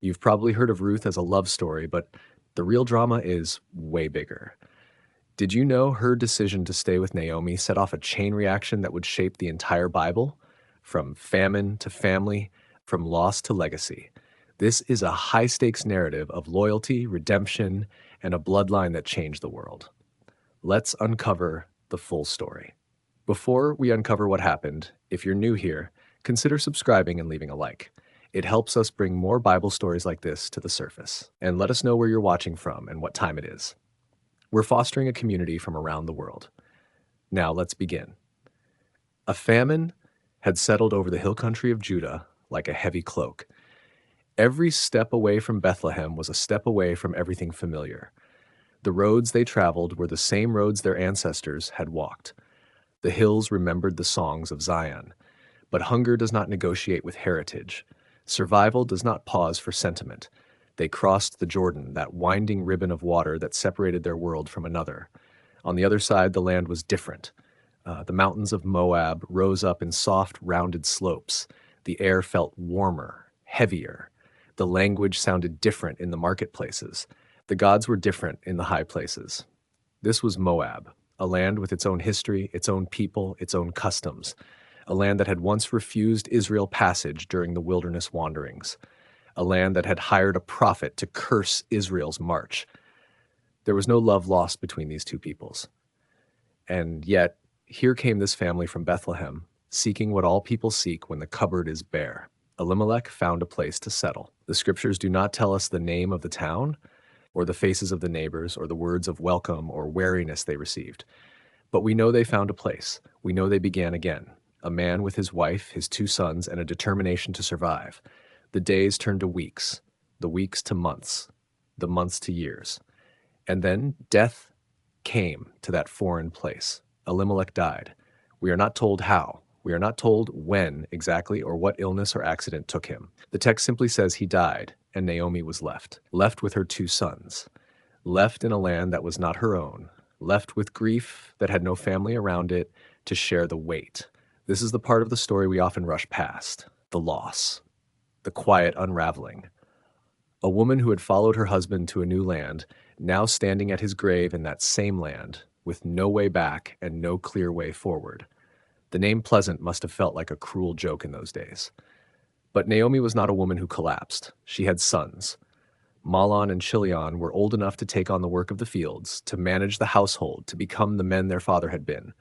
You've probably heard of Ruth as a love story, but the real drama is way bigger. Did you know her decision to stay with Naomi set off a chain reaction that would shape the entire Bible? From famine to family, from loss to legacy. This is a high stakes narrative of loyalty, redemption, and a bloodline that changed the world. Let's uncover the full story. Before we uncover what happened, if you're new here, consider subscribing and leaving a like. It helps us bring more Bible stories like this to the surface. And let us know where you're watching from and what time it is. We're fostering a community from around the world. Now let's begin. A famine had settled over the hill country of Judah like a heavy cloak. Every step away from Bethlehem was a step away from everything familiar. The roads they traveled were the same roads their ancestors had walked. The hills remembered the songs of Zion. But hunger does not negotiate with heritage. Survival does not pause for sentiment. They crossed the Jordan, that winding ribbon of water that separated their world from another. On the other side, the land was different. The mountains of Moab rose up in soft, rounded slopes. The air felt warmer, heavier. The language sounded different in the marketplaces. The gods were different in the high places. This was Moab, a land with its own history, its own people, its own customs. A land that had once refused Israel passage during the wilderness wanderings. A land that had hired a prophet to curse Israel's march. There was no love lost between these two peoples. And yet, here came this family from Bethlehem, seeking what all people seek when the cupboard is bare. Elimelech found a place to settle. The scriptures do not tell us the name of the town, or the faces of the neighbors, or the words of welcome or wariness they received. But we know they found a place. We know they began again. A man with his wife, his two sons, and a determination to survive. The days turned to weeks, the weeks to months, the months to years. And then death came to that foreign place. Elimelech died. We are not told how. We are not told when exactly or what illness or accident took him. The text simply says he died, and Naomi was left with her two sons, left in a land that was not her own, left with grief that had no family around it to share the weight. This is the part of the story we often rush past, the loss, the quiet unraveling. A woman who had followed her husband to a new land, now standing at his grave in that same land, with no way back and no clear way forward. The name Pleasant must have felt like a cruel joke in those days. But Naomi was not a woman who collapsed. She had sons. Mahlon and Chilion were old enough to take on the work of the fields, to manage the household, to become the men their father had been.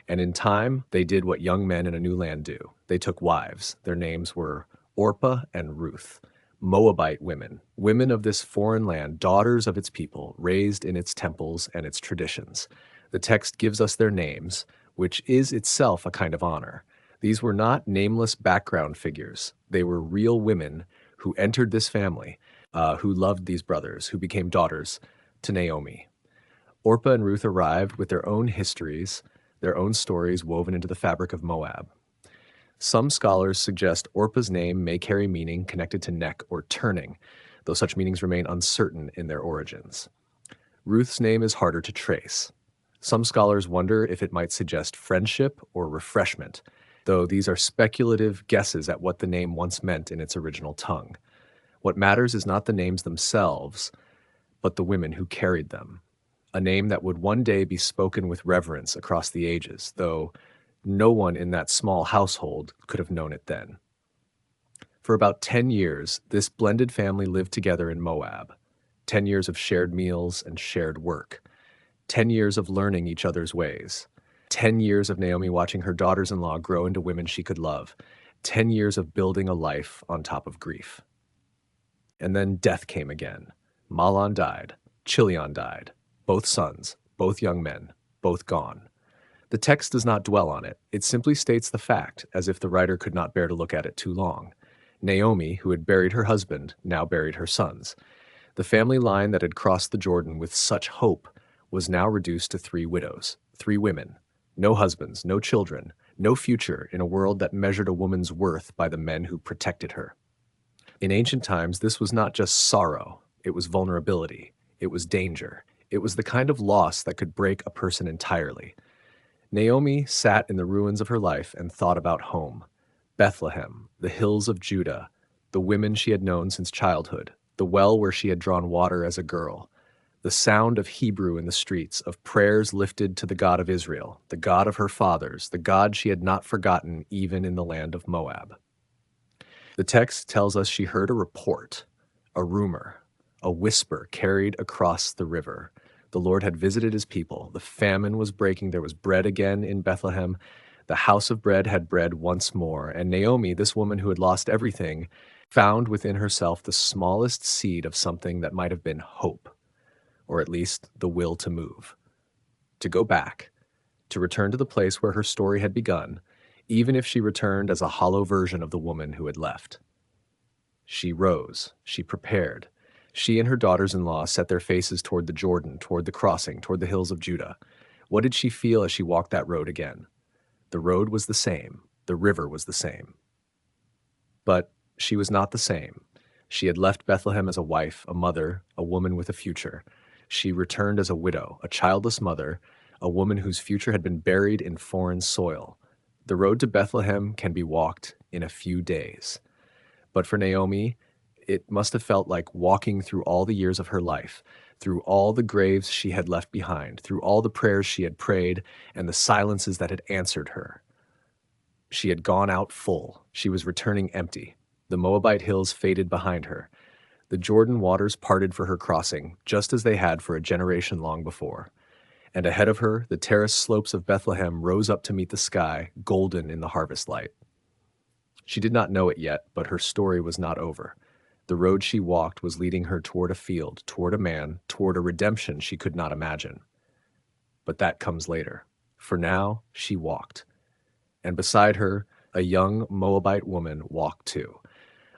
And in time, they did what young men in a new land do. They took wives. Their names were Orpah and Ruth, Moabite women, women of this foreign land, daughters of its people, raised in its temples and its traditions. The text gives us their names, which is itself a kind of honor. These were not nameless background figures. They were real women who entered this family, who loved these brothers, who became daughters to Naomi. Orpah and Ruth arrived with their own histories, their own stories woven into the fabric of Moab. Some scholars suggest Orpah's name may carry meaning connected to neck or turning, though such meanings remain uncertain in their origins. Ruth's name is harder to trace. Some scholars wonder if it might suggest friendship or refreshment, though these are speculative guesses at what the name once meant in its original tongue. What matters is not the names themselves, but the women who carried them. A name that would one day be spoken with reverence across the ages, though no one in that small household could have known it then. For about 10 years, this blended family lived together in Moab. 10 years of shared meals and shared work. 10 years of learning each other's ways. 10 years of Naomi watching her daughters-in-law grow into women she could love. 10 years of building a life on top of grief. And then death came again. Mahlon died. Chilion died. Both sons, both young men, both gone. The text does not dwell on it. It simply states the fact, as if the writer could not bear to look at it too long. Naomi, who had buried her husband, now buried her sons. The family line that had crossed the Jordan with such hope was now reduced to 3 widows, 3 women. No husbands, no children, no future in a world that measured a woman's worth by the men who protected her. In ancient times, this was not just sorrow. It was vulnerability. It was danger. It was the kind of loss that could break a person entirely. Naomi sat in the ruins of her life and thought about home. Bethlehem, the hills of Judah, the women she had known since childhood, the well where she had drawn water as a girl, the sound of Hebrew in the streets, of prayers lifted to the God of Israel, the God of her fathers, the God she had not forgotten even in the land of Moab. The text tells us she heard a report, a rumor, a whisper carried across the river. The Lord had visited his people. The famine was breaking. There was bread again in Bethlehem. The house of bread had bread once more. And Naomi, this woman who had lost everything, found within herself the smallest seed of something that might have been hope, or at least the will to move, to go back, to return to the place where her story had begun, even if she returned as a hollow version of the woman who had left. She rose, she prepared. She and her daughters-in-law set their faces toward the Jordan, toward the crossing, toward the hills of Judah. What did she feel as she walked that road again? The road was the same. The river was the same. But she was not the same. She had left Bethlehem as a wife, a mother, a woman with a future. She returned as a widow, a childless mother, a woman whose future had been buried in foreign soil. The road to Bethlehem can be walked in a few days. But for Naomi, it must have felt like walking through all the years of her life, through all the graves she had left behind, through all the prayers she had prayed, and the silences that had answered her. She had gone out full. She was returning empty. The Moabite hills faded behind her. The Jordan waters parted for her crossing, just as they had for a generation long before. And ahead of her, the terraced slopes of Bethlehem rose up to meet the sky, golden in the harvest light. She did not know it yet, but her story was not over. The road she walked was leading her toward a field, toward a man, toward a redemption she could not imagine. But that comes later. For now, she walked. And beside her, a young Moabite woman walked too.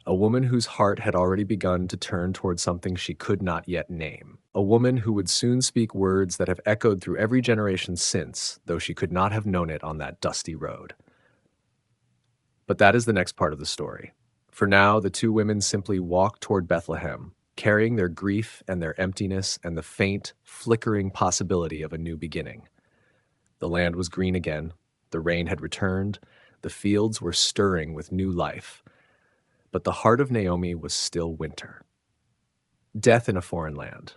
A woman whose heart had already begun to turn toward something she could not yet name. A woman who would soon speak words that have echoed through every generation since, though she could not have known it on that dusty road. But that is the next part of the story. For now, the two women simply walk toward Bethlehem, carrying their grief and their emptiness and the faint, flickering possibility of a new beginning. The land was green again. The rain had returned. The fields were stirring with new life. But the heart of Naomi was still winter. Death in a foreign land.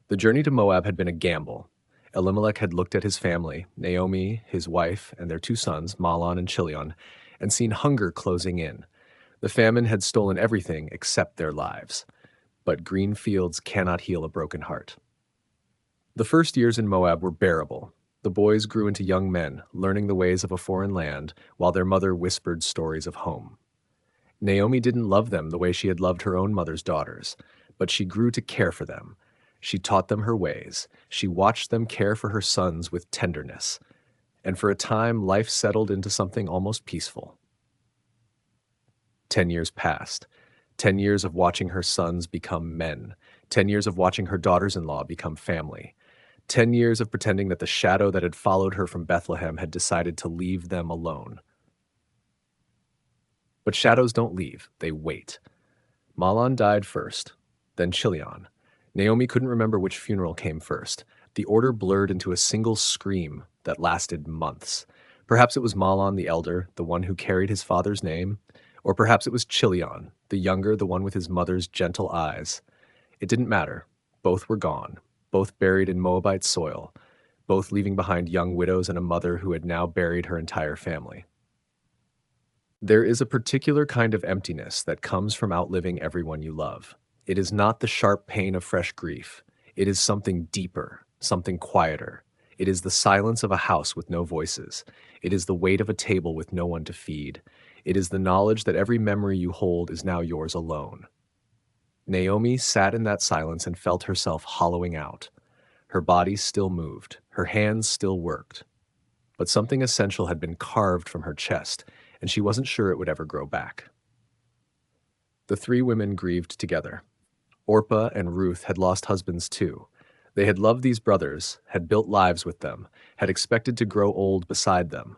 The journey to Moab had been a gamble. Elimelech had looked at his family, Naomi, his wife, and their two sons, Mahlon and Chilion, and seen hunger closing in. The famine had stolen everything except their lives. But green fields cannot heal a broken heart. The first years in Moab were bearable. The boys grew into young men, learning the ways of a foreign land, while their mother whispered stories of home. Naomi didn't love them the way she had loved her own mother's daughters, but she grew to care for them. She taught them her ways. She watched them care for her sons with tenderness. And for a time, life settled into something almost peaceful. 10 years passed. 10 years of watching her sons become men. 10 years of watching her daughters-in-law become family. 10 years of pretending that the shadow that had followed her from Bethlehem had decided to leave them alone. But shadows don't leave, they wait. Mahlon died first, then Chilion. Naomi couldn't remember which funeral came first. The order blurred into a single scream that lasted months. Perhaps it was Mahlon the elder, the one who carried his father's name, or perhaps it was Chilion, the younger, the one with his mother's gentle eyes. It didn't matter. Both were gone, both buried in Moabite soil, both leaving behind young widows and a mother who had now buried her entire family. There is a particular kind of emptiness that comes from outliving everyone you love. It is not the sharp pain of fresh grief. It is something deeper, something quieter. It is the silence of a house with no voices. It is the weight of a table with no one to feed. It is the knowledge that every memory you hold is now yours alone. Naomi sat in that silence and felt herself hollowing out. Her body still moved. Her hands still worked. But something essential had been carved from her chest, and she wasn't sure it would ever grow back. The three women grieved together. Orpah and Ruth had lost husbands too. They had loved these brothers, had built lives with them, had expected to grow old beside them.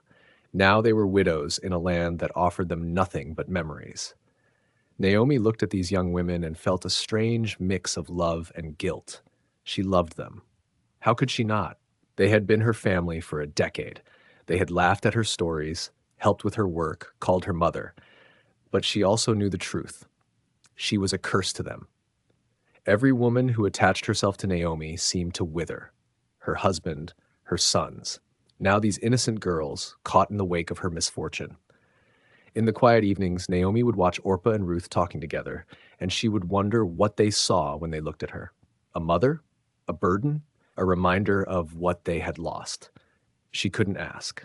Now they were widows in a land that offered them nothing but memories. Naomi looked at these young women and felt a strange mix of love and guilt. She loved them. How could she not? They had been her family for a decade. They had laughed at her stories, helped with her work, called her mother. But she also knew the truth. She was a curse to them. Every woman who attached herself to Naomi seemed to wither. Her husband, her sons. Now these innocent girls, caught in the wake of her misfortune. In the quiet evenings, Naomi would watch Orpah and Ruth talking together, and she would wonder what they saw when they looked at her. A mother? A burden? A reminder of what they had lost? She couldn't ask.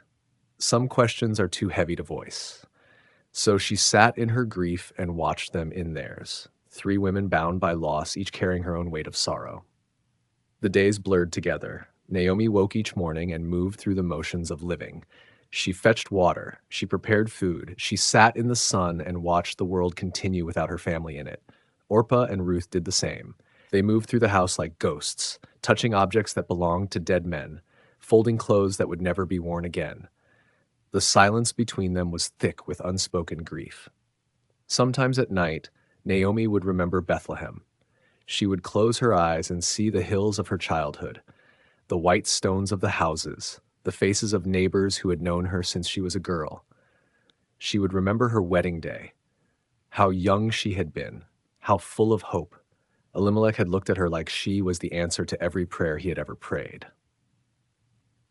Some questions are too heavy to voice. So she sat in her grief and watched them in theirs. Three women bound by loss, each carrying her own weight of sorrow. The days blurred together. Naomi woke each morning and moved through the motions of living. She fetched water. She prepared food. She sat in the sun and watched the world continue without her family in it. Orpah and Ruth did the same. They moved through the house like ghosts, touching objects that belonged to dead men, folding clothes that would never be worn again. The silence between them was thick with unspoken grief. Sometimes at night, Naomi would remember Bethlehem. She would close her eyes and see the hills of her childhood, the white stones of the houses, the faces of neighbors who had known her since she was a girl. She would remember her wedding day, how young she had been, how full of hope. Elimelech had looked at her like she was the answer to every prayer he had ever prayed.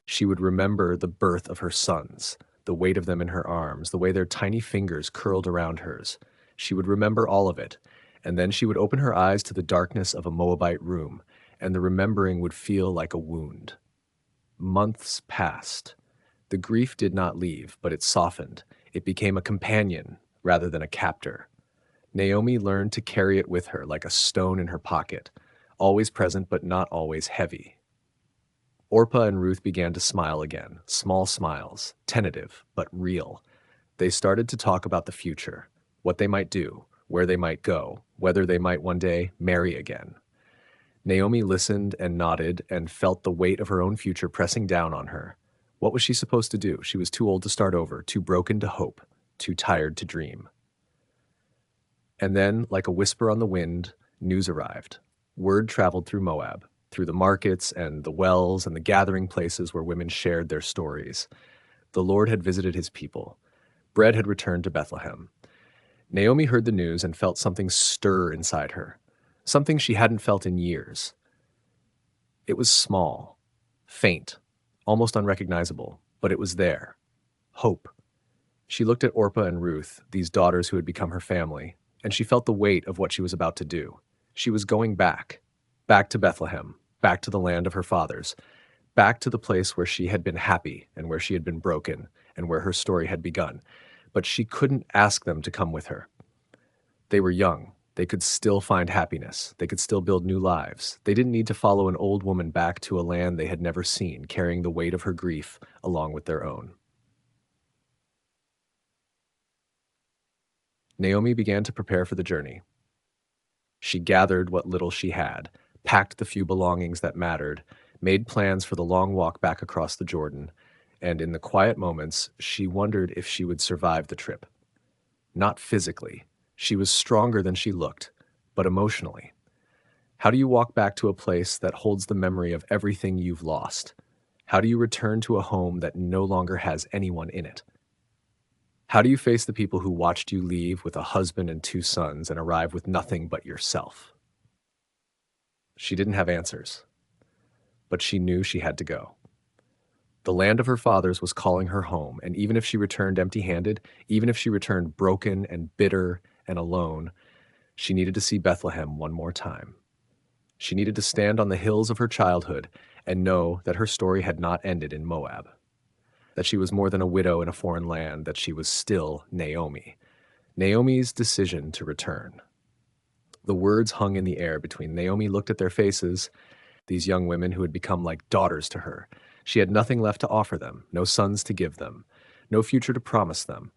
She would remember the birth of her sons, the weight of them in her arms, the way their tiny fingers curled around hers. She would remember all of it, and then she would open her eyes to the darkness of a Moabite room, and the remembering would feel like a wound. Months passed. The grief did not leave, but it softened. It became a companion rather than a captor. Naomi learned to carry it with her like a stone in her pocket, always present but not always heavy. Orpah and Ruth began to smile again, small smiles, tentative but real. They started to talk about the future, what they might do, where they might go, whether they might one day marry again. Naomi listened and nodded and felt the weight of her own future pressing down on her. What was she supposed to do? She was too old to start over, too broken to hope, too tired to dream. And then, like a whisper on the wind, news arrived. Word traveled through Moab, through the markets and the wells and the gathering places where women shared their stories. The Lord had visited his people. Bread had returned to Bethlehem. Naomi heard the news and felt something stir inside her, something she hadn't felt in years. It was small, faint, almost unrecognizable, but it was there. Hope. She looked at Orpah and Ruth, these daughters who had become her family, and she felt the weight of what she was about to do. She was going back to Bethlehem, back to the land of her fathers, back to the place where she had been happy and where she had been broken and where her story had begun. But she couldn't ask them to come with her. They were young. They could still find happiness. They could still build new lives. They didn't need to follow an old woman back to a land they had never seen, carrying the weight of her grief along with their own. Naomi began to prepare for the journey. She gathered what little she had, packed the few belongings that mattered, made plans for the long walk back across the Jordan, and in the quiet moments, she wondered if she would survive the trip. Not physically. She was stronger than she looked, but emotionally. How do you walk back to a place that holds the memory of everything you've lost? How do you return to a home that no longer has anyone in it? How do you face the people who watched you leave with a husband and two sons and arrive with nothing but yourself? She didn't have answers, but she knew she had to go. The land of her fathers was calling her home, and even if she returned empty-handed, even if she returned broken and bitter and alone, she needed to see Bethlehem one more time. She needed to stand on the hills of her childhood and know that her story had not ended in Moab, that she was more than a widow in a foreign land, that she was still Naomi. Naomi's decision to return. The words hung in the air between Naomi looked at their faces, these young women who had become like daughters to her. She had nothing left to offer them, no sons to give them, no future to promise them,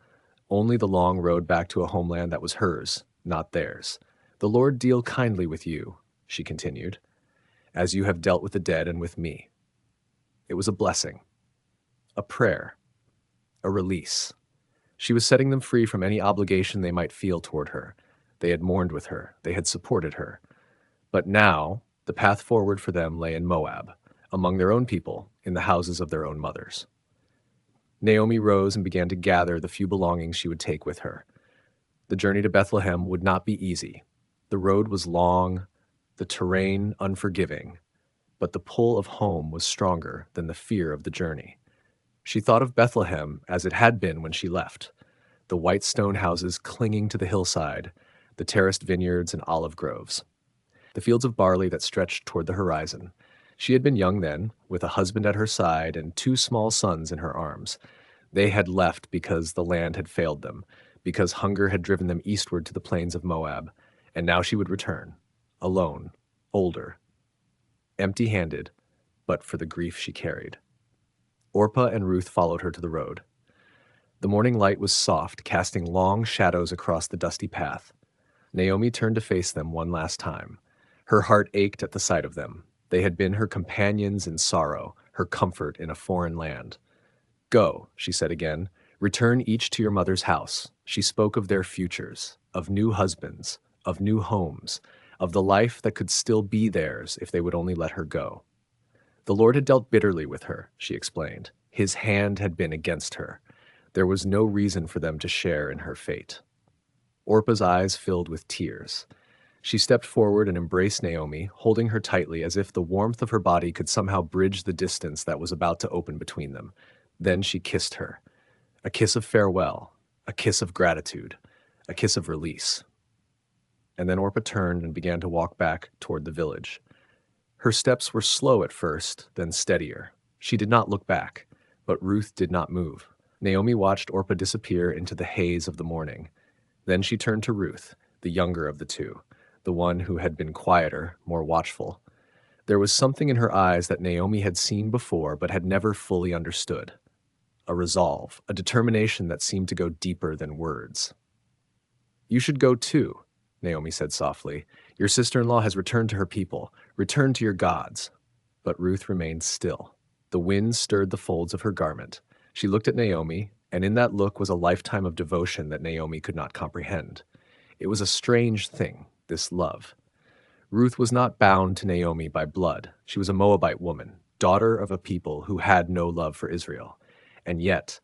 only the long road back to a homeland that was hers, not theirs. The Lord deal kindly with you, she continued, as you have dealt with the dead and with me. It was a blessing, a prayer, a release. She was setting them free from any obligation they might feel toward her. They had mourned with her. They had supported her. But now, the path forward for them lay in Moab, among their own people, in the houses of their own mothers. Naomi rose and began to gather the few belongings she would take with her. The journey to Bethlehem would not be easy. The road was long, the terrain unforgiving, but the pull of home was stronger than the fear of the journey. She thought of Bethlehem as it had been when she left, the white stone houses clinging to the hillside, the terraced vineyards and olive groves, the fields of barley that stretched toward the horizon. She had been young then, with a husband at her side and two small sons in her arms. They had left because the land had failed them, because hunger had driven them eastward to the plains of Moab, and now she would return, alone, older, empty-handed, but for the grief she carried. Orpah and Ruth followed her to the road. The morning light was soft, casting long shadows across the dusty path. Naomi turned to face them one last time. Her heart ached at the sight of them. They had been her companions in sorrow, her comfort in a foreign land. "Go," she said again. "Return each to your mother's house." She spoke of their futures, of new husbands, of new homes, of the life that could still be theirs if they would only let her go. The Lord had dealt bitterly with her, she explained. His hand had been against her. There was no reason for them to share in her fate. Orpah's eyes filled with tears. She stepped forward and embraced Naomi, holding her tightly as if the warmth of her body could somehow bridge the distance that was about to open between them. Then she kissed her. A kiss of farewell, a kiss of gratitude, a kiss of release. And then Orpah turned and began to walk back toward the village. Her steps were slow at first, then steadier. She did not look back, but Ruth did not move. Naomi watched Orpah disappear into the haze of the morning. Then she turned to Ruth, the younger of the two, the one who had been quieter, more watchful. There was something in her eyes that Naomi had seen before but had never fully understood. A resolve, a determination that seemed to go deeper than words. "You should go too," Naomi said softly. "Your sister-in-law has returned to her people. Return to your gods." But Ruth remained still. The wind stirred the folds of her garment. She looked at Naomi, and in that look was a lifetime of devotion that Naomi could not comprehend. It was a strange thing, this love. Ruth was not bound to Naomi by blood. She was a Moabite woman, daughter of a people who had no love for Israel. And yet,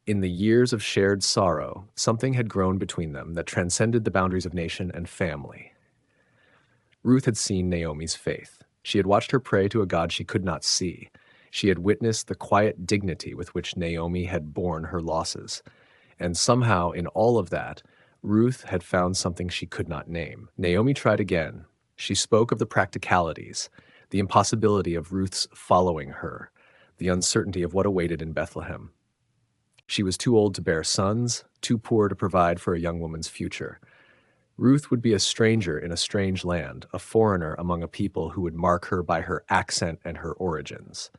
in the years of shared sorrow, something had grown between them that transcended the boundaries of nation and family. Ruth had seen Naomi's faith. She had watched her pray to a God she could not see. She had witnessed the quiet dignity with which Naomi had borne her losses. And somehow, in all of that, Ruth had found something she could not name. Naomi tried again. She spoke of the practicalities, the impossibility of Ruth's following her, the uncertainty of what awaited in Bethlehem. She was too old to bear sons, too poor to provide for a young woman's future. Ruth would be a stranger in a strange land, a foreigner among a people who would mark her by her accent and her origins.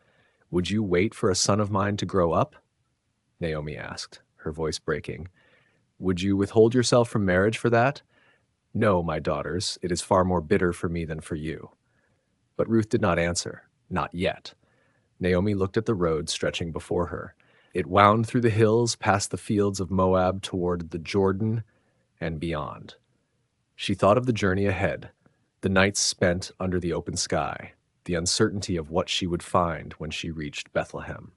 "Would you wait for a son of mine to grow up?" Naomi asked, her voice breaking. "Would you withhold yourself from marriage for that?" "No, my daughters, it is far more bitter for me than for you." But Ruth did not answer, not yet. Naomi looked at the road stretching before her. It wound through the hills, past the fields of Moab toward the Jordan and beyond. She thought of the journey ahead, the nights spent under the open sky, the uncertainty of what she would find when she reached Bethlehem.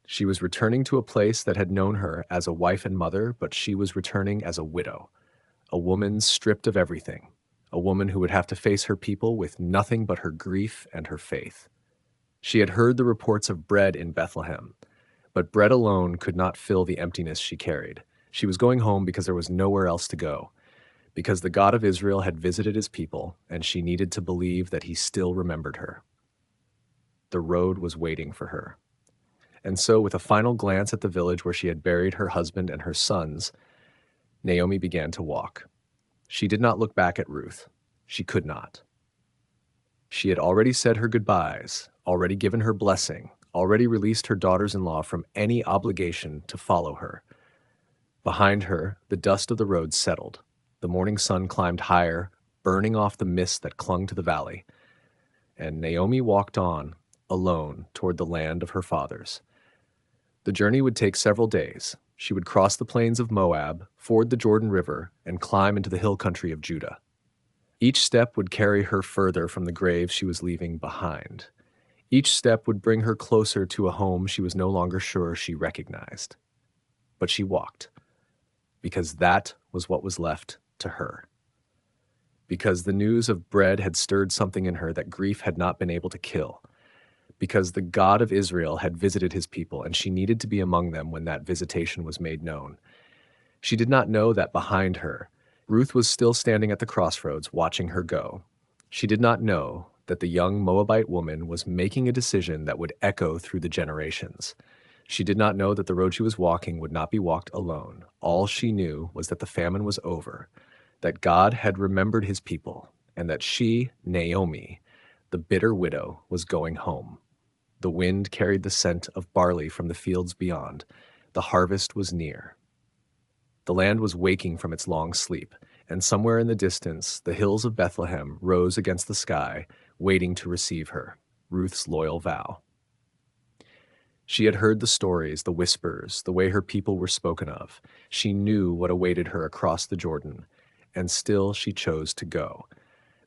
She was returning to a place that had known her as a wife and mother, but she was returning as a widow, a woman stripped of everything, a woman who would have to face her people with nothing but her grief and her faith. She had heard the reports of bread in Bethlehem, but bread alone could not fill the emptiness she carried. She was going home because there was nowhere else to go, because the God of Israel had visited his people, and she needed to believe that he still remembered her. The road was waiting for her. And so, with a final glance at the village where she had buried her husband and her sons, Naomi began to walk. She did not look back at Ruth. She could not. She had already said her goodbyes, already given her blessing, already released her daughters-in-law from any obligation to follow her. Behind her, the dust of the road settled. The morning sun climbed higher, burning off the mist that clung to the valley. And Naomi walked on, alone, toward the land of her fathers. The journey would take several days. She would cross the plains of Moab, ford the Jordan River, and climb into the hill country of Judah. Each step would carry her further from the grave she was leaving behind. Each step would bring her closer to a home she was no longer sure she recognized. But she walked. because that was what was left to her. Because the news of bread had stirred something in her that grief had not been able to kill. Because the God of Israel had visited his people, and she needed to be among them when that visitation was made known. She did not know that behind her, Ruth was still standing at the crossroads, watching her go. She did not know that the young Moabite woman was making a decision that would echo through the generations. She did not know that the road she was walking would not be walked alone. All she knew was that the famine was over, that God had remembered his people, and that she, Naomi, the bitter widow, was going home. The wind carried the scent of barley from the fields beyond. The harvest was near. The land was waking from its long sleep, and somewhere in the distance, the hills of Bethlehem rose against the sky, waiting to receive her, Ruth's loyal vow. She had heard the stories, the whispers, the way her people were spoken of. She knew what awaited her across the Jordan, and still she chose to go.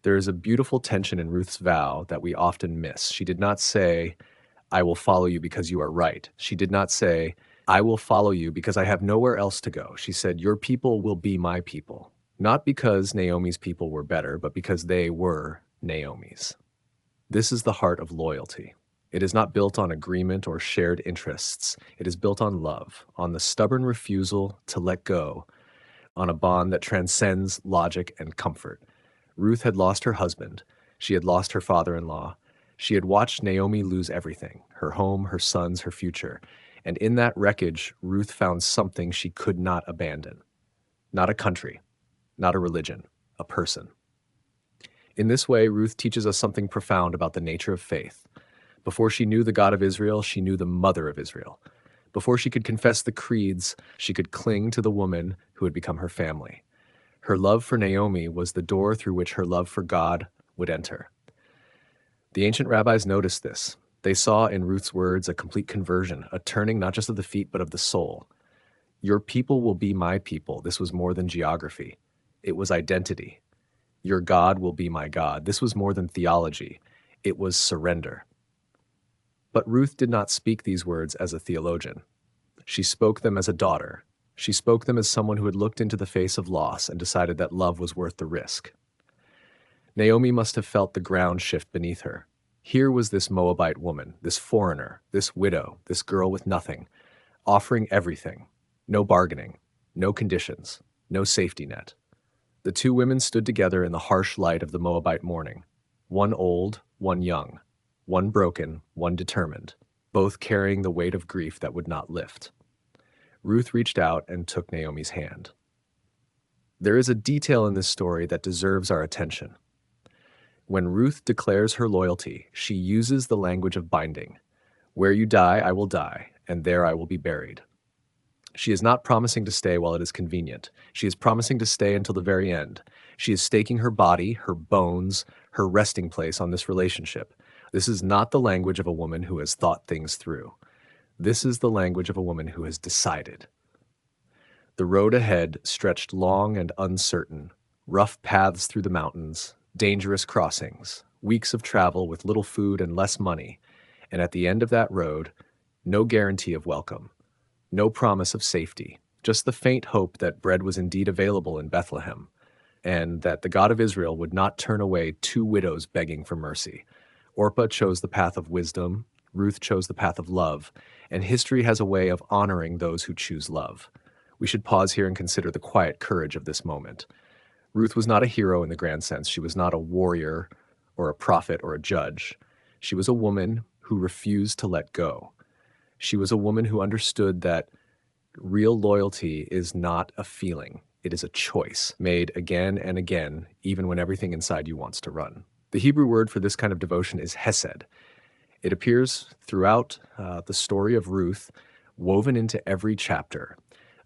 There is a beautiful tension in Ruth's vow that we often miss. She did not say, "I will follow you because you are right." She did not say, "I will follow you because I have nowhere else to go." She said, "Your people will be my people." Not because Naomi's people were better, but because they were Naomi's. This is the heart of loyalty. It is not built on agreement or shared interests. It is built on love, on the stubborn refusal to let go, on a bond that transcends logic and comfort. Ruth had lost her husband. She had lost her father-in-law. She had watched Naomi lose everything, her home, her sons, her future. And in that wreckage, Ruth found something she could not abandon. Not a country, not a religion, a person. In this way, Ruth teaches us something profound about the nature of faith. Before she knew the God of Israel, she knew the mother of Israel. Before she could confess the creeds, she could cling to the woman who had become her family. Her love for Naomi was the door through which her love for God would enter. The ancient rabbis noticed this. They saw in Ruth's words a complete conversion, a turning not just of the feet but of the soul. Your people will be my people. This was more than geography. It was identity. Your God will be my God. This was more than theology. It was surrender. But Ruth did not speak these words as a theologian. She spoke them as a daughter. She spoke them as someone who had looked into the face of loss and decided that love was worth the risk. Naomi must have felt the ground shift beneath her. Here was this Moabite woman, this foreigner, this widow, this girl with nothing, offering everything. No bargaining, no conditions, no safety net. The two women stood together in the harsh light of the Moabite morning. One old, one young. One broken, one determined, both carrying the weight of grief that would not lift. Ruth reached out and took Naomi's hand. There is a detail in this story that deserves our attention. When Ruth declares her loyalty, she uses the language of binding. Where you die, I will die, and there I will be buried. She is not promising to stay while it is convenient. She is promising to stay until the very end. She is staking her body, her bones, her resting place on this relationship. This is not the language of a woman who has thought things through. This is the language of a woman who has decided. The road ahead stretched long and uncertain, rough paths through the mountains, dangerous crossings, weeks of travel with little food and less money, and at the end of that road, no guarantee of welcome, no promise of safety, just the faint hope that bread was indeed available in Bethlehem, and that the God of Israel would not turn away two widows begging for mercy. Orpah chose the path of wisdom, Ruth chose the path of love, and history has a way of honoring those who choose love. We should pause here and consider the quiet courage of this moment. Ruth was not a hero in the grand sense. She was not a warrior or a prophet or a judge. She was a woman who refused to let go. She was a woman who understood that real loyalty is not a feeling. It is a choice made again and again, even when everything inside you wants to run. The Hebrew word for this kind of devotion is hesed. It appears throughout the story of Ruth, woven into every chapter.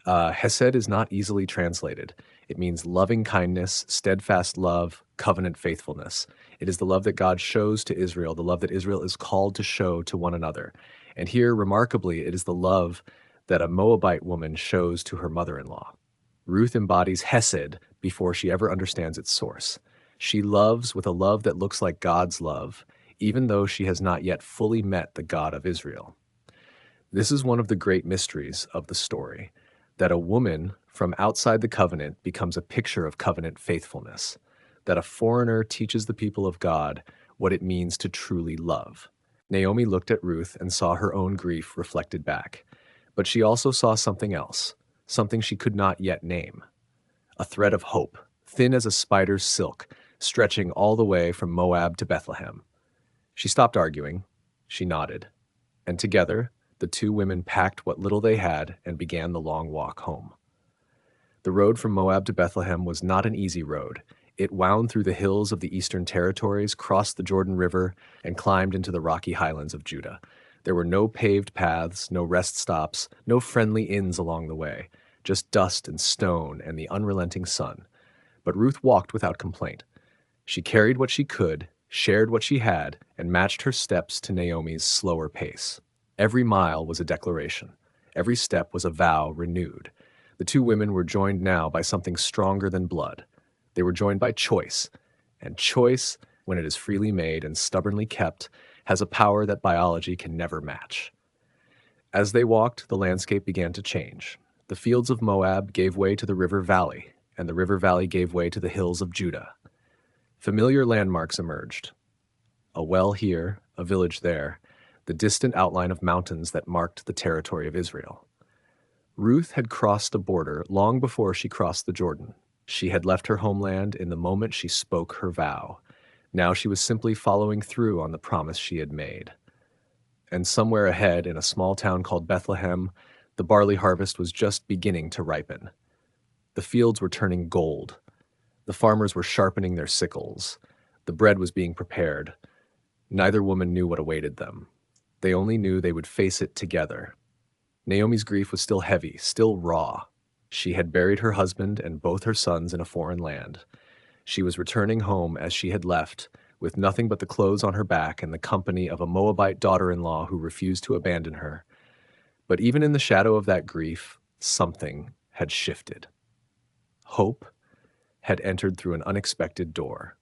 Hesed is not easily translated. It means loving kindness, steadfast love, covenant faithfulness. It is the love that God shows to Israel, the love that Israel is called to show to one another. And here, remarkably, it is the love that a Moabite woman shows to her mother-in-law. Ruth embodies hesed before she ever understands its source. She loves with a love that looks like God's love, even though she has not yet fully met the God of Israel. This is one of the great mysteries of the story, that a woman from outside the covenant becomes a picture of covenant faithfulness, that a foreigner teaches the people of God what it means to truly love. Naomi looked at Ruth and saw her own grief reflected back, but she also saw something else, something she could not yet name. A thread of hope, thin as a spider's silk, stretching all the way from Moab to Bethlehem. She stopped arguing. She nodded. And together, the two women packed what little they had and began the long walk home. The road from Moab to Bethlehem was not an easy road. It wound through the hills of the eastern territories, crossed the Jordan River, and climbed into the rocky highlands of Judah. There were no paved paths, no rest stops, no friendly inns along the way, just dust and stone and the unrelenting sun. But Ruth walked without complaint. She carried what she could, shared what she had, and matched her steps to Naomi's slower pace. Every mile was a declaration. Every step was a vow renewed. The two women were joined now by something stronger than blood. They were joined by choice, and choice, when it is freely made and stubbornly kept, has a power that biology can never match. As they walked, the landscape began to change. The fields of Moab gave way to the river valley, and the river valley gave way to the hills of Judah. Familiar landmarks emerged. A well here, a village there, the distant outline of mountains that marked the territory of Israel. Ruth had crossed a border long before she crossed the Jordan. She had left her homeland in the moment she spoke her vow. Now she was simply following through on the promise she had made. And somewhere ahead, in a small town called Bethlehem, the barley harvest was just beginning to ripen. The fields were turning gold. The farmers were sharpening their sickles. The bread was being prepared. Neither woman knew what awaited them. They only knew they would face it together. Naomi's grief was still heavy, still raw. She had buried her husband and both her sons in a foreign land. She was returning home as she had left, with nothing but the clothes on her back and the company of a Moabite daughter-in-law who refused to abandon her. But even in the shadow of that grief, something had shifted. Hope had entered through an unexpected door.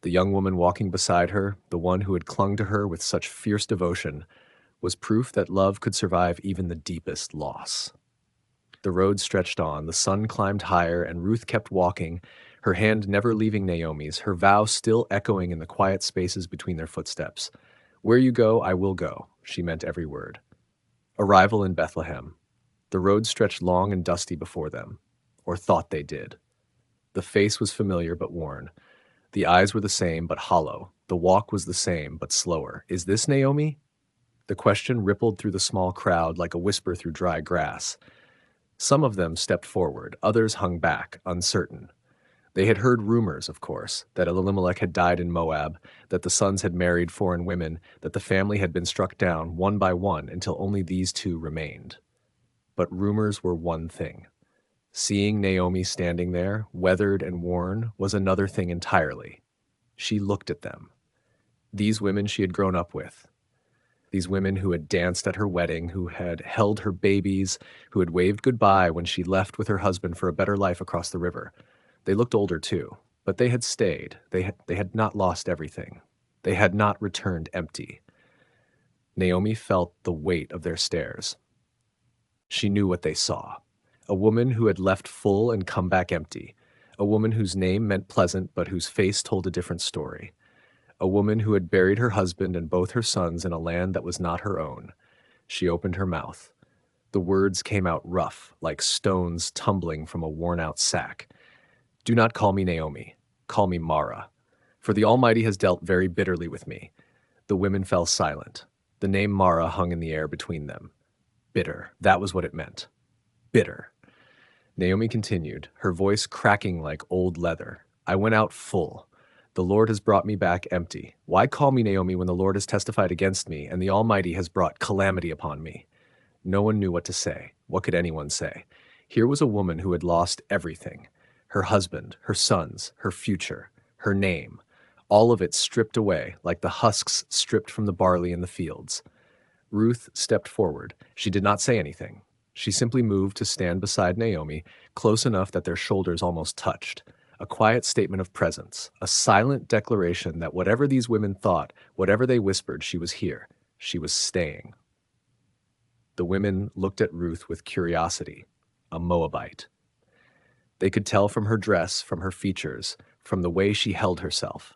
The young woman walking beside her, the one who had clung to her with such fierce devotion, was proof that love could survive even the deepest loss. The road stretched on, the sun climbed higher, and Ruth kept walking, her hand never leaving Naomi's, her vow still echoing in the quiet spaces between their footsteps. Where you go, I will go, she meant every word. Arrival in Bethlehem. The road stretched long and dusty before them, or thought they did. The face was familiar but worn. The eyes were the same but hollow. The walk was the same but slower. Is this Naomi? The question rippled through the small crowd like a whisper through dry grass. Some of them stepped forward, others hung back, uncertain. They had heard rumors, of course, that Elimelech had died in Moab, that the sons had married foreign women, that the family had been struck down one by one until only these two remained. But rumors were one thing. Seeing Naomi standing there, weathered and worn, was another thing entirely. She looked at them. These women she had grown up with. These women who had danced at her wedding, who had held her babies, who had waved goodbye when she left with her husband for a better life across the river. They looked older too, but they had stayed. They had not lost everything. They had not returned empty. Naomi felt the weight of their stares. She knew what they saw. A woman who had left full and come back empty. A woman whose name meant pleasant but whose face told a different story. A woman who had buried her husband and both her sons in a land that was not her own. She opened her mouth. The words came out rough, like stones tumbling from a worn-out sack. Do not call me Naomi. Call me Mara. For the Almighty has dealt very bitterly with me. The women fell silent. The name Mara hung in the air between them. Bitter. That was what it meant. Bitter. Naomi continued, her voice cracking like old leather. I went out full. The Lord has brought me back empty. Why call me Naomi when the Lord has testified against me and the Almighty has brought calamity upon me? No one knew what to say. What could anyone say? Here was a woman who had lost everything. Her husband, her sons, her future, her name. All of it stripped away, like the husks stripped from the barley in the fields. Ruth stepped forward. She did not say anything. She simply moved to stand beside Naomi, close enough that their shoulders almost touched. A quiet statement of presence, a silent declaration that whatever these women thought, whatever they whispered, she was here. She was staying. The women looked at Ruth with curiosity. A Moabite. They could tell from her dress, from her features, from the way she held herself.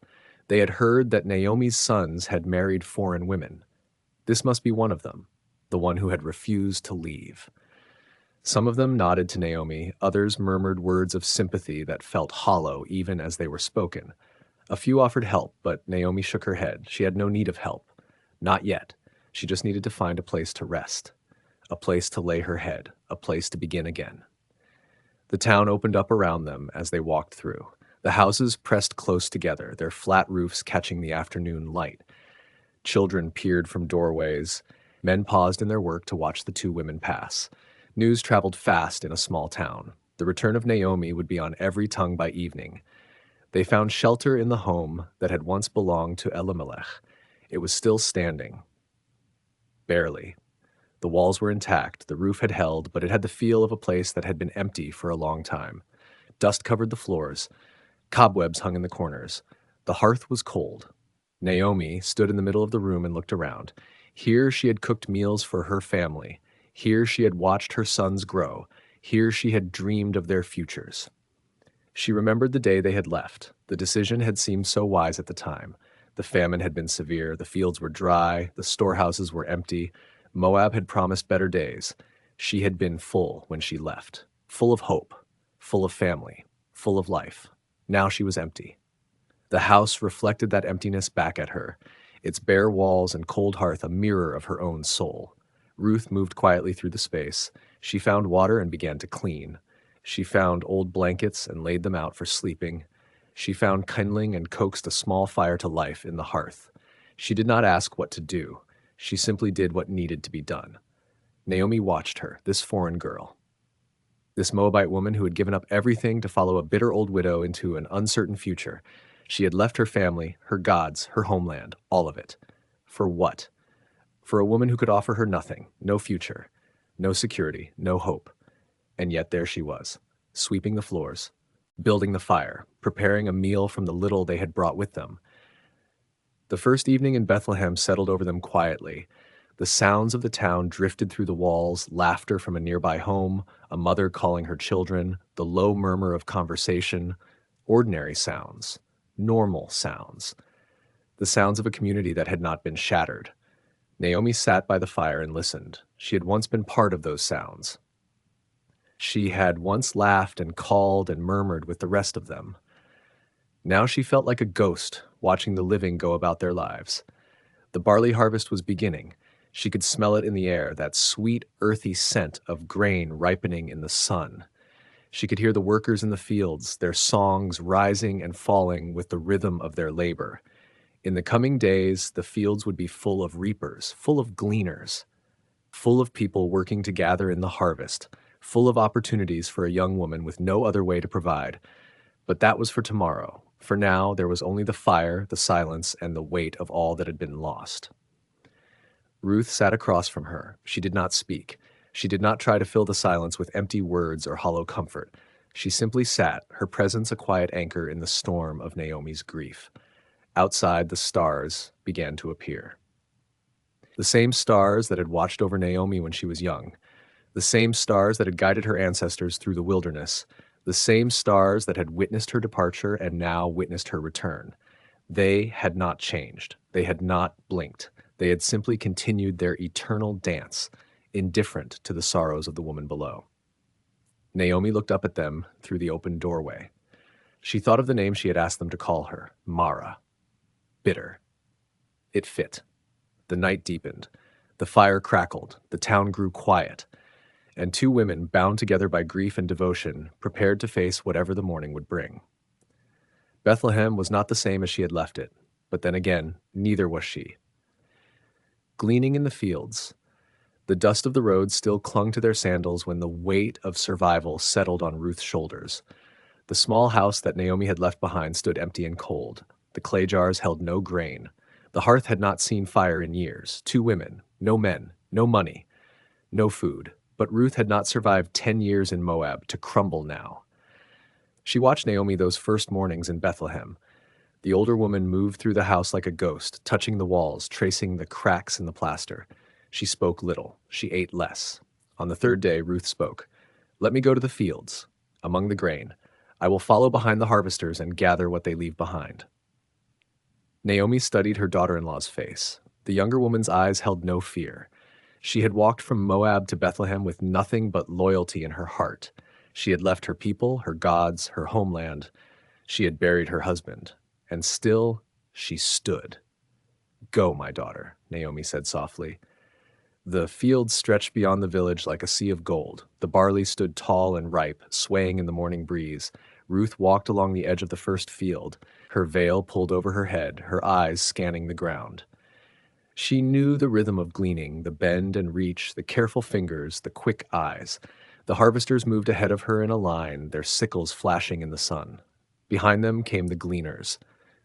They had heard that Naomi's sons had married foreign women. This must be one of them, the one who had refused to leave. Some of them nodded to Naomi, others murmured words of sympathy that felt hollow even as they were spoken. A few offered help, but Naomi shook her head. She had no need of help. Not yet. She just needed to find a place to rest, a place to lay her head, a place to begin again. The town opened up around them as they walked through. The houses pressed close together, their flat roofs catching the afternoon light. Children peered from doorways. Men paused in their work to watch the two women pass. News traveled fast in a small town. The return of Naomi would be on every tongue by evening. They found shelter in the home that had once belonged to Elimelech. It was still standing. Barely. The walls were intact, the roof had held, but it had the feel of a place that had been empty for a long time. Dust covered the floors. Cobwebs hung in the corners. The hearth was cold. Naomi stood in the middle of the room and looked around. Here she had cooked meals for her family. Here she had watched her sons grow. Here she had dreamed of their futures. She remembered the day they had left. The decision had seemed so wise at the time. The famine had been severe, the fields were dry, the storehouses were empty. Moab had promised better days. She had been full when she left, full of hope, full of family, full of life. Now she was empty. The house reflected that emptiness back at her, its bare walls and cold hearth a mirror of her own soul. Ruth moved quietly through the space. She found water and began to clean. She found old blankets and laid them out for sleeping. She found kindling and coaxed a small fire to life in the hearth. She did not ask what to do. She simply did what needed to be done. Naomi watched her, this foreign girl, this Moabite woman who had given up everything to follow a bitter old widow into an uncertain future. She had left her family, her gods, her homeland, all of it. For what? For a woman who could offer her nothing, no future, no security, no hope. And yet there she was, sweeping the floors, building the fire, preparing a meal from the little they had brought with them. The first evening in Bethlehem settled over them quietly. The sounds of the town drifted through the walls, laughter from a nearby home, a mother calling her children, the low murmur of conversation, ordinary sounds, normal sounds, the sounds of a community that had not been shattered. Naomi sat by the fire and listened. She had once been part of those sounds. She had once laughed and called and murmured with the rest of them. Now she felt like a ghost watching the living go about their lives. The barley harvest was beginning. She could smell it in the air, that sweet, earthy scent of grain ripening in the sun. She could hear the workers in the fields, their songs rising and falling with the rhythm of their labor. In the coming days, the fields would be full of reapers, full of gleaners, full of people working to gather in the harvest, full of opportunities for a young woman with no other way to provide. But that was for tomorrow. For now, there was only the fire, the silence, and the weight of all that had been lost. Ruth sat across from her. She did not speak. She did not try to fill the silence with empty words or hollow comfort. She simply sat, her presence a quiet anchor in the storm of Naomi's grief. Outside, the stars began to appear. The same stars that had watched over Naomi when she was young. The same stars that had guided her ancestors through the wilderness. The same stars that had witnessed her departure and now witnessed her return. They had not changed. They had not blinked. They had simply continued their eternal dance, indifferent to the sorrows of the woman below. Naomi looked up at them through the open doorway. She thought of the name she had asked them to call her, Mara. Bitter. It fit. The night deepened. The fire crackled. The town grew quiet. And two women, bound together by grief and devotion, prepared to face whatever the morning would bring. Bethlehem was not the same as she had left it, but then again, neither was she. Gleaning in the fields, the dust of the road still clung to their sandals when the weight of survival settled on Ruth's shoulders. The small house that Naomi had left behind stood empty and cold. The clay jars held no grain. The hearth had not seen fire in years. 2 women, no men, no money, no food. But Ruth had not survived 10 years in Moab to crumble now. She watched Naomi those first mornings in Bethlehem. The older woman moved through the house like a ghost, touching the walls, tracing the cracks in the plaster. She spoke little. She ate less. On the 3rd day, Ruth spoke. "Let me go to the fields. among the grain. I will follow behind the harvesters and gather what they leave behind." Naomi studied her daughter-in-law's face. The younger woman's eyes held no fear. She had walked from Moab to Bethlehem with nothing but loyalty in her heart. She had left her people, her gods, her homeland. She had buried her husband. And still, she stood. "Go, my daughter," Naomi said softly. The fields stretched beyond the village like a sea of gold. The barley stood tall and ripe, swaying in the morning breeze. Ruth walked along the edge of the first field, her veil pulled over her head, her eyes scanning the ground. She knew the rhythm of gleaning, the bend and reach, the careful fingers, the quick eyes. The harvesters moved ahead of her in a line, their sickles flashing in the sun. Behind them came the gleaners,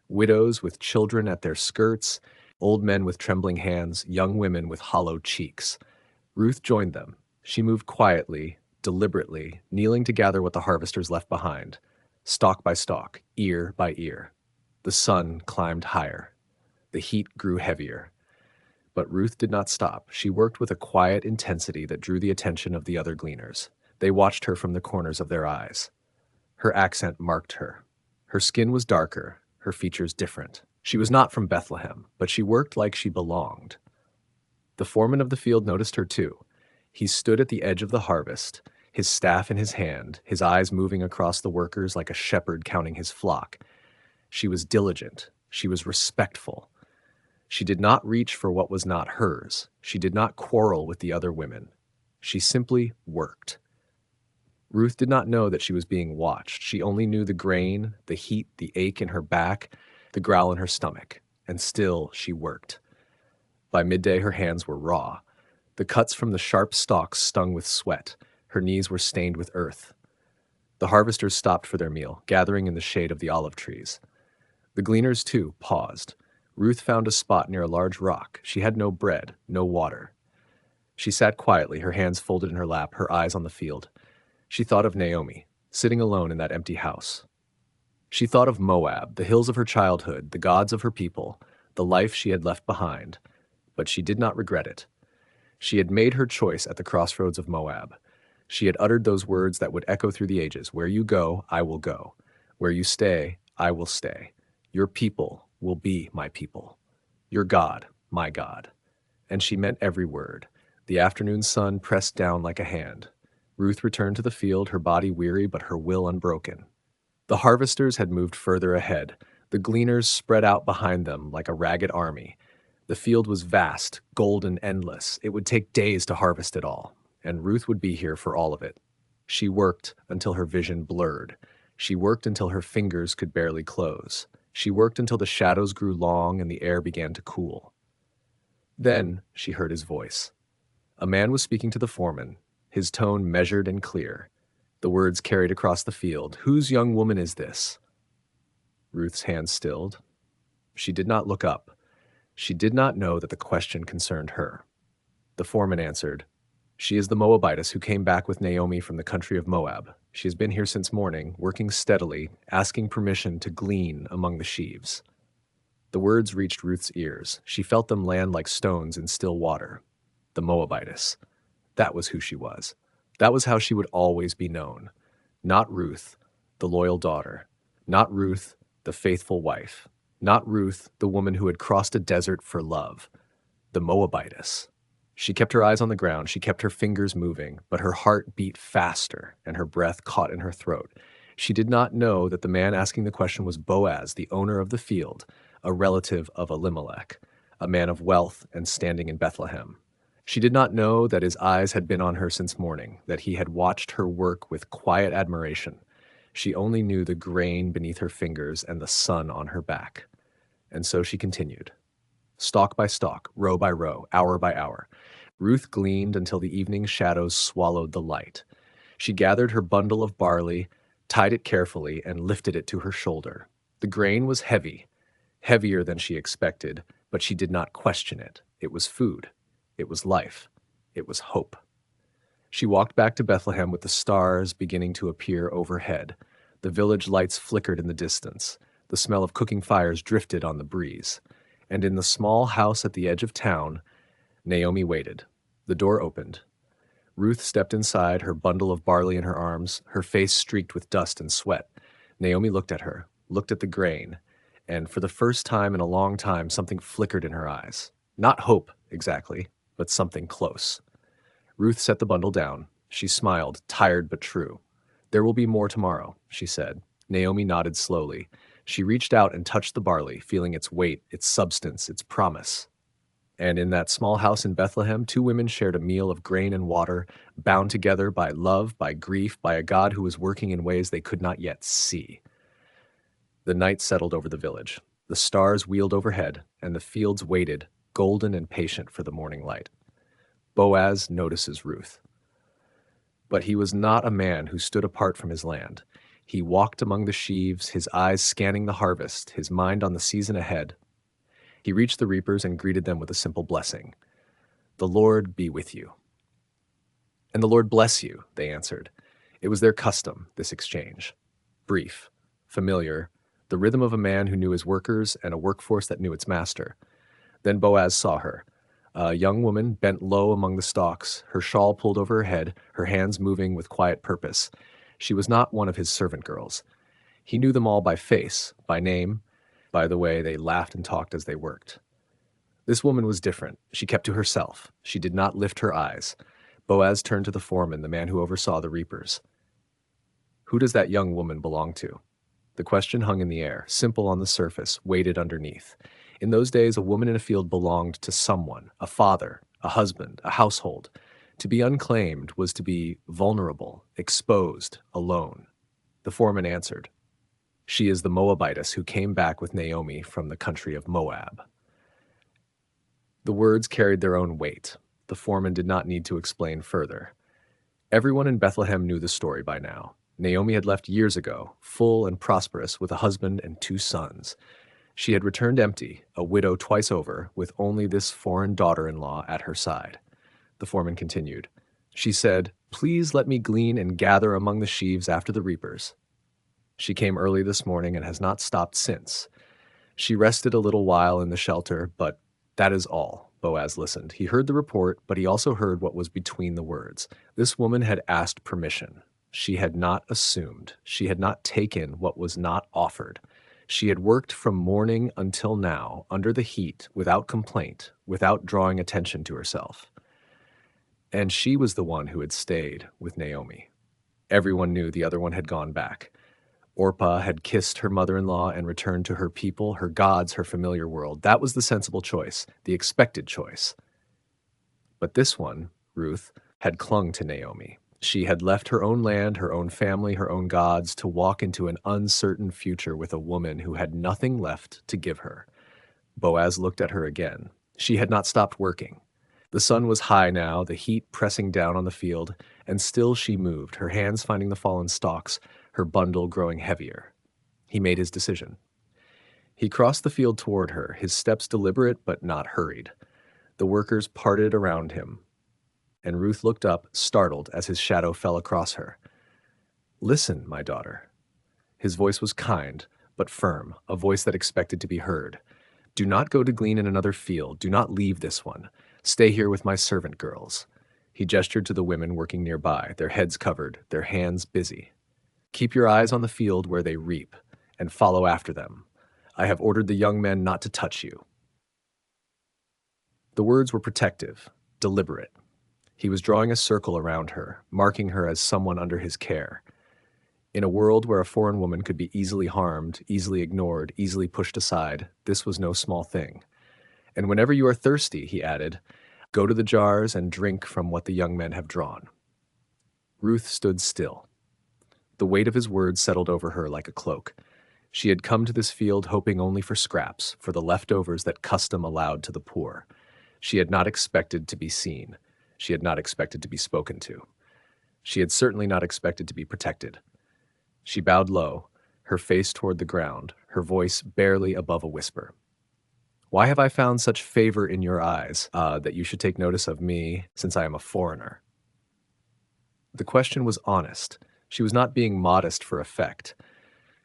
widows with children at their skirts, old men with trembling hands, young women with hollow cheeks. Ruth joined them. She moved quietly, deliberately, kneeling to gather what the harvesters left behind, stalk by stalk, ear by ear. The sun climbed higher. The heat grew heavier. But Ruth did not stop. She worked with a quiet intensity that drew the attention of the other gleaners. They watched her from the corners of their eyes. Her accent marked her. Her skin was darker, her features different. She was not from Bethlehem, but she worked like she belonged. The foreman of the field noticed her too. He stood at the edge of the harvest, his staff in his hand, his eyes moving across the workers like a shepherd counting his flock. She was diligent. She was respectful. She did not reach for what was not hers. She did not quarrel with the other women. She simply worked. Ruth did not know that she was being watched. She only knew the grain, the heat, the ache in her back, the growl in her stomach. And still she worked. By midday, her hands were raw. The cuts from the sharp stalks stung with sweat. Her knees were stained with earth. The harvesters stopped for their meal, gathering in the shade of the olive trees. The gleaners, too, paused. Ruth found a spot near a large rock. She had no bread, no water. She sat quietly, her hands folded in her lap, her eyes on the field. She thought of Naomi, sitting alone in that empty house. She thought of Moab, the hills of her childhood, the gods of her people, the life she had left behind. But she did not regret it. She had made her choice at the crossroads of Moab. She had uttered those words that would echo through the ages. "Where you go, I will go. Where you stay, I will stay. Your people will be my people. Your God, my God." And she meant every word. The afternoon sun pressed down like a hand. Ruth returned to the field, her body weary but her will unbroken. The harvesters had moved further ahead. The gleaners spread out behind them like a ragged army. The field was vast, golden, endless. It would take days to harvest it all, and Ruth would be here for all of it. She worked until her vision blurred. She worked until her fingers could barely close. She worked until the shadows grew long and the air began to cool. Then she heard his voice. A man was speaking to the foreman, his tone measured and clear. The words carried across the field. "Whose young woman is this?" Ruth's hand stilled. She did not look up. She did not know that the question concerned her. The foreman answered, "She is the Moabitess who came back with Naomi from the country of Moab. She has been here since morning, working steadily, asking permission to glean among the sheaves." The words reached Ruth's ears. She felt them land like stones in still water. The Moabitess. That was who she was. That was how she would always be known. Not Ruth, the loyal daughter. Not Ruth, the faithful wife. Not Ruth, the woman who had crossed a desert for love. The Moabitess. She kept her eyes on the ground, she kept her fingers moving, but her heart beat faster and her breath caught in her throat. She did not know that the man asking the question was Boaz, the owner of the field, a relative of Elimelech, a man of wealth and standing in Bethlehem. She did not know that his eyes had been on her since morning, that he had watched her work with quiet admiration. She only knew the grain beneath her fingers and the sun on her back. And so she continued. Stalk by stalk, row by row, hour by hour. Ruth gleaned until the evening shadows swallowed the light. She gathered her bundle of barley, tied it carefully, and lifted it to her shoulder. The grain was heavy, heavier than she expected, but she did not question it. It was food. It was life. It was hope. She walked back to Bethlehem with the stars beginning to appear overhead. The village lights flickered in the distance. The smell of cooking fires drifted on the breeze. And in the small house at the edge of town, Naomi waited. The door opened. Ruth stepped inside, her bundle of barley in her arms, her face streaked with dust and sweat. Naomi looked at her, looked at the grain, and for the first time in a long time, something flickered in her eyes. Not hope, exactly, but something close. Ruth set the bundle down. She smiled, tired but true. "There will be more tomorrow," she said. Naomi nodded slowly. She reached out and touched the barley, feeling its weight, its substance, its promise. And in that small house in Bethlehem, two women shared a meal of grain and water, bound together by love, by grief, by a God who was working in ways they could not yet see. The night settled over the village. The stars wheeled overhead, and the fields waited, golden and patient, for the morning light. Boaz notices Ruth. But he was not a man who stood apart from his land. He walked among the sheaves, his eyes scanning the harvest, his mind on the season ahead. He reached the reapers and greeted them with a simple blessing. "The Lord be with you." "And the Lord bless you," they answered. It was their custom, this exchange. Brief, familiar, the rhythm of a man who knew his workers and a workforce that knew its master. Then Boaz saw her. A young woman bent low among the stalks, her shawl pulled over her head, her hands moving with quiet purpose. She was not one of his servant girls. He knew them all by face, by name, by the way they laughed and talked as they worked. This woman was different. She kept to herself. She did not lift her eyes. Boaz turned to the foreman, the man who oversaw the reapers. "Who does that young woman belong to?" The question hung in the air, simple on the surface, weighted underneath. In those days, a woman in a field belonged to someone, a father, a husband, a household. To be unclaimed was to be vulnerable, exposed, alone. The foreman answered, "She is the Moabitess who came back with Naomi from the country of Moab." The words carried their own weight. The foreman did not need to explain further. Everyone in Bethlehem knew the story by now. Naomi had left years ago, full and prosperous, with a husband and 2 sons. She had returned empty, a widow twice over, with only this foreign daughter-in-law at her side. The foreman continued. She said, "Please let me glean and gather among the sheaves after the reapers." She came early this morning and has not stopped since. She rested a little while in the shelter, but that is all. Boaz listened. He heard the report, but he also heard what was between the words. This woman had asked permission. She had not assumed. She had not taken what was not offered. She had worked from morning until now, under the heat, without complaint, without drawing attention to herself. And she was the one who had stayed with Naomi. Everyone knew the other one had gone back. Orpah had kissed her mother-in-law and returned to her people, her gods, her familiar world. That was the sensible choice, the expected choice. But this one, Ruth, had clung to Naomi. She had left her own land, her own family, her own gods, to walk into an uncertain future with a woman who had nothing left to give her. Boaz looked at her again. She had not stopped working. The sun was high now, the heat pressing down on the field, and still she moved, her hands finding the fallen stalks, her bundle growing heavier. He made his decision. He crossed the field toward her, his steps deliberate but not hurried. The workers parted around him, and Ruth looked up, startled, as his shadow fell across her. "Listen, my daughter." His voice was kind, but firm, a voice that expected to be heard. "Do not go to glean in another field. Do not leave this one. Stay here with my servant girls." He gestured to the women working nearby, their heads covered, their hands busy. "Keep your eyes on the field where they reap, and follow after them. I have ordered the young men not to touch you." The words were protective, deliberate. He was drawing a circle around her, marking her as someone under his care. In a world where a foreign woman could be easily harmed, easily ignored, easily pushed aside, this was no small thing. "And whenever you are thirsty," he added, "go to the jars and drink from what the young men have drawn." Ruth stood still. The weight of his words settled over her like a cloak. She had come to this field hoping only for scraps, for the leftovers that custom allowed to the poor. She had not expected to be seen. She had not expected to be spoken to. She had certainly not expected to be protected. She bowed low, her face toward the ground, her voice barely above a whisper. "Why have I found such favor in your eyes, that you should take notice of me, since I am a foreigner?" The question was honest. She was not being modest for effect.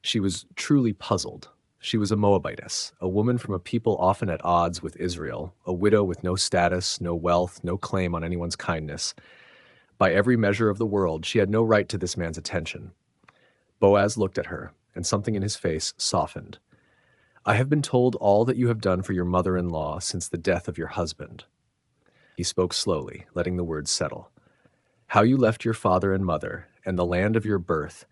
She was truly puzzled. She was a Moabitess, a woman from a people often at odds with Israel, a widow with no status, no wealth, no claim on anyone's kindness. By every measure of the world, she had no right to this man's attention. Boaz looked at her, and something in his face softened. I have been told all that you have done for your mother-in-law since the death of your husband. He spoke slowly, letting the words settle. How you left your father and mother, and the land of your birth,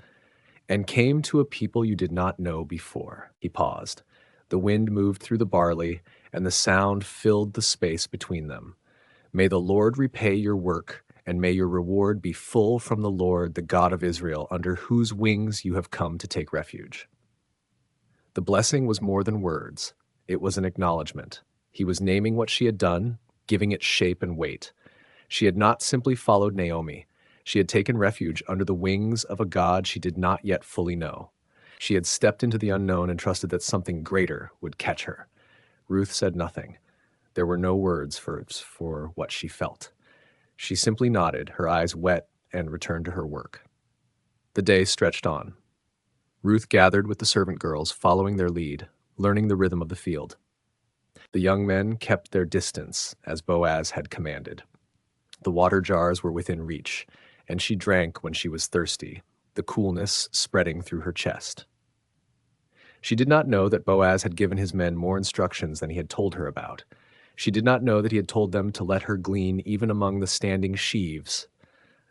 and came to a people you did not know before. He paused. The wind moved through the barley, and the sound filled the space between them. May the Lord repay your work, and may your reward be full from the Lord, the God of Israel, under whose wings you have come to take refuge. The blessing was more than words. It was an acknowledgement. He was naming what she had done, giving it shape and weight. She had not simply followed Naomi. She had taken refuge under the wings of a God she did not yet fully know. She had stepped into the unknown and trusted that something greater would catch her. Ruth said nothing. There were no words for what she felt. She simply nodded, her eyes wet, and returned to her work. The day stretched on. Ruth gathered with the servant girls, following their lead, learning the rhythm of the field. The young men kept their distance, as Boaz had commanded. The water jars were within reach, and she drank when she was thirsty, the coolness spreading through her chest. She did not know that Boaz had given his men more instructions than he had told her about. She did not know that he had told them to let her glean even among the standing sheaves,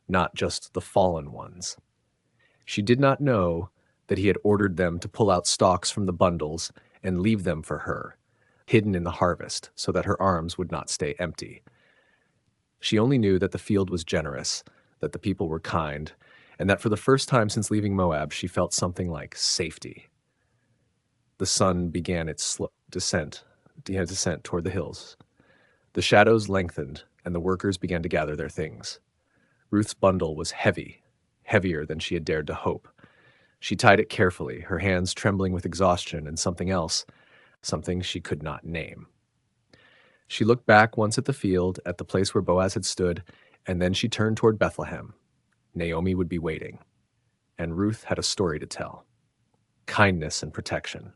not just the fallen ones. She did not know that he had ordered them to pull out stalks from the bundles and leave them for her, hidden in the harvest, so that her arms would not stay empty. She only knew that the field was generous, that the people were kind, and that for the first time since leaving Moab, she felt something like safety. The sun began its slow descent toward the hills. The shadows lengthened, and the workers began to gather their things. Ruth's bundle was heavy, heavier than she had dared to hope. She tied it carefully, her hands trembling with exhaustion and something else, something she could not name. She looked back once at the field, at the place where Boaz had stood, and then she turned toward Bethlehem. Naomi would be waiting, and Ruth had a story to tell. Kindness and protection.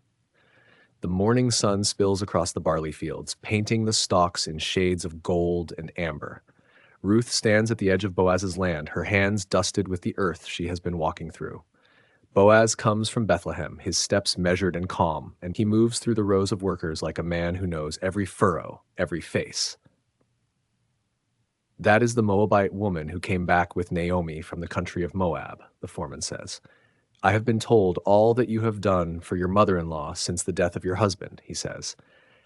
The morning sun spills across the barley fields, painting the stalks in shades of gold and amber. Ruth stands at the edge of Boaz's land, her hands dusted with the earth she has been walking through. Boaz comes from Bethlehem, his steps measured and calm, and he moves through the rows of workers like a man who knows every furrow, every face. That is the Moabite woman who came back with Naomi from the country of Moab, the foreman says. I have been told all that you have done for your mother-in-law since the death of your husband, he says.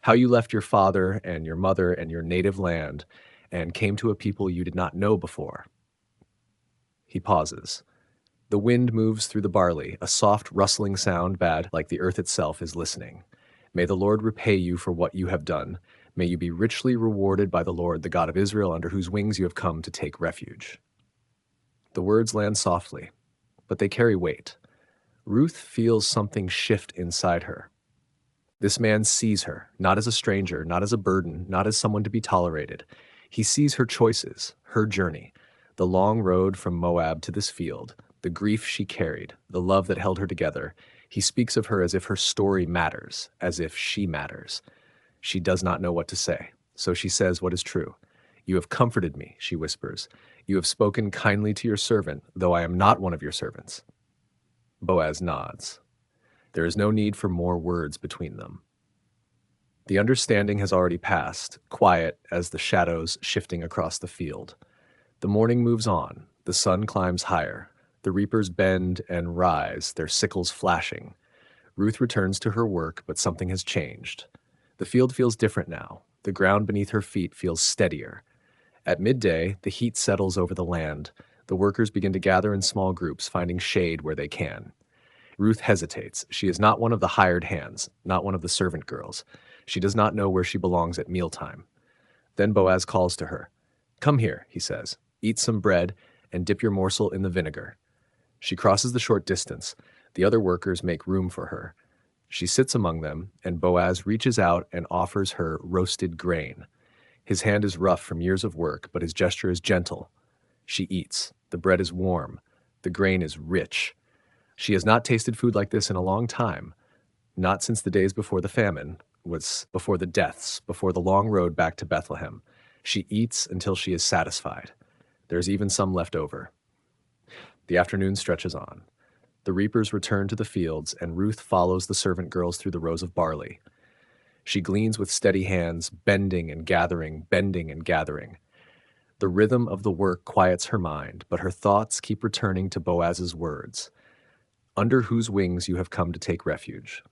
How you left your father and your mother and your native land and came to a people you did not know before. He pauses. The wind moves through the barley, a soft rustling sound bad like the earth itself is listening. May the Lord repay you for what you have done. May you be richly rewarded by the Lord, the God of Israel, under whose wings you have come to take refuge. The words land softly, but they carry weight. Ruth feels something shift inside her. This man sees her, not as a stranger, not as a burden, not as someone to be tolerated. He sees her choices, her journey, the long road from Moab to this field, the grief she carried, the love that held her together. He speaks of her as if her story matters, as if she matters. She does not know what to say, so she says what is true. You have comforted me, she whispers. You have spoken kindly to your servant, though I am not one of your servants. Boaz nods. There is no need for more words between them. The understanding has already passed, quiet as the shadows shifting across the field. The morning moves on. The sun climbs higher. The reapers bend and rise, their sickles flashing. Ruth returns to her work, but something has changed. The field feels different now. The ground beneath her feet feels steadier. At midday, the heat settles over the land. The workers begin to gather in small groups, finding shade where they can. Ruth hesitates. She is not one of the hired hands, not one of the servant girls. She does not know where she belongs at mealtime. Then Boaz calls to her. Come here, he says. Eat some bread and dip your morsel in the vinegar. She crosses the short distance. The other workers make room for her. She sits among them, and Boaz reaches out and offers her roasted grain. His hand is rough from years of work, but his gesture is gentle. She eats. The bread is warm. The grain is rich. She has not tasted food like this in a long time, not since the days before the famine, before the deaths, before the long road back to Bethlehem. She eats until she is satisfied. There's even some left over. The afternoon stretches on. The reapers return to the fields, and Ruth follows the servant girls through the rows of barley. She gleans with steady hands, bending and gathering, bending and gathering. The rhythm of the work quiets her mind, but her thoughts keep returning to Boaz's words, "Under whose wings you have come to take refuge."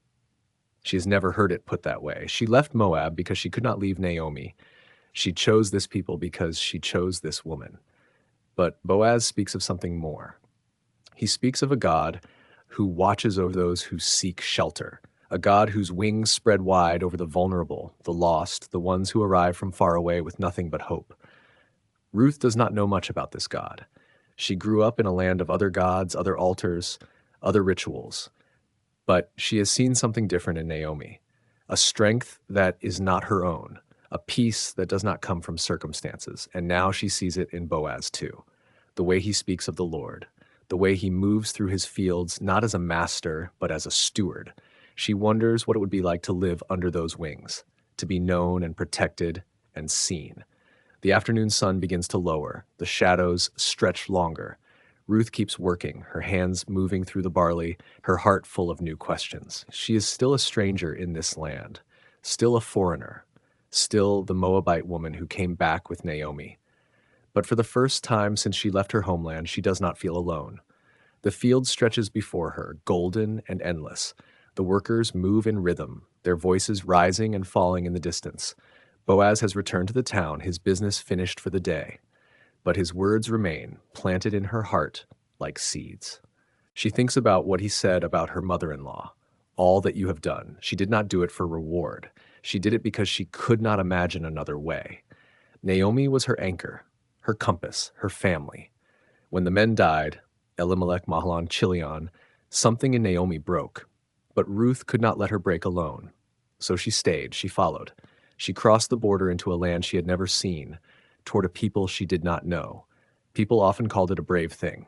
She has never heard it put that way. She left Moab because she could not leave Naomi. She chose this people because she chose this woman. But Boaz speaks of something more. He speaks of a God who watches over those who seek shelter, a God whose wings spread wide over the vulnerable, the lost, the ones who arrive from far away with nothing but hope. Ruth does not know much about this God. She grew up in a land of other gods, other altars, other rituals. But she has seen something different in Naomi, a strength that is not her own, a peace that does not come from circumstances. And now she sees it in Boaz too, the way he speaks of the Lord, the way he moves through his fields, not as a master, but as a steward. She wonders what it would be like to live under those wings, to be known and protected and seen. The afternoon sun begins to lower. The shadows stretch longer. Ruth keeps working, her hands moving through the barley, her heart full of new questions. She is still a stranger in this land, still a foreigner, still the Moabite woman who came back with Naomi. But for the first time since she left her homeland, she does not feel alone. The field stretches before her, golden and endless. The workers move in rhythm, their voices rising and falling in the distance. Boaz has returned to the town, his business finished for the day. But his words remain, planted in her heart like seeds. She thinks about what he said about her mother-in-law. All that you have done. She did not do it for reward. She did it because she could not imagine another way. Naomi was her anchor, her compass, her family. When the men died, Elimelech, Mahlon, Chilion, something in Naomi broke. But Ruth could not let her break alone. So she stayed, she followed. She crossed the border into a land she had never seen, toward a people she did not know. People often called it a brave thing.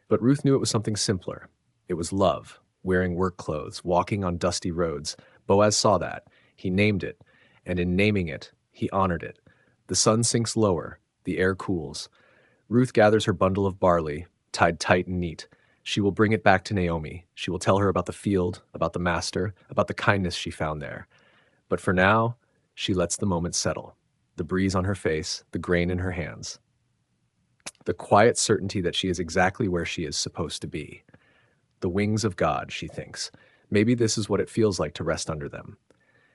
But Ruth knew it was something simpler. It was love, wearing work clothes, walking on dusty roads. Boaz saw that. He named it, and in naming it, he honored it. The sun sinks lower, the air cools. Ruth gathers her bundle of barley, tied tight and neat. She will bring it back to Naomi. She will tell her about the field, about the master, about the kindness she found there. But for now, she lets the moment settle. The breeze on her face, the grain in her hands. The quiet certainty that she is exactly where she is supposed to be. The wings of God, she thinks. Maybe this is what it feels like to rest under them.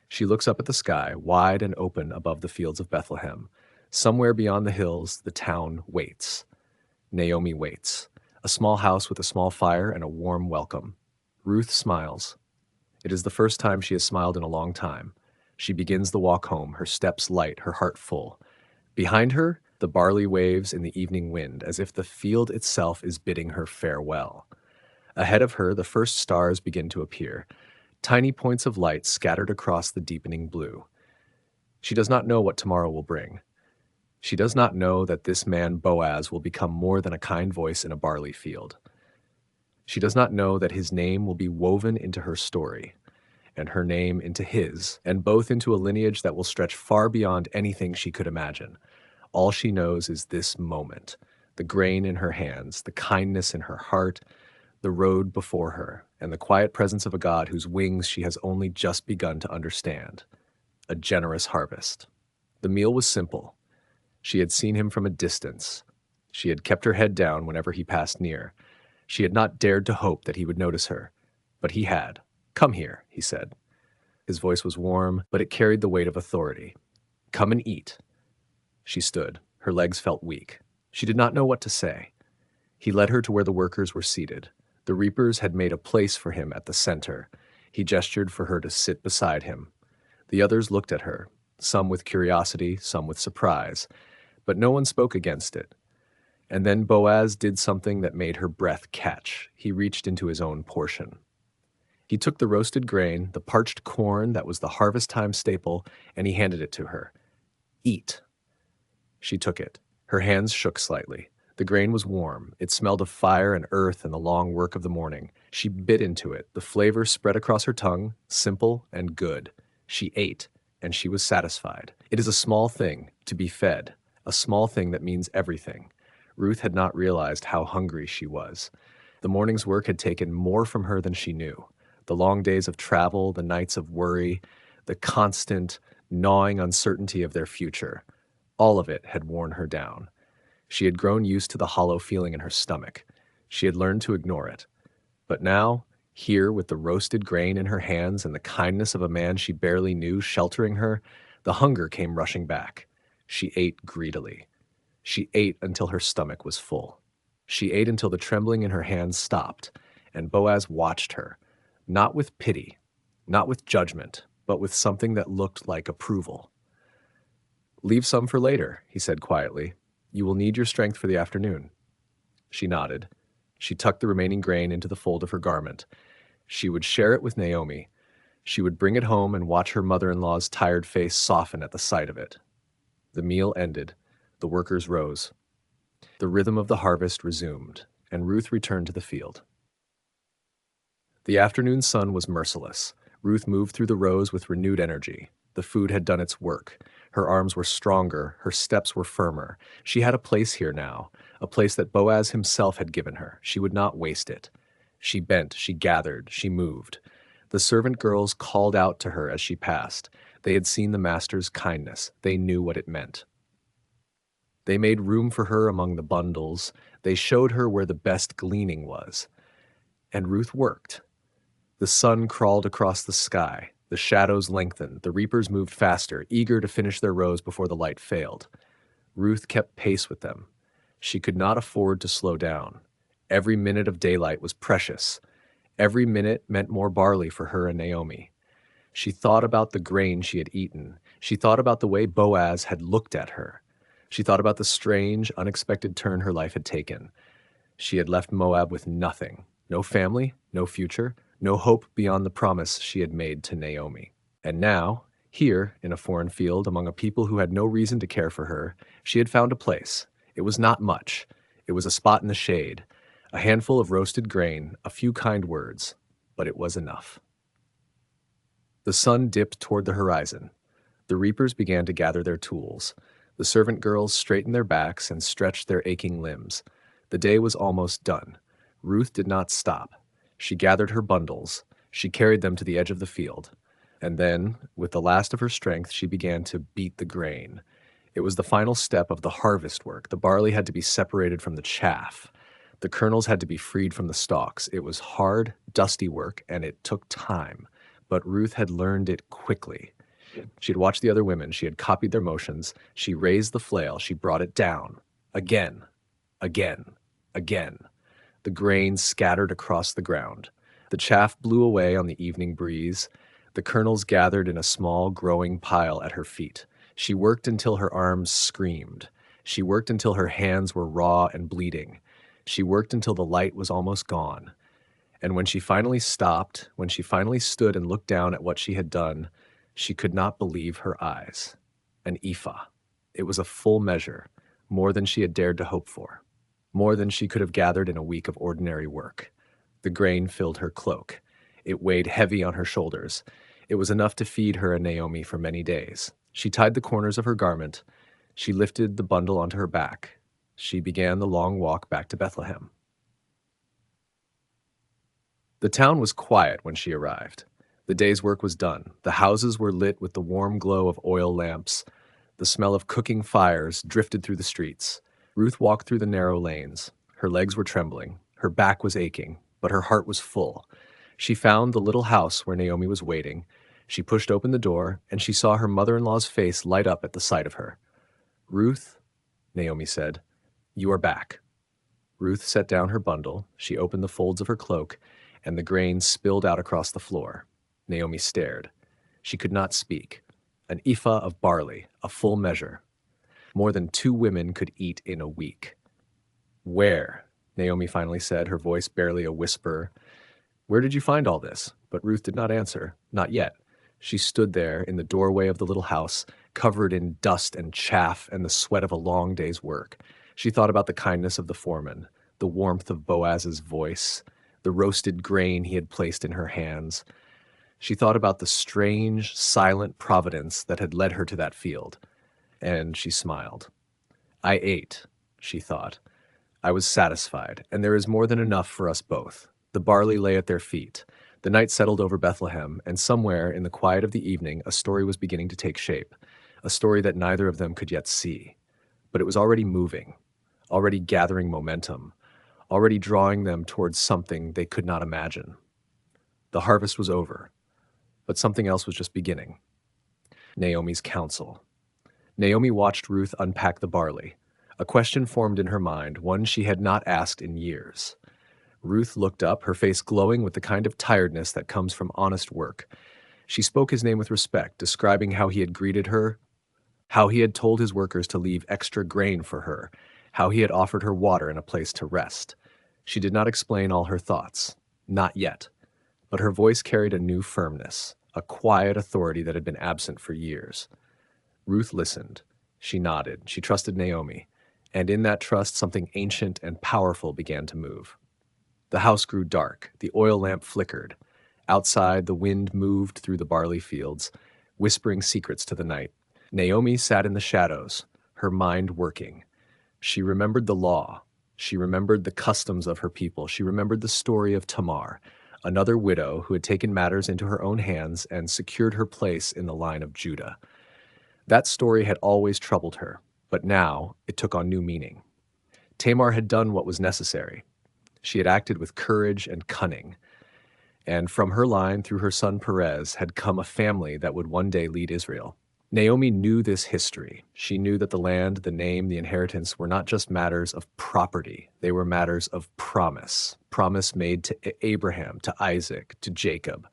She looks up at the sky, wide and open above the fields of Bethlehem. Somewhere beyond the hills, the town waits. Naomi waits. A small house with a small fire and a warm welcome. Ruth smiles. It is the first time she has smiled in a long time. She begins the walk home, her steps light, her heart full. Behind her, the barley waves in the evening wind, as if the field itself is bidding her farewell. Ahead of her, the first stars begin to appear, tiny points of light scattered across the deepening blue. She does not know what tomorrow will bring. She does not know that this man Boaz will become more than a kind voice in a barley field. She does not know that his name will be woven into her story, and her name into his, and both into a lineage that will stretch far beyond anything she could imagine. All she knows is this moment, the grain in her hands, the kindness in her heart, the road before her, and the quiet presence of a God whose wings she has only just begun to understand. A generous harvest. The meal was simple. She had seen him from a distance. She had kept her head down whenever he passed near. She had not dared to hope that he would notice her, but he had. "Come here," he said. His voice was warm, but it carried the weight of authority. "Come and eat." She stood. Her legs felt weak. She did not know what to say. He led her to where the workers were seated. The reapers had made a place for him at the center. He gestured for her to sit beside him. The others looked at her, some with curiosity, some with surprise, but no one spoke against it. And then Boaz did something that made her breath catch. He reached into his own portion. He took the roasted grain, the parched corn that was the harvest time staple, and he handed it to her. "Eat." She took it. Her hands shook slightly. The grain was warm. It smelled of fire and earth and the long work of the morning. She bit into it. The flavor spread across her tongue, simple and good. She ate, and she was satisfied. It is a small thing to be fed, a small thing that means everything. Ruth had not realized how hungry she was. The morning's work had taken more from her than she knew. The long days of travel, the nights of worry, the constant, gnawing uncertainty of their future, all of it had worn her down. She had grown used to the hollow feeling in her stomach. She had learned to ignore it. But now, here with the roasted grain in her hands and the kindness of a man she barely knew sheltering her, the hunger came rushing back. She ate greedily. She ate until her stomach was full. She ate until the trembling in her hands stopped, and Boaz watched her, not with pity, not with judgment, but with something that looked like approval. "Leave some for later," he said quietly. "You will need your strength for the afternoon." She nodded. She tucked the remaining grain into the fold of her garment. She would share it with Naomi. She would bring it home and watch her mother-in-law's tired face soften at the sight of it. The meal ended. The workers rose. The rhythm of the harvest resumed, and Ruth returned to the field. The afternoon sun was merciless. Ruth moved through the rows with renewed energy. The food had done its work. Her arms were stronger, her steps were firmer. She had a place here now, a place that Boaz himself had given her. She would not waste it. She bent, she gathered, she moved. The servant girls called out to her as she passed. They had seen the master's kindness. They knew what it meant. They made room for her among the bundles. They showed her where the best gleaning was. And Ruth worked. The sun crawled across the sky. The shadows lengthened. The reapers moved faster, eager to finish their rows before the light failed. Ruth kept pace with them. She could not afford to slow down. Every minute of daylight was precious. Every minute meant more barley for her and Naomi. She thought about the grain she had eaten. She thought about the way Boaz had looked at her. She thought about the strange, unexpected turn her life had taken. She had left Moab with nothing. No family, no future, no hope beyond the promise she had made to Naomi. And now, here, in a foreign field, among a people who had no reason to care for her, she had found a place. It was not much. It was a spot in the shade, a handful of roasted grain, a few kind words, but it was enough. The sun dipped toward the horizon. The reapers began to gather their tools. The servant girls straightened their backs and stretched their aching limbs. The day was almost done. Ruth did not stop. She gathered her bundles. She carried them to the edge of the field. And then, with the last of her strength, she began to beat the grain. It was the final step of the harvest work. The barley had to be separated from the chaff. The kernels had to be freed from the stalks. It was hard, dusty work, and it took time. But Ruth had learned it quickly. She had watched the other women. She had copied their motions. She raised the flail. She brought it down. Again, again, again. The grain scattered across the ground. The chaff blew away on the evening breeze. The kernels gathered in a small, growing pile at her feet. She worked until her arms screamed. She worked until her hands were raw and bleeding. She worked until the light was almost gone. And when she finally stopped, when she finally stood and looked down at what she had done, she could not believe her eyes. An ephah. It was a full measure, more than she had dared to hope for, more than she could have gathered in a week of ordinary work. The grain filled her cloak. It weighed heavy on her shoulders. It was enough to feed her and Naomi for many days. She tied the corners of her garment. She lifted the bundle onto her back. She began the long walk back to Bethlehem. The town was quiet when she arrived. The day's work was done. The houses were lit with the warm glow of oil lamps. The smell of cooking fires drifted through the streets. Ruth walked through the narrow lanes. Her legs were trembling. Her back was aching, but her heart was full. She found the little house where Naomi was waiting. She pushed open the door, and she saw her mother-in-law's face light up at the sight of her. "Ruth," Naomi said, "you are back." Ruth set down her bundle. She opened the folds of her cloak, and the grain spilled out across the floor. Naomi stared. She could not speak. An ephah of barley, a full measure. More than 2 women could eat in a week. "Where?" Naomi finally said, her voice barely a whisper. "Where did you find all this?" But Ruth did not answer. Not yet. She stood there in the doorway of the little house, covered in dust and chaff and the sweat of a long day's work. She thought about the kindness of the foreman, the warmth of Boaz's voice, the roasted grain he had placed in her hands. She thought about the strange, silent providence that had led her to that field, and she smiled. "I ate," she thought. I was satisfied, and there is more than enough for us both. The barley lay at their feet. The night settled over Bethlehem, and somewhere in the quiet of the evening a story was beginning to take shape, a story that neither of them could yet see. But it was already moving, already gathering momentum, already drawing them towards something they could not imagine. The harvest was over, but something else was just beginning. Naomi's counsel. Naomi watched Ruth unpack the barley. A question formed in her mind, one she had not asked in years. Ruth looked up, her face glowing with the kind of tiredness that comes from honest work. She spoke his name with respect, describing how he had greeted her, how he had told his workers to leave extra grain for her, how he had offered her water and a place to rest. She did not explain all her thoughts, not yet, but her voice carried a new firmness, a quiet authority that had been absent for years. Ruth listened. She nodded. She trusted Naomi, and in that trust something ancient and powerful began to move. The house grew dark. The oil lamp flickered. Outside, the wind moved through the barley fields, whispering secrets to the night. Naomi sat in the shadows, her mind working. She remembered the law. She remembered the customs of her people. She remembered the story of Tamar, another widow who had taken matters into her own hands and secured her place in the line of Judah. That story had always troubled her, but now it took on new meaning. Tamar had done what was necessary. She had acted with courage and cunning, and from her line through her son Perez had come a family that would one day lead Israel. Naomi knew this history. She knew that the land, the name, the inheritance were not just matters of property. They were matters of promise. Promise made to Abraham, to Isaac, to Jacob.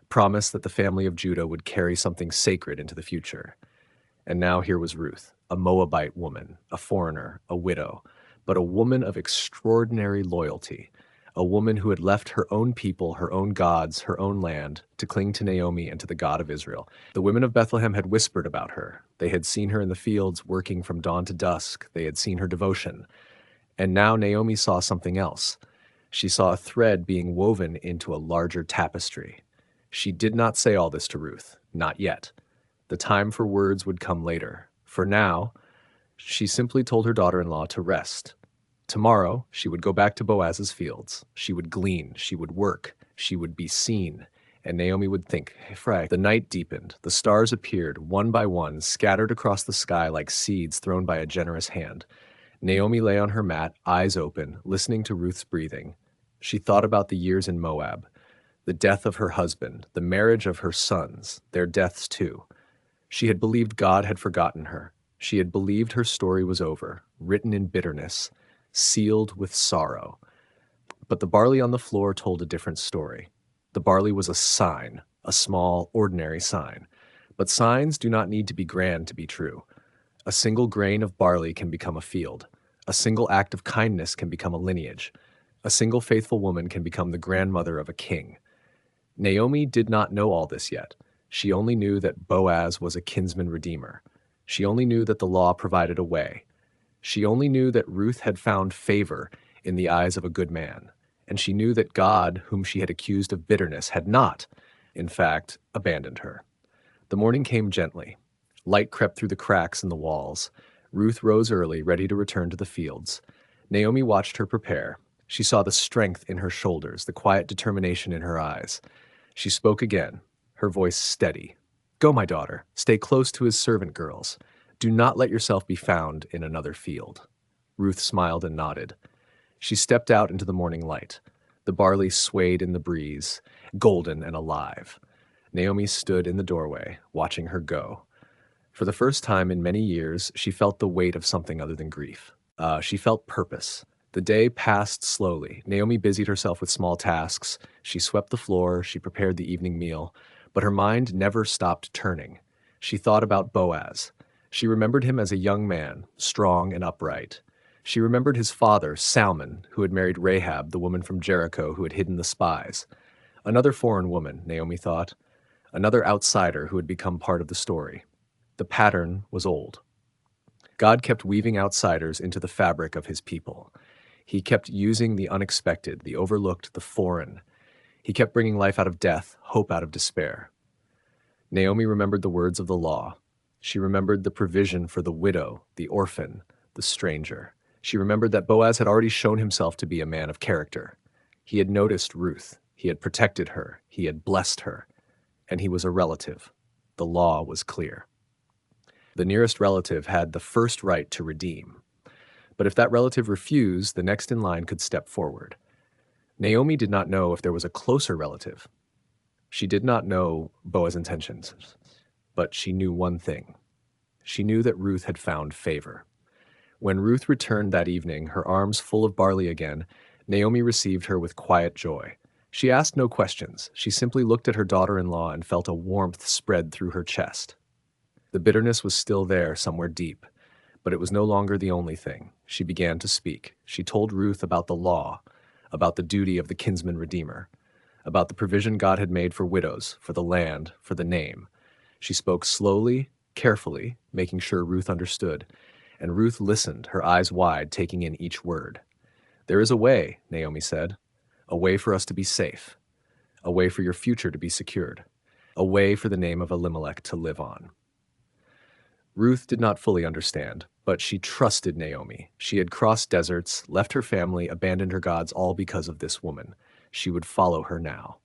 Promise that the family of Judah would carry something sacred into the future. And now here was Ruth, a Moabite woman, a foreigner, a widow, but a woman of extraordinary loyalty, a woman who had left her own people, her own gods, her own land, to cling to Naomi and to the God of Israel. The women of Bethlehem had whispered about her. They had seen her in the fields working from dawn to dusk. They had seen her devotion. And now Naomi saw something else. She saw a thread being woven into a larger tapestry. She did not say all this to Ruth, not yet. The time for words would come later. For now, she simply told her daughter-in-law to rest. Tomorrow, she would go back to Boaz's fields. She would glean. She would work. She would be seen. And Naomi would think, "Hey, Fry." The night deepened. The stars appeared, one by one, scattered across the sky like seeds thrown by a generous hand. Naomi lay on her mat, eyes open, listening to Ruth's breathing. She thought about the years in Moab, the death of her husband, the marriage of her sons, their deaths too. She had believed God had forgotten her. She had believed her story was over, written in bitterness, sealed with sorrow. But the barley on the floor told a different story. The barley was a sign, a small, ordinary sign. But signs do not need to be grand to be true. A single grain of barley can become a field. A single act of kindness can become a lineage. A single faithful woman can become the grandmother of a king. Naomi did not know all this yet. She only knew that Boaz was a kinsman redeemer. She only knew that the law provided a way. She only knew that Ruth had found favor in the eyes of a good man. And she knew that God, whom she had accused of bitterness, had not, in fact, abandoned her. The morning came gently. Light crept through the cracks in the walls. Ruth rose early, ready to return to the fields. Naomi watched her prepare. She saw the strength in her shoulders, the quiet determination in her eyes. She spoke again, her voice steady. "Go, my daughter. Stay close to his servant girls. Do not let yourself be found in another field." Ruth smiled and nodded. She stepped out into the morning light. The barley swayed in the breeze, golden and alive. Naomi stood in the doorway, watching her go. For the first time in many years, she felt the weight of something other than grief. She felt purpose. The day passed slowly. Naomi busied herself with small tasks. She swept the floor. She prepared the evening meal. But her mind never stopped turning. She thought about Boaz. She remembered him as a young man, strong and upright. She remembered his father, Salmon, who had married Rahab, the woman from Jericho who had hidden the spies. Another foreign woman, Naomi thought. Another outsider who had become part of the story. The pattern was old. God kept weaving outsiders into the fabric of his people. He kept using the unexpected, the overlooked, the foreign. He kept bringing life out of death, hope out of despair. Naomi remembered the words of the law. She remembered the provision for the widow, the orphan, the stranger. She remembered that Boaz had already shown himself to be a man of character. He had noticed Ruth, he had protected her, he had blessed her, and he was a relative. The law was clear. The nearest relative had the first right to redeem. But if that relative refused, the next in line could step forward. Naomi did not know if there was a closer relative. She did not know Boaz's intentions, but she knew one thing. She knew that Ruth had found favor. When Ruth returned that evening, her arms full of barley again, Naomi received her with quiet joy. She asked no questions. She simply looked at her daughter-in-law and felt a warmth spread through her chest. The bitterness was still there somewhere deep, but it was no longer the only thing. She began to speak. She told Ruth about the law, about the duty of the kinsman redeemer, about the provision God had made for widows, for the land, for the name. She spoke slowly, carefully, making sure Ruth understood, and Ruth listened, her eyes wide, taking in each word. "There is a way," Naomi said, "a way for us to be safe, a way for your future to be secured, a way for the name of Elimelech to live on." Ruth did not fully understand, but she trusted Naomi. She had crossed deserts, left her family, abandoned her gods, all because of this woman. She would follow her now.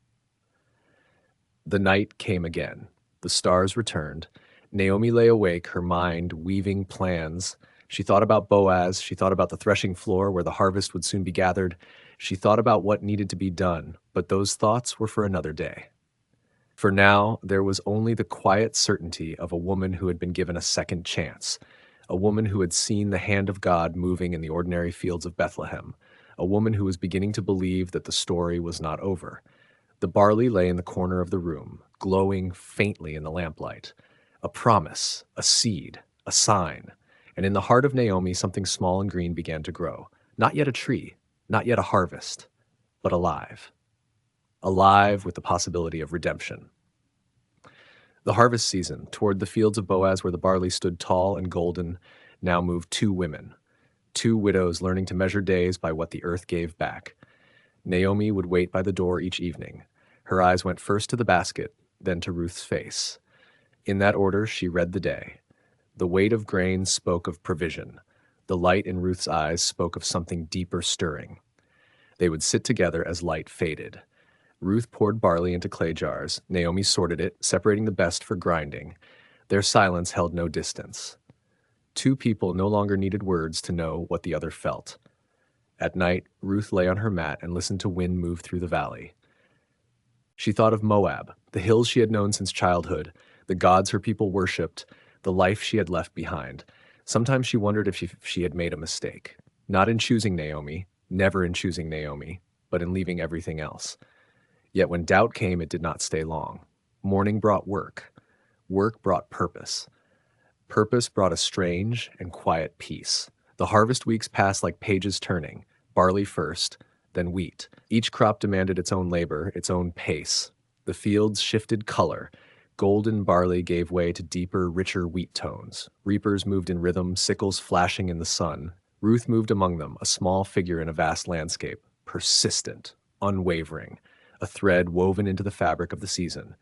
The night came again. The stars returned. Naomi lay awake, her mind weaving plans. She thought about Boaz. She thought about the threshing floor where the harvest would soon be gathered. She thought about what needed to be done, but those thoughts were for another day. For now, there was only the quiet certainty of a woman who had been given a second chance, a woman who had seen the hand of God moving in the ordinary fields of Bethlehem, a woman who was beginning to believe that the story was not over. The barley lay in the corner of the room, glowing faintly in the lamplight. A promise, a seed, a sign. And in the heart of Naomi, something small and green began to grow. Not yet a tree, not yet a harvest, but alive. Alive with the possibility of redemption. The harvest season, toward the fields of Boaz where the barley stood tall and golden, now moved two women, two widows learning to measure days by what the earth gave back. Naomi would wait by the door each evening. Her eyes went first to the basket, then to Ruth's face. In that order, she read the day. The weight of grain spoke of provision. The light in Ruth's eyes spoke of something deeper stirring. They would sit together as light faded. Ruth poured barley into clay jars. Naomi sorted it, separating the best for grinding. Their silence held no distance. Two people no longer needed words to know what the other felt. At night, Ruth lay on her mat and listened to wind move through the valley. She thought of Moab, the hills she had known since childhood, the gods her people worshipped, the life she had left behind. Sometimes she wondered if she had made a mistake. Not in choosing Naomi, never in choosing Naomi, but in leaving everything else. Yet when doubt came, it did not stay long. Mourning brought work. Work brought purpose. Purpose brought a strange and quiet peace. The harvest weeks passed like pages turning, barley first, then wheat. Each crop demanded its own labor, its own pace. The fields shifted color. Golden barley gave way to deeper, richer wheat tones. Reapers moved in rhythm, sickles flashing in the sun. Ruth moved among them, a small figure in a vast landscape, persistent, unwavering, a thread woven into the fabric of the season.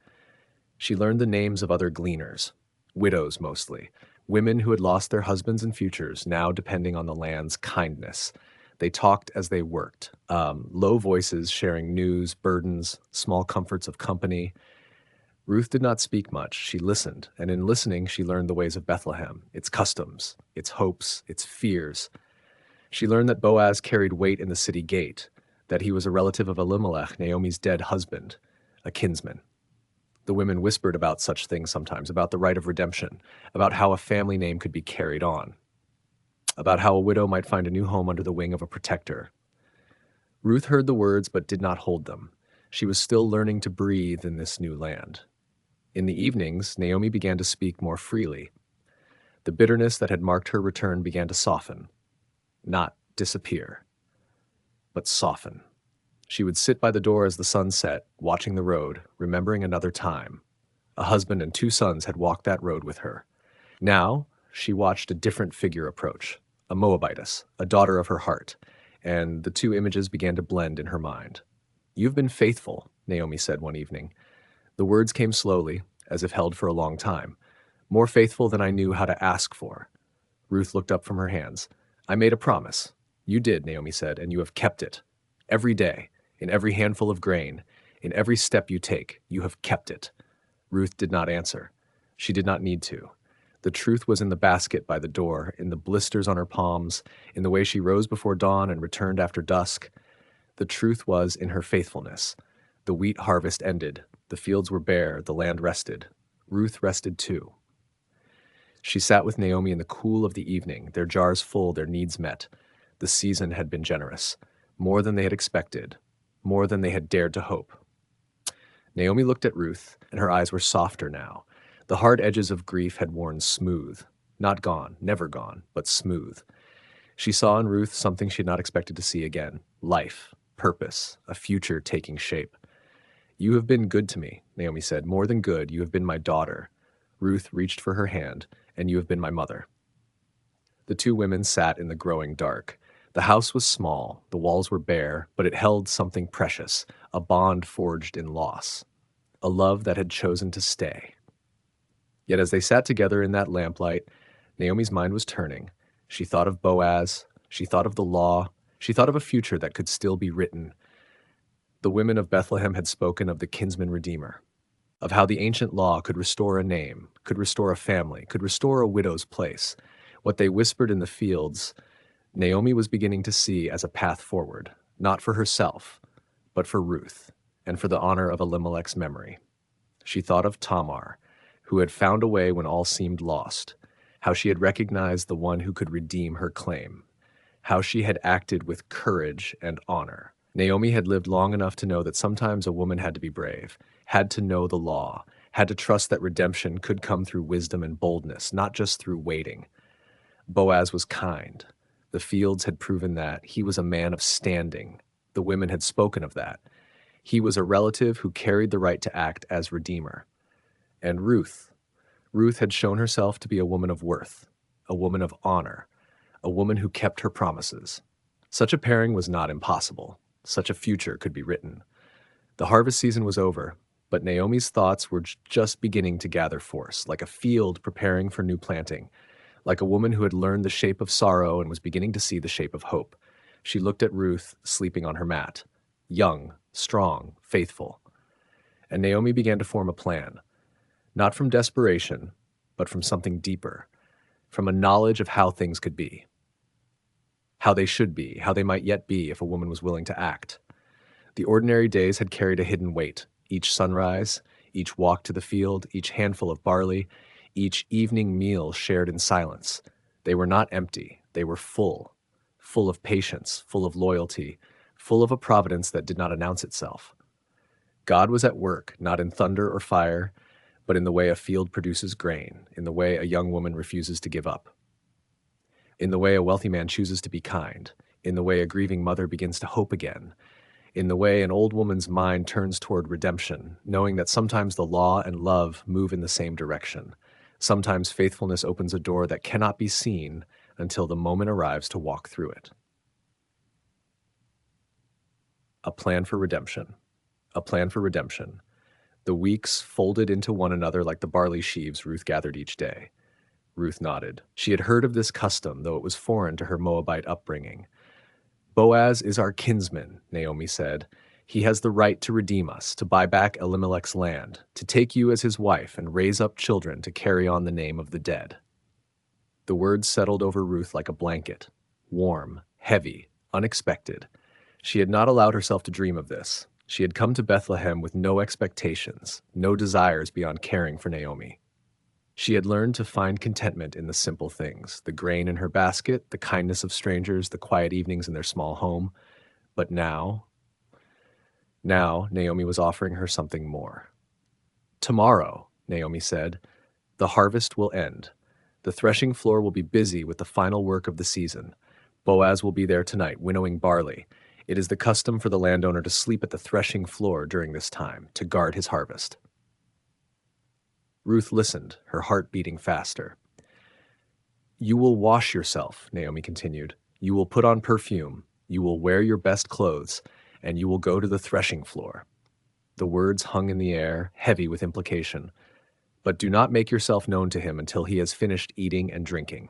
She learned the names of other gleaners, widows mostly, women who had lost their husbands and futures, now depending on the land's kindness. They talked as they worked, low voices sharing news, burdens, small comforts of company. Ruth did not speak much. She listened, and in listening, she learned the ways of Bethlehem, its customs, its hopes, its fears. She learned that Boaz carried weight in the city gate, that he was a relative of Elimelech, Naomi's dead husband, a kinsman. The women whispered about such things sometimes, about the right of redemption, about how a family name could be carried on, about how a widow might find a new home under the wing of a protector. Ruth heard the words but did not hold them. She was still learning to breathe in this new land. In the evenings, Naomi began to speak more freely. The bitterness that had marked her return began to soften, not disappear, but soften. She would sit by the door as the sun set, watching the road, remembering another time. A husband and two sons had walked that road with her. Now, she watched a different figure approach, a Moabitess, a daughter of her heart, and the two images began to blend in her mind. "You've been faithful," Naomi said one evening. The words came slowly, as if held for a long time. "More faithful than I knew how to ask for." Ruth looked up from her hands. I made a promise. You did, Naomi said, and you have kept it. Every day, in every handful of grain, in every step you take, you have kept it. Ruth did not answer. She did not need to. The truth was in the basket by the door, in the blisters on her palms, in the way she rose before dawn and returned after dusk. The truth was in her faithfulness. The wheat harvest ended. The fields were bare. The land rested. Ruth rested too. She sat with Naomi in the cool of the evening, their jars full, their needs met. The season had been generous, more than they had expected, more than they had dared to hope. Naomi looked at Ruth, and her eyes were softer now. The hard edges of grief had worn smooth. Not gone, never gone, but smooth. She saw in Ruth something she had not expected to see again: life, purpose, a future taking shape. You have been good to me, Naomi said. More than good, you have been my daughter. Ruth reached for her hand, and you have been my mother. The two women sat in the growing dark. The house was small, the walls were bare, but it held something precious, a bond forged in loss, a love that had chosen to stay. Yet as they sat together in that lamplight, Naomi's mind was turning. She thought of Boaz, she thought of the law, she thought of a future that could still be written. The women of Bethlehem had spoken of the kinsman redeemer, of how the ancient law could restore a name, could restore a family, could restore a widow's place. What they whispered in the fields, Naomi was beginning to see as a path forward, not for herself, but for Ruth, and for the honor of Elimelech's memory. She thought of Tamar, who had found a way when all seemed lost, how she had recognized the one who could redeem her claim, how she had acted with courage and honor. Naomi had lived long enough to know that sometimes a woman had to be brave, had to know the law, had to trust that redemption could come through wisdom and boldness, not just through waiting. Boaz was kind. The fields had proven that. He was a man of standing. The women had spoken of that. He was a relative who carried the right to act as redeemer. And Ruth had shown herself to be a woman of worth, a woman of honor, a woman who kept her promises. Such a pairing was not impossible. Such a future could be written. The harvest season was over, but Naomi's thoughts were just beginning to gather force, like a field preparing for new planting, like a woman who had learned the shape of sorrow and was beginning to see the shape of hope. She looked at Ruth sleeping on her mat, young, strong, faithful. And Naomi began to form a plan, not from desperation, but from something deeper, from a knowledge of how things could be, how they should be, how they might yet be if a woman was willing to act. The ordinary days had carried a hidden weight. Each sunrise, each walk to the field, each handful of barley, each evening meal shared in silence. They were not empty. They were full of patience, full of loyalty, full of a providence that did not announce itself. God was at work, not in thunder or fire, but in the way a field produces grain, in the way a young woman refuses to give up, in the way a wealthy man chooses to be kind, in the way a grieving mother begins to hope again, in the way an old woman's mind turns toward redemption, knowing that sometimes the law and love move in the same direction. Sometimes faithfulness opens a door that cannot be seen until the moment arrives to walk through it. A plan for redemption. A plan for redemption. The weeks folded into one another like the barley sheaves Ruth gathered each day. Ruth nodded. She had heard of this custom, though it was foreign to her Moabite upbringing. Boaz is our kinsman, Naomi said. He has the right to redeem us, to buy back Elimelech's land, to take you as his wife and raise up children to carry on the name of the dead. The words settled over Ruth like a blanket, warm, heavy, unexpected. She had not allowed herself to dream of this. She had come to Bethlehem with no expectations, no desires beyond caring for Naomi. She had learned to find contentment in the simple things, the grain in her basket, the kindness of strangers, the quiet evenings in their small home. But now Naomi was offering her something more. Tomorrow, Naomi said, the harvest will end. The threshing floor will be busy with the final work of the season. Boaz will be there tonight, winnowing barley. It is the custom for the landowner to sleep at the threshing floor during this time, to guard his harvest. Ruth listened, her heart beating faster. You will wash yourself, Naomi continued. You will put on perfume. You will wear your best clothes, and you will go to the threshing floor. The words hung in the air, heavy with implication. But do not make yourself known to him until he has finished eating and drinking.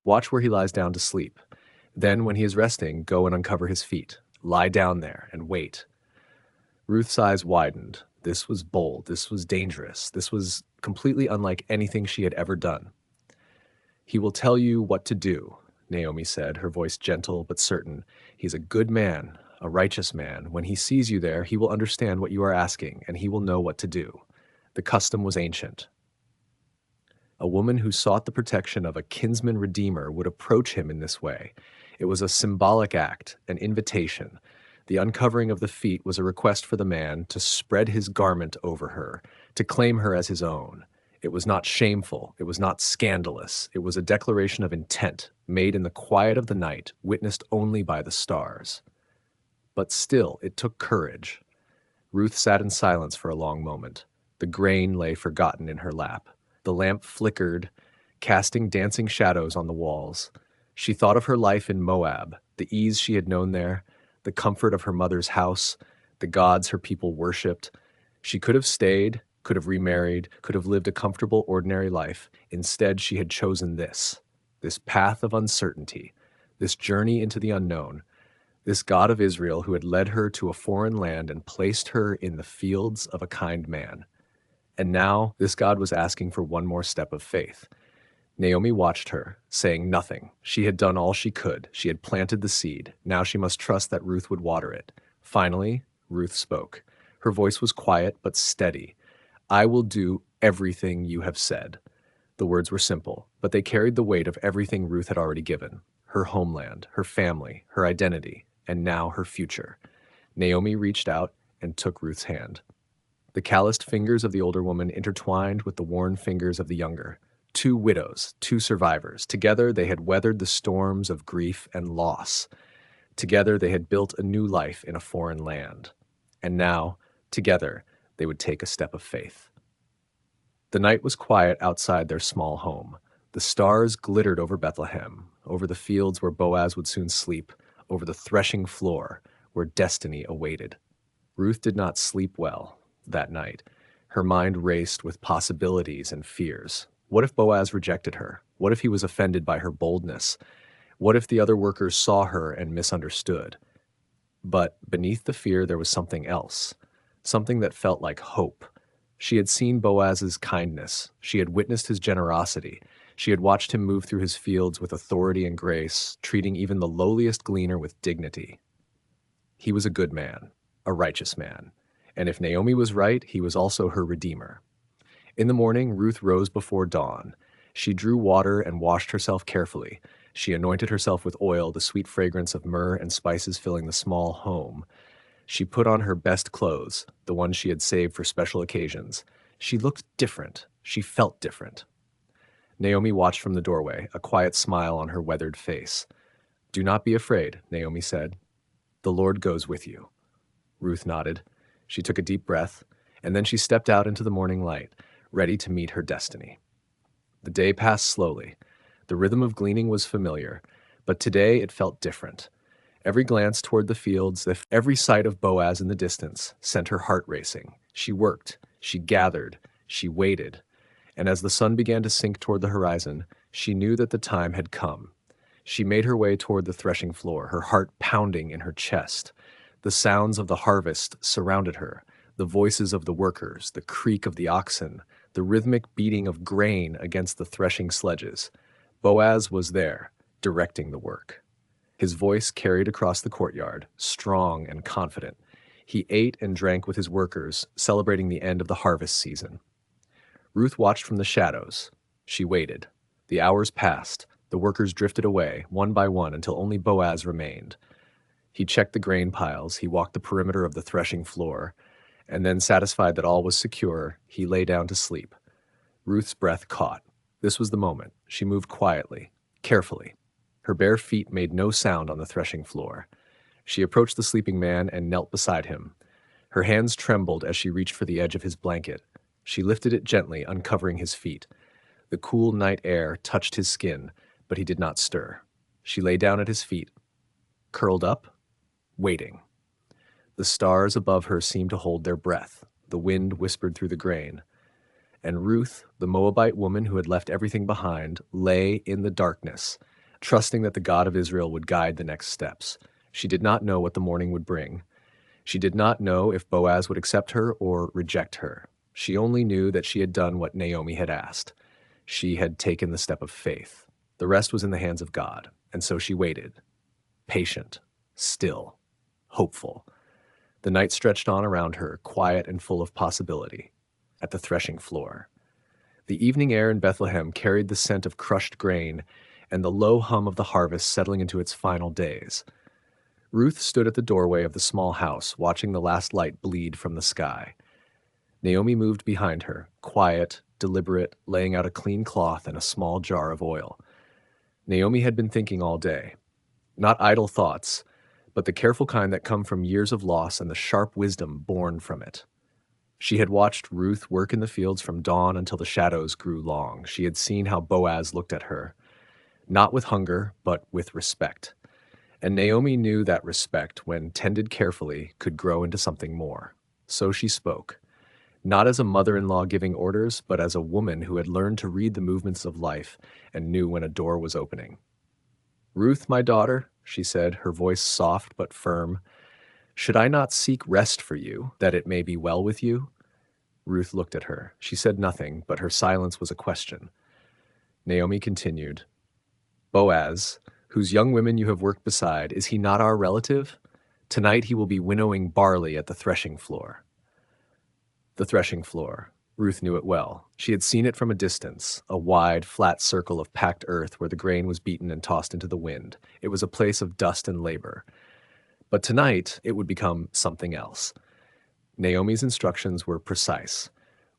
Watch where he lies down to sleep. Then, when he is resting, go and uncover his feet. Lie down there and wait." Ruth's eyes widened. This was bold. This was dangerous. This was completely unlike anything she had ever done. "He will tell you what to do," Naomi said, her voice gentle but certain. "He's a good man, a righteous man. When he sees you there, he will understand what you are asking, and he will know what to do." The custom was ancient. A woman who sought the protection of a kinsman redeemer would approach him in this way. It was a symbolic act, an invitation. The uncovering of the feet was a request for the man to spread his garment over her, to claim her as his own. It was not shameful. It was not scandalous. It was a declaration of intent, made in the quiet of the night, witnessed only by the stars. But still, it took courage. Ruth sat in silence for a long moment. The grain lay forgotten in her lap. The lamp flickered, casting dancing shadows on the walls. She thought of her life in Moab, the ease she had known there, the comfort of her mother's house, the gods her people worshipped. She could have stayed, could have remarried, could have lived a comfortable, ordinary life. Instead, she had chosen this path of uncertainty, this journey into the unknown, this God of Israel who had led her to a foreign land and placed her in the fields of a kind man. And now this God was asking for one more step of faith. Naomi watched her, saying nothing. She had done all she could. She had planted the seed. Now she must trust that Ruth would water it. Finally, Ruth spoke. Her voice was quiet but steady. "I will do everything you have said." The words were simple, but they carried the weight of everything Ruth had already given: her homeland, her family, her identity, and now her future. Naomi reached out and took Ruth's hand. The calloused fingers of the older woman intertwined with the worn fingers of the younger. Two widows, two survivors. Together they had weathered the storms of grief and loss. Together they had built a new life in a foreign land. And now, together, they would take a step of faith. The night was quiet outside their small home. The stars glittered over Bethlehem, over the fields where Boaz would soon sleep, over the threshing floor where destiny awaited. Ruth did not sleep well that night. Her mind raced with possibilities and fears. What if Boaz rejected her? What if he was offended by her boldness? What if the other workers saw her and misunderstood? But beneath the fear, there was something else, something that felt like hope. She had seen Boaz's kindness. She had witnessed his generosity. She had watched him move through his fields with authority and grace, treating even the lowliest gleaner with dignity. He was a good man, a righteous man. And if Naomi was right, he was also her redeemer. In the morning, Ruth rose before dawn. She drew water and washed herself carefully. She anointed herself with oil, the sweet fragrance of myrrh and spices filling the small home. She put on her best clothes, the ones she had saved for special occasions. She looked different. She felt different. Naomi watched from the doorway, a quiet smile on her weathered face. "Do not be afraid," Naomi said. "The Lord goes with you." Ruth nodded. She took a deep breath, and then she stepped out into the morning light, ready to meet her destiny. The day passed slowly. The rhythm of gleaning was familiar, but today it felt different. Every glance toward the fields, every sight of Boaz in the distance, sent her heart racing. She worked, she gathered, she waited, and as the sun began to sink toward the horizon, she knew that the time had come. She made her way toward the threshing floor, her heart pounding in her chest. The sounds of the harvest surrounded her, the voices of the workers, the creak of the oxen, the rhythmic beating of grain against the threshing sledges. Boaz was there, directing the work. His voice carried across the courtyard, strong and confident. He ate and drank with his workers, celebrating the end of the harvest season. Ruth watched from the shadows. She waited. The hours passed. The workers drifted away, one by one, until only Boaz remained. He checked the grain piles, he walked the perimeter of the threshing floor, and then, satisfied that all was secure, he lay down to sleep. Ruth's breath caught. This was the moment. She moved quietly, carefully. Her bare feet made no sound on the threshing floor. She approached the sleeping man and knelt beside him. Her hands trembled as she reached for the edge of his blanket. She lifted it gently, uncovering his feet. The cool night air touched his skin, but he did not stir. She lay down at his feet, curled up, waiting. The stars above her seemed to hold their breath. The wind whispered through the grain. And Ruth, the Moabite woman who had left everything behind, lay in the darkness, trusting that the God of Israel would guide the next steps. She did not know what the morning would bring. She did not know if Boaz would accept her or reject her. She only knew that she had done what Naomi had asked. She had taken the step of faith. The rest was in the hands of God, and so she waited, patient, still, hopeful. The night stretched on around her, quiet and full of possibility. At the threshing floor, the evening air in Bethlehem carried the scent of crushed grain and the low hum of the harvest settling into its final days. Ruth stood at the doorway of the small house, watching the last light bleed from the sky. Naomi moved behind her, quiet, deliberate, laying out a clean cloth and a small jar of oil. Naomi had been thinking all day. Not idle thoughts, but the careful kind that come from years of loss and the sharp wisdom born from it. She had watched Ruth work in the fields from dawn until the shadows grew long. She had seen how Boaz looked at her, not with hunger, but with respect. And Naomi knew that respect, when tended carefully, could grow into something more. So she spoke, not as a mother-in-law giving orders, but as a woman who had learned to read the movements of life and knew when a door was opening. "Ruth, my daughter," she said, her voice soft but firm, "should I not seek rest for you, that it may be well with you?" Ruth looked at her. She said nothing, but her silence was a question. Naomi continued, "Boaz, whose young women you have worked beside, is he not our relative? Tonight he will be winnowing barley at the threshing floor." The threshing floor. Ruth knew it well. She had seen it from a distance, a wide, flat circle of packed earth where the grain was beaten and tossed into the wind. It was a place of dust and labor. But tonight, it would become something else. Naomi's instructions were precise.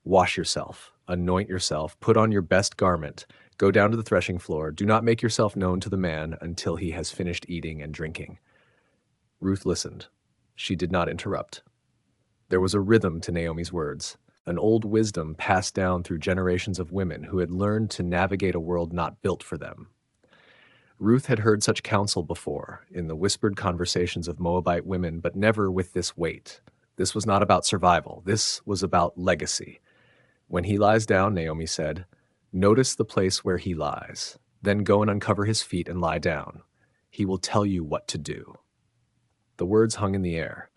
Wash yourself, anoint yourself, put on your best garment, go down to the threshing floor, do not make yourself known to the man until he has finished eating and drinking. Ruth listened. She did not interrupt. There was a rhythm to Naomi's words, an old wisdom passed down through generations of women who had learned to navigate a world not built for them. Ruth had heard such counsel before, in the whispered conversations of Moabite women, but never with this weight. This was not about survival. This was about legacy. "When he lies down," Naomi said, "notice the place where he lies. Then go and uncover his feet and lie down. He will tell you what to do." The words hung in the air.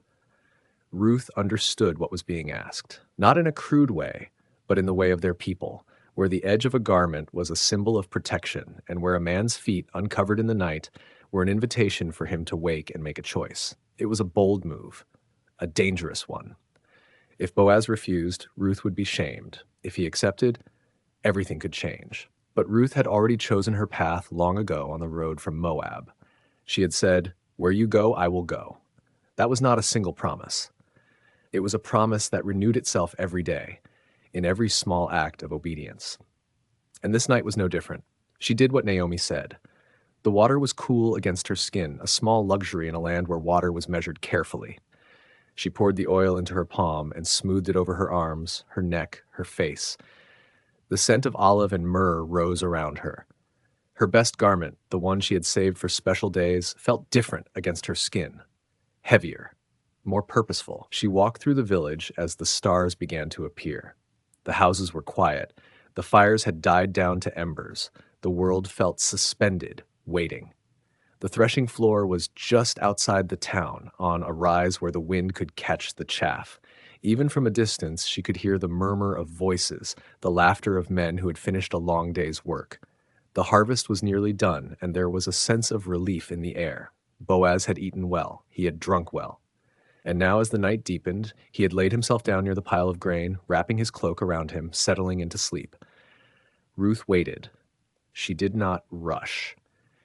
Ruth understood what was being asked, not in a crude way, but in the way of their people, where the edge of a garment was a symbol of protection, and where a man's feet, uncovered in the night, were an invitation for him to wake and make a choice. It was a bold move, a dangerous one. If Boaz refused, Ruth would be shamed. If he accepted, everything could change. But Ruth had already chosen her path long ago on the road from Moab. She had said, "Where you go, I will go." That was not a single promise. It was a promise that renewed itself every day, in every small act of obedience. And this night was no different. She did what Naomi said. The water was cool against her skin, a small luxury in a land where water was measured carefully. She poured the oil into her palm and smoothed it over her arms, her neck, her face. The scent of olive and myrrh rose around her. Her best garment, the one she had saved for special days, felt different against her skin, heavier, more purposeful. She walked through the village as the stars began to appear. The houses were quiet. The fires had died down to embers. The world felt suspended, waiting. The threshing floor was just outside the town, on a rise where the wind could catch the chaff. Even from a distance, she could hear the murmur of voices, the laughter of men who had finished a long day's work. The harvest was nearly done, and there was a sense of relief in the air. Boaz had eaten well. He had drunk well. And now, as the night deepened, he had laid himself down near the pile of grain, wrapping his cloak around him, settling into sleep. Ruth waited. She did not rush.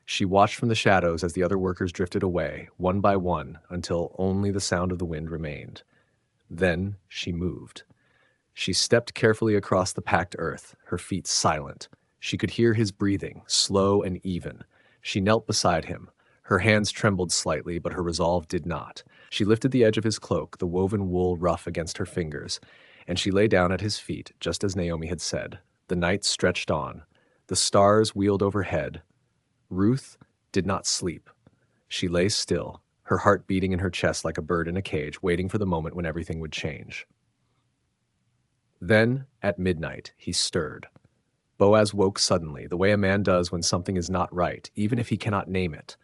She watched from the shadows as the other workers drifted away, one by one, until only the sound of the wind remained. Then she moved. She stepped carefully across the packed earth, her feet silent. She could hear his breathing, slow and even. She knelt beside him. Her hands trembled slightly, but her resolve did not. She lifted the edge of his cloak, the woven wool rough against her fingers, and she lay down at his feet, just as Naomi had said. The night stretched on. The stars wheeled overhead. Ruth did not sleep. She lay still, her heart beating in her chest like a bird in a cage, waiting for the moment when everything would change. Then, at midnight, he stirred. Boaz woke suddenly, the way a man does when something is not right, even if he cannot name it.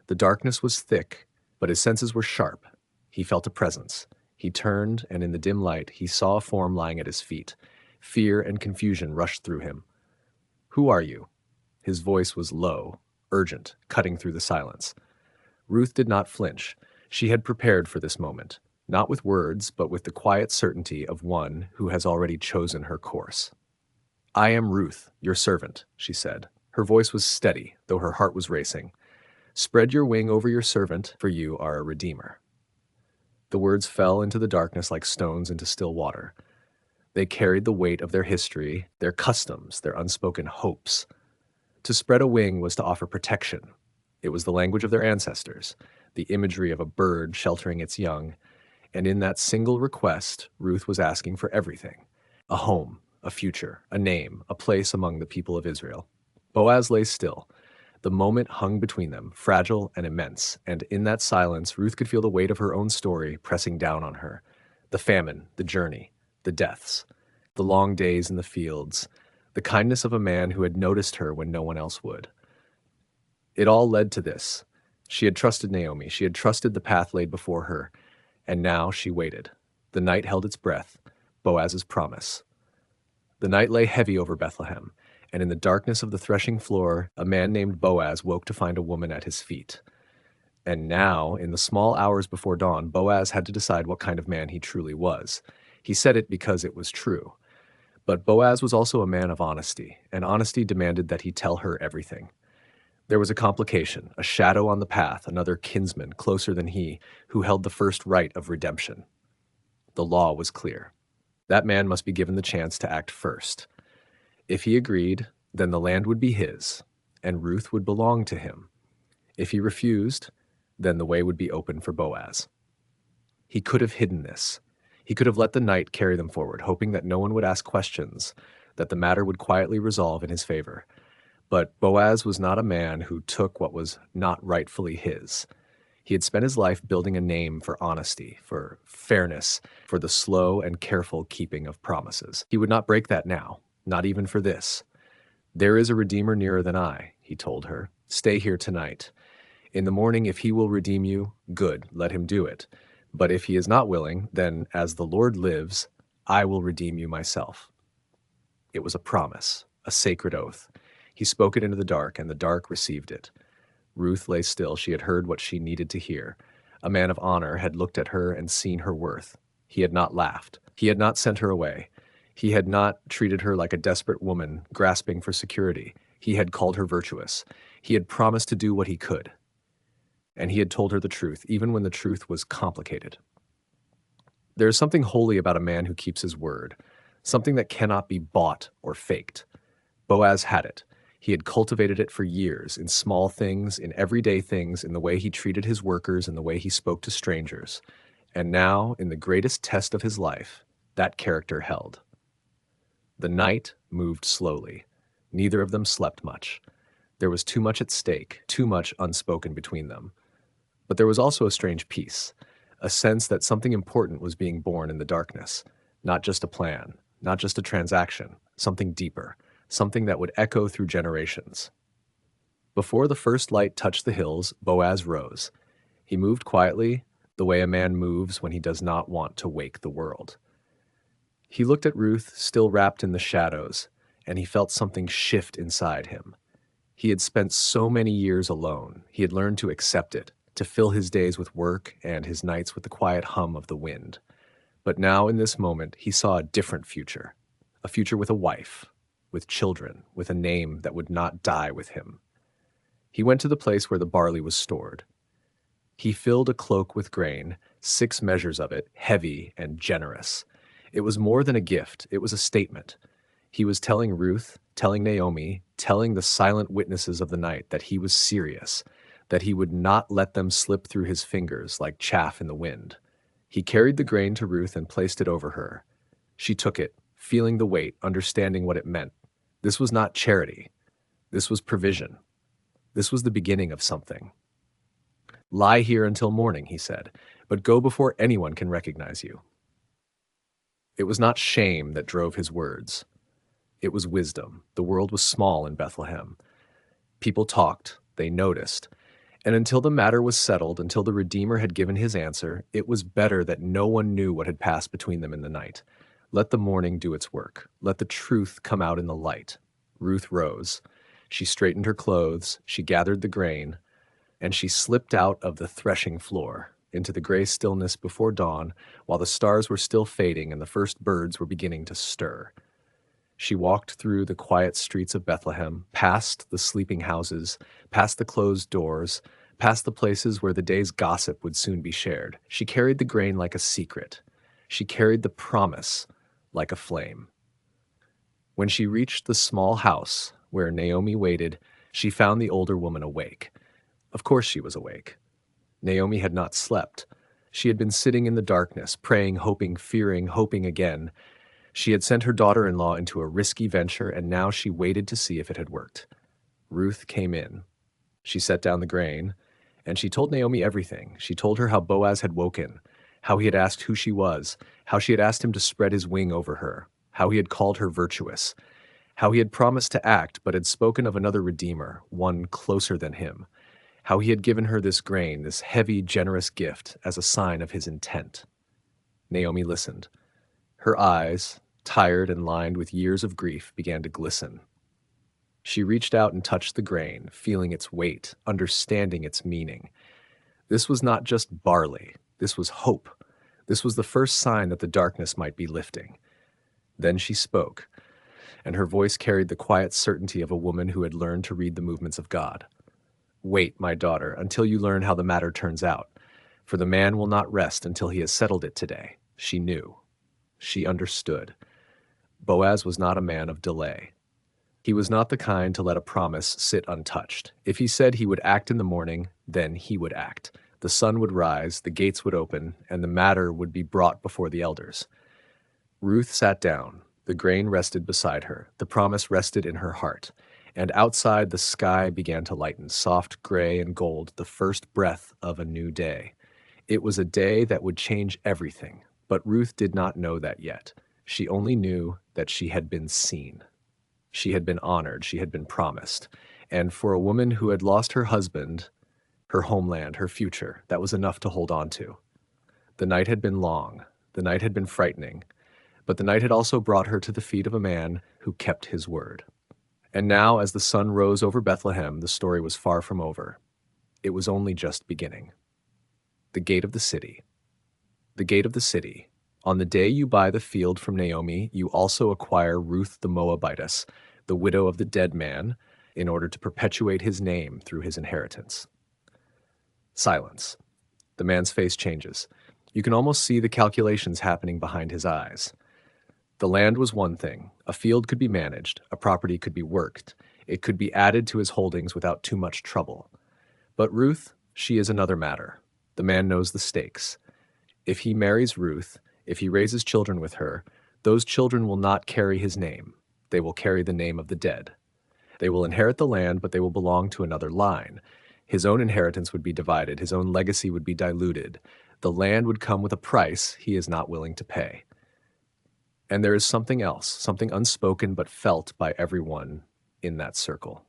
The darkness was thick, but his senses were sharp. He felt a presence. He turned, and in the dim light, he saw a form lying at his feet. Fear and confusion rushed through him. "Who are you?" His voice was low, urgent, cutting through the silence. Ruth did not flinch. She had prepared for this moment, not with words, but with the quiet certainty of one who has already chosen her course. "I am Ruth, your servant," she said. Her voice was steady, though her heart was racing. "Spread your wing over your servant, for you are a redeemer." The words fell into the darkness like stones into still water. They carried the weight of their history, their customs, their unspoken hopes. To spread a wing was to offer protection. It was the language of their ancestors, the imagery of a bird sheltering its young, and in that single request, Ruth was asking for everything: a home, a future, a name, a place among the people of Israel. Boaz lay still. The moment hung between them, fragile and immense, and in that silence, Ruth could feel the weight of her own story pressing down on her. The famine, the journey, the deaths, the long days in the fields, the kindness of a man who had noticed her when no one else would. It all led to this. She had trusted Naomi. She had trusted the path laid before her, and now she waited. The night held its breath, Boaz's promise. The night lay heavy over Bethlehem, and in the darkness of the threshing floor, a man named Boaz woke to find a woman at his feet. And now, in the small hours before dawn, Boaz had to decide what kind of man he truly was. He said it because it was true. But Boaz was also a man of honesty, and honesty demanded that he tell her everything. There was a complication, a shadow on the path, another kinsman closer than he, who held the first right of redemption. The law was clear. That man must be given the chance to act first. If he agreed, then the land would be his, and Ruth would belong to him. If he refused, then the way would be open for Boaz. He could have hidden this. He could have let the night carry them forward, hoping that no one would ask questions, that the matter would quietly resolve in his favor. But Boaz was not a man who took what was not rightfully his. He had spent his life building a name for honesty, for fairness, for the slow and careful keeping of promises. He would not break that now, not even for this. "There is a Redeemer nearer than I," he told her. "Stay here tonight. In the morning, if he will redeem you, good, let him do it. But if he is not willing, then, as the Lord lives, I will redeem you myself." It was a promise, a sacred oath. He spoke it into the dark, and the dark received it. Ruth lay still. She had heard what she needed to hear. A man of honor had looked at her and seen her worth. He had not laughed. He had not sent her away. He had not treated her like a desperate woman grasping for security. He had called her virtuous. He had promised to do what he could. And he had told her the truth, even when the truth was complicated. There is something holy about a man who keeps his word, something that cannot be bought or faked. Boaz had it. He had cultivated it for years, in small things, in everyday things, in the way he treated his workers, in the way he spoke to strangers. And now, in the greatest test of his life, that character held. The night moved slowly. Neither of them slept much. There was too much at stake, too much unspoken between them. But there was also a strange peace, a sense that something important was being born in the darkness. Not just a plan, not just a transaction, something deeper, something that would echo through generations. Before the first light touched the hills, Boaz rose. He moved quietly, the way a man moves when he does not want to wake the world. He looked at Ruth, still wrapped in the shadows, and he felt something shift inside him. He had spent so many years alone. He had learned to accept it, to fill his days with work and his nights with the quiet hum of the wind. But now, in this moment, he saw a different future, a future with a wife, with children, with a name that would not die with him. He went to the place where the barley was stored. He filled a cloak with grain, 6 measures of it, heavy and generous. It was more than a gift, it was a statement. He was telling Ruth, telling Naomi, telling the silent witnesses of the night that he was serious, that he would not let them slip through his fingers like chaff in the wind. He carried the grain to Ruth and placed it over her. She took it, feeling the weight, understanding what it meant. This was not charity. This was provision. This was the beginning of something. "Lie here until morning," he said, "but go before anyone can recognize you." It was not shame that drove his words. It was wisdom. The world was small in Bethlehem. People talked, they noticed, and until the matter was settled, until the Redeemer had given his answer, it was better that no one knew what had passed between them in the night. Let the morning do its work. Let the truth come out in the light. Ruth rose. She straightened her clothes, she gathered the grain, and she slipped out of the threshing floor into the gray stillness before dawn, while the stars were still fading and the first birds were beginning to stir. She walked through the quiet streets of Bethlehem, past the sleeping houses, past the closed doors, past the places where the day's gossip would soon be shared. She carried the grain like a secret. She carried the promise like a flame. When she reached the small house where Naomi waited, she found the older woman awake. Of course she was awake. Naomi had not slept. She had been sitting in the darkness, praying, hoping, fearing, hoping again. She had sent her daughter-in-law into a risky venture, and now she waited to see if it had worked. Ruth came in. She set down the grain, and she told Naomi everything. She told her how Boaz had woken, how he had asked who she was, how she had asked him to spread his wing over her, how he had called her virtuous, how he had promised to act but had spoken of another redeemer, one closer than him, how he had given her this grain, this heavy, generous gift, as a sign of his intent. Naomi listened. Her eyes, tired and lined with years of grief, began to glisten. She reached out and touched the grain, feeling its weight, understanding its meaning. This was not just barley. This was hope. This was the first sign that the darkness might be lifting. Then she spoke, and her voice carried the quiet certainty of a woman who had learned to read the movements of God. Wait, my daughter, until you learn how the matter turns out, for the man will not rest until he has settled it today. She knew. She understood. Boaz was not a man of delay. He was not the kind to let a promise sit untouched. If he said he would act in the morning, then he would act. The sun would rise, the gates would open, and the matter would be brought before the elders. Ruth sat down. The grain rested beside her. The promise rested in her heart. And outside the sky began to lighten, soft gray and gold, the first breath of a new day. It was a day that would change everything. But Ruth did not know that yet. She only knew that she had been seen. She had been honored. She had been promised. And for a woman who had lost her husband, her homeland, her future, that was enough to hold on to. The night had been long. The night had been frightening. But the night had also brought her to the feet of a man who kept his word. And now, as the sun rose over Bethlehem, the story was far from over. It was only just beginning. The gate of the city. The gate of the city. On the day you buy the field from Naomi, you also acquire Ruth the Moabitess, the widow of the dead man, in order to perpetuate his name through his inheritance. Silence. The man's face changes. You can almost see the calculations happening behind his eyes. The land was one thing. A field could be managed, a property could be worked, it could be added to his holdings without too much trouble. But Ruth, she is another matter. The man knows the stakes. If he marries Ruth, if he raises children with her, those children will not carry his name. They will carry the name of the dead. They will inherit the land, but they will belong to another line. His own inheritance would be divided. His own legacy would be diluted. The land would come with a price he is not willing to pay. And there is something else, something unspoken but felt by everyone in that circle.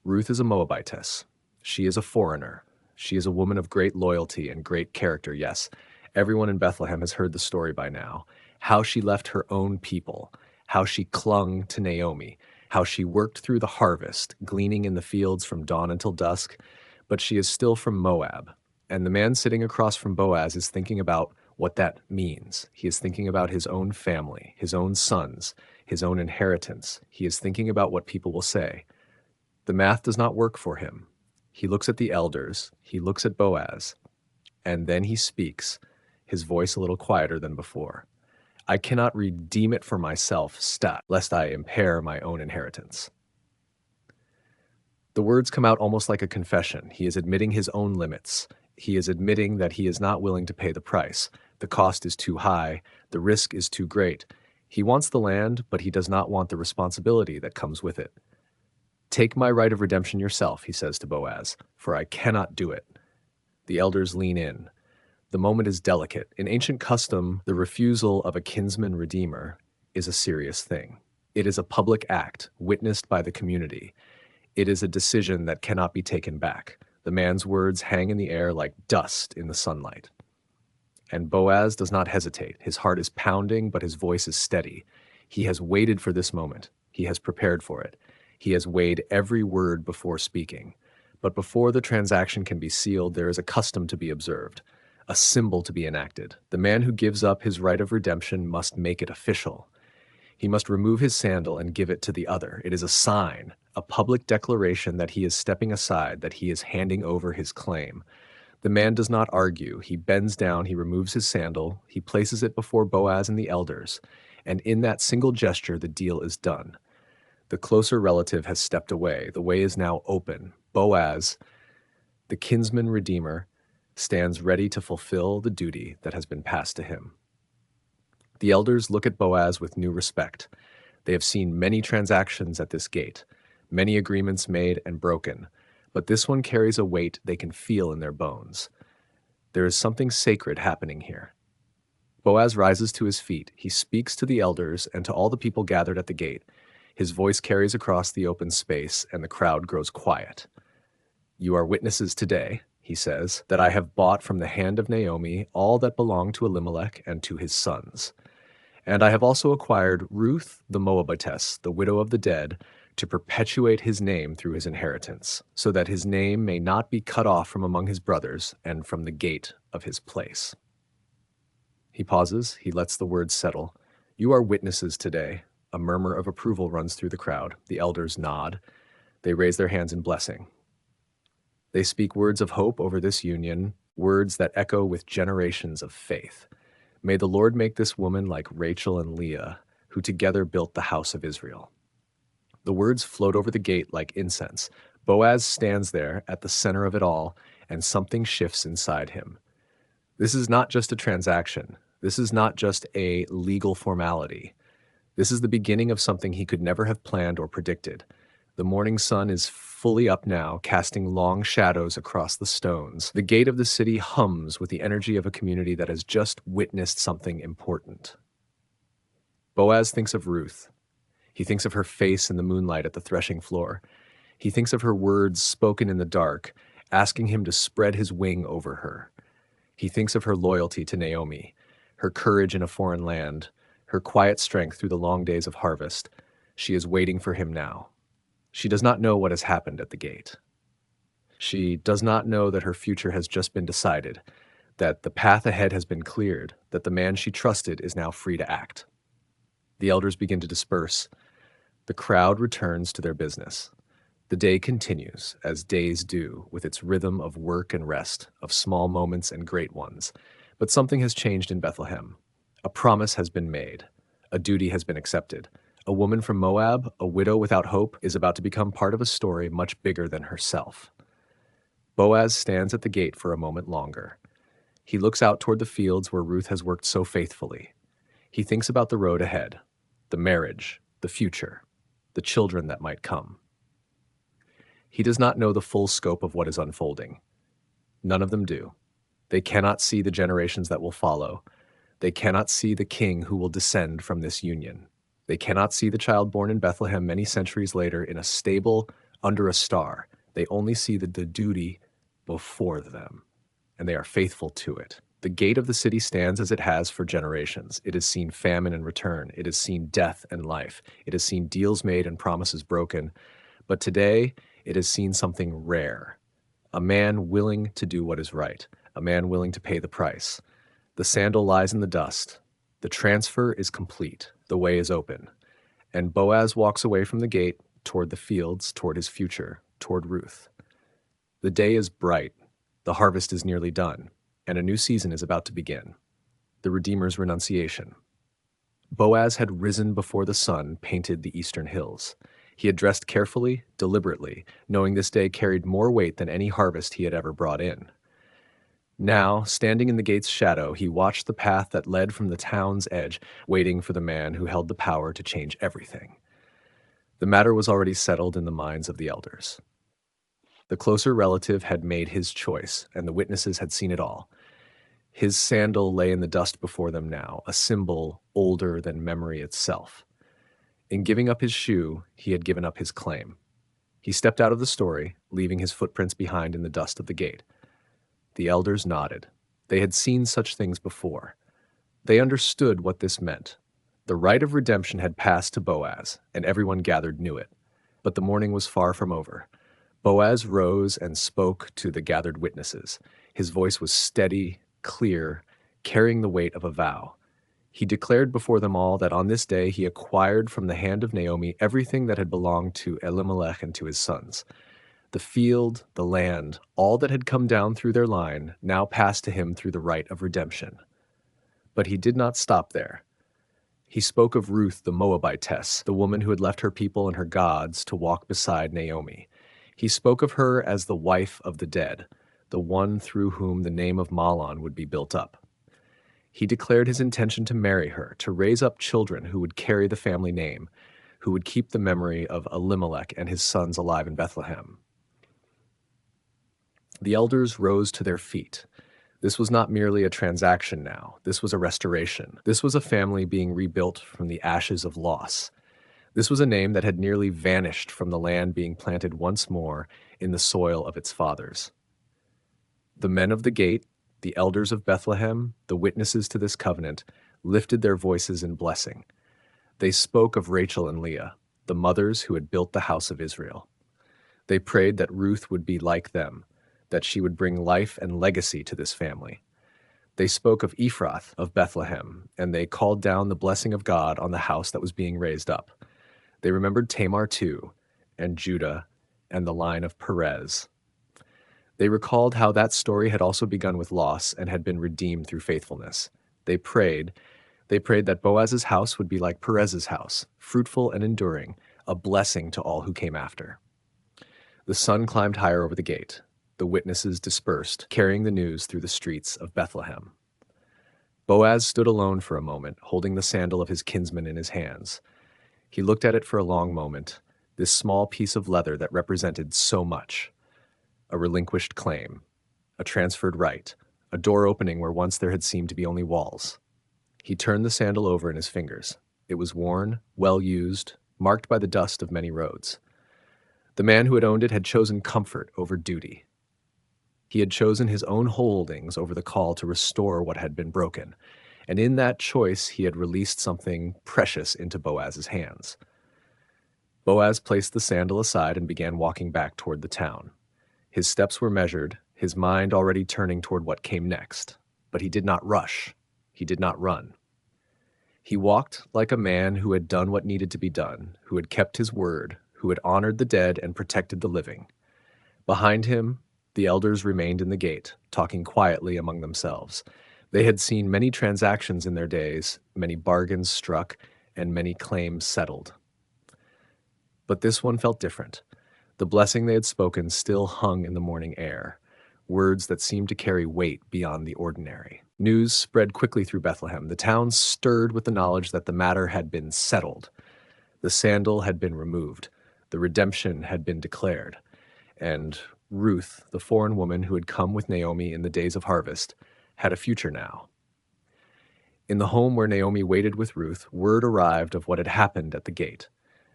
Ruth is a Moabitess. She is a foreigner. She is a woman of great loyalty and great character, yes. Everyone in Bethlehem has heard the story by now. How she left her own people, how she clung to Naomi, how she worked through the harvest, gleaning in the fields from dawn until dusk, but she is still from Moab. And the man sitting across from Boaz is thinking about what that means. He is thinking about his own family, his own sons, his own inheritance. He is thinking about what people will say. The math does not work for him. He looks at the elders, he looks at Boaz, and then he speaks, his voice a little quieter than before. I cannot redeem it for myself, lest I impair my own inheritance. The words come out almost like a confession. He is admitting his own limits. He is admitting that he is not willing to pay the price. The cost is too high. The risk is too great. He wants the land, but he does not want the responsibility that comes with it. Take my right of redemption yourself, he says to Boaz, for I cannot do it. The elders lean in. The moment is delicate. In ancient custom, the refusal of a kinsman redeemer is a serious thing. It is a public act, witnessed by the community. It is a decision that cannot be taken back. The man's words hang in the air like dust in the sunlight. And Boaz does not hesitate. His heart is pounding, but his voice is steady. He has waited for this moment. He has prepared for it. He has weighed every word before speaking. But before the transaction can be sealed, there is a custom to be observed, a symbol to be enacted. The man who gives up his right of redemption must make it official. He must remove his sandal and give it to the other. It is a sign, a public declaration that he is stepping aside, that he is handing over his claim. The man does not argue. He bends down, he removes his sandal, he places it before Boaz and the elders, and in that single gesture, the deal is done. The closer relative has stepped away. The way is now open. Boaz, the kinsman redeemer, stands ready to fulfill the duty that has been passed to him. The elders look at Boaz with new respect. They have seen many transactions at this gate, many agreements made and broken, but this one carries a weight they can feel in their bones. There is something sacred happening here. Boaz rises to his feet. He speaks to the elders and to all the people gathered at the gate. His voice carries across the open space, and the crowd grows quiet. "You are witnesses today," he says, "that I have bought from the hand of Naomi all that belonged to Elimelech and to his sons. And I have also acquired Ruth the Moabitess, the widow of the dead, to perpetuate his name through his inheritance, so that his name may not be cut off from among his brothers and from the gate of his place." He pauses. He lets the words settle. "You are witnesses today." A murmur of approval runs through the crowd. The elders nod. They raise their hands in blessing. They speak words of hope over this union, words that echo with generations of faith. "May the Lord make this woman like Rachel and Leah, who together built the house of Israel." The words float over the gate like incense. Boaz stands there at the center of it all, and something shifts inside him. This is not just a transaction. This is not just a legal formality. This is the beginning of something he could never have planned or predicted. The morning sun is fully up now, casting long shadows across the stones. The gate of the city hums with the energy of a community that has just witnessed something important. Boaz thinks of Ruth. He thinks of her face in the moonlight at the threshing floor. He thinks of her words spoken in the dark, asking him to spread his wing over her. He thinks of her loyalty to Naomi, her courage in a foreign land, her quiet strength through the long days of harvest. She is waiting for him now. She does not know what has happened at the gate. She does not know that her future has just been decided, that the path ahead has been cleared, that the man she trusted is now free to act. The elders begin to disperse. The crowd returns to their business. The day continues, as days do, with its rhythm of work and rest, of small moments and great ones. But something has changed in Bethlehem. A promise has been made. A duty has been accepted. A woman from Moab, a widow without hope, is about to become part of a story much bigger than herself. Boaz stands at the gate for a moment longer. He looks out toward the fields where Ruth has worked so faithfully. He thinks about the road ahead, the marriage, the future, the children that might come. He does not know the full scope of what is unfolding. None of them do. They cannot see the generations that will follow. They cannot see the king who will descend from this union. They cannot see the child born in Bethlehem many centuries later in a stable under a star. They only see the duty before them, and they are faithful to it. The gate of the city stands as it has for generations. It has seen famine and return. It has seen death and life. It has seen deals made and promises broken. But today, it has seen something rare. A man willing to do what is right. A man willing to pay the price. The sandal lies in the dust. The transfer is complete. The way is open. And Boaz walks away from the gate toward the fields, toward his future, toward Ruth. The day is bright. The harvest is nearly done, and a new season is about to begin. The Redeemer's renunciation. Boaz had risen before the sun painted the eastern hills. He had dressed carefully, deliberately, knowing this day carried more weight than any harvest he had ever brought in. Now, standing in the gate's shadow, he watched the path that led from the town's edge, waiting for the man who held the power to change everything. The matter was already settled in the minds of the elders. The closer relative had made his choice, and the witnesses had seen it all. His sandal lay in the dust before them now, a symbol older than memory itself. In giving up his shoe, he had given up his claim. He stepped out of the story, leaving his footprints behind in the dust of the gate. The elders nodded. They had seen such things before. They understood what this meant. The right of redemption had passed to Boaz, and everyone gathered knew it. But the morning was far from over. Boaz rose and spoke to the gathered witnesses. His voice was steady, clear, carrying the weight of a vow. He declared before them all that on this day he acquired from the hand of Naomi everything that had belonged to Elimelech and to his sons. The field, the land, all that had come down through their line now passed to him through the right of redemption. But he did not stop there. He spoke of Ruth the Moabitess, the woman who had left her people and her gods to walk beside Naomi. He spoke of her as the wife of the dead, the one through whom the name of Mahlon would be built up. He declared his intention to marry her, to raise up children who would carry the family name, who would keep the memory of Elimelech and his sons alive in Bethlehem. The elders rose to their feet. This was not merely a transaction now. This was a restoration. This was a family being rebuilt from the ashes of loss. This was a name that had nearly vanished from the land being planted once more in the soil of its fathers. The men of the gate, the elders of Bethlehem, the witnesses to this covenant, lifted their voices in blessing. They spoke of Rachel and Leah, the mothers who had built the house of Israel. They prayed that Ruth would be like them, that she would bring life and legacy to this family. They spoke of Ephrath of Bethlehem, and they called down the blessing of God on the house that was being raised up. They remembered Tamar too, and Judah, and the line of Perez. They recalled how that story had also begun with loss and had been redeemed through faithfulness. They prayed that Boaz's house would be like Perez's house, fruitful and enduring, a blessing to all who came after. The sun climbed higher over the gate. The witnesses dispersed, carrying the news through the streets of Bethlehem. Boaz stood alone for a moment, holding the sandal of his kinsman in his hands. He looked at it for a long moment, this small piece of leather that represented so much. A relinquished claim, a transferred right, a door opening where once there had seemed to be only walls. He turned the sandal over in his fingers. It was worn, well used, marked by the dust of many roads. The man who had owned it had chosen comfort over duty. He had chosen his own holdings over the call to restore what had been broken, and in that choice he had released something precious into Boaz's hands. Boaz placed the sandal aside and began walking back toward the town. His steps were measured, his mind already turning toward what came next, but he did not rush. He did not run. He walked like a man who had done what needed to be done, who had kept his word, who had honored the dead and protected the living. Behind him, the elders remained in the gate, talking quietly among themselves. They had seen many transactions in their days, many bargains struck, and many claims settled. But this one felt different. The blessing they had spoken still hung in the morning air, words that seemed to carry weight beyond the ordinary. News spread quickly through Bethlehem. The town stirred with the knowledge that the matter had been settled. The sandal had been removed. The redemption had been declared. And Ruth, the foreign woman who had come with Naomi in the days of harvest, had a future now. In the home where Naomi waited with Ruth, word arrived of what had happened at the gate.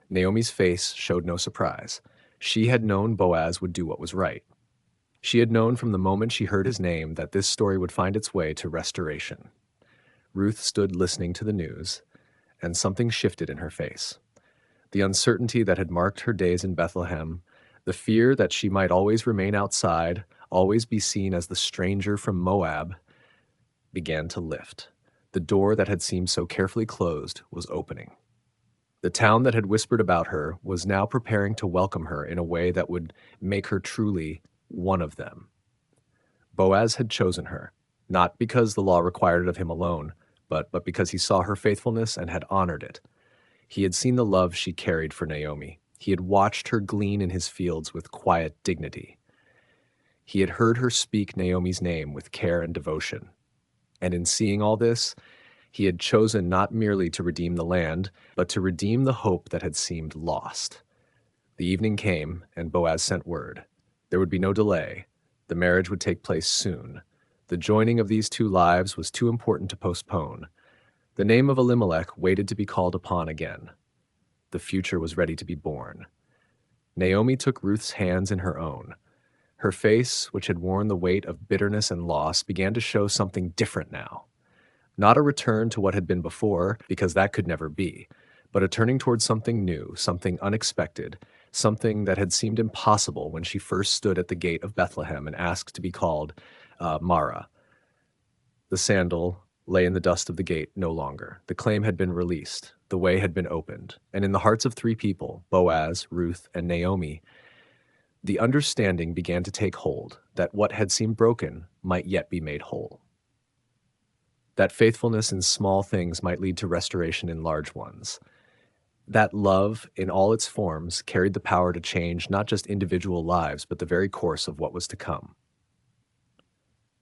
Naomi's face showed no surprise. She had known Boaz would do what was right. She had known from the moment she heard his name that this story would find its way to restoration. Ruth stood listening to the news, and something shifted in her face. The uncertainty that had marked her days in Bethlehem, the fear that she might always remain outside, always be seen as the stranger from Moab, began to lift. The door that had seemed so carefully closed was opening. The town that had whispered about her was now preparing to welcome her in a way that would make her truly one of them. Boaz had chosen her, not because the law required it of him alone, but because he saw her faithfulness and had honored it. He had seen the love she carried for Naomi. He had watched her glean in his fields with quiet dignity. He had heard her speak Naomi's name with care and devotion. And in seeing all this, he had chosen not merely to redeem the land, but to redeem the hope that had seemed lost. The evening came, and Boaz sent word. There would be no delay. The marriage would take place soon. The joining of these two lives was too important to postpone. The name of Elimelech waited to be called upon again. The future was ready to be born. Naomi took Ruth's hands in her own. Her face, which had worn the weight of bitterness and loss, began to show something different now. Not a return to what had been before, because that could never be, but a turning towards something new, something unexpected, something that had seemed impossible when she first stood at the gate of Bethlehem and asked to be called Mara. The sandal lay in the dust of the gate no longer. The claim had been released. The way had been opened. And in the hearts of three people, Boaz, Ruth, and Naomi, the understanding began to take hold that what had seemed broken might yet be made whole. That faithfulness in small things might lead to restoration in large ones. That love, in all its forms, carried the power to change not just individual lives, but the very course of what was to come.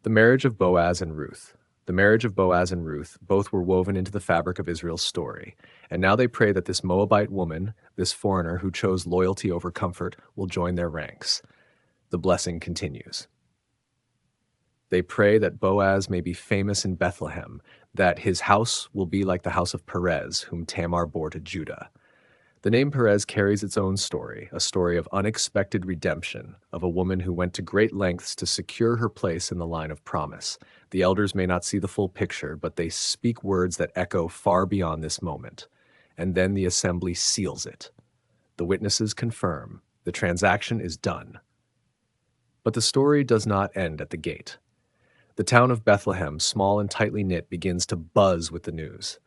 The marriage of Boaz and Ruth. The marriage of Boaz and Ruth, both were woven into the fabric of Israel's story, and now they pray that this Moabite woman, this foreigner who chose loyalty over comfort, will join their ranks. The blessing continues. They pray that Boaz may be famous in Bethlehem, that his house will be like the house of Perez, whom Tamar bore to Judah. The name Perez carries its own story, a story of unexpected redemption, of a woman who went to great lengths to secure her place in the line of promise. The elders may not see the full picture, but they speak words that echo far beyond this moment. And then the assembly seals it. The witnesses confirm. The transaction is done. But the story does not end at the gate. The town of Bethlehem, small and tightly knit, begins to buzz with the news.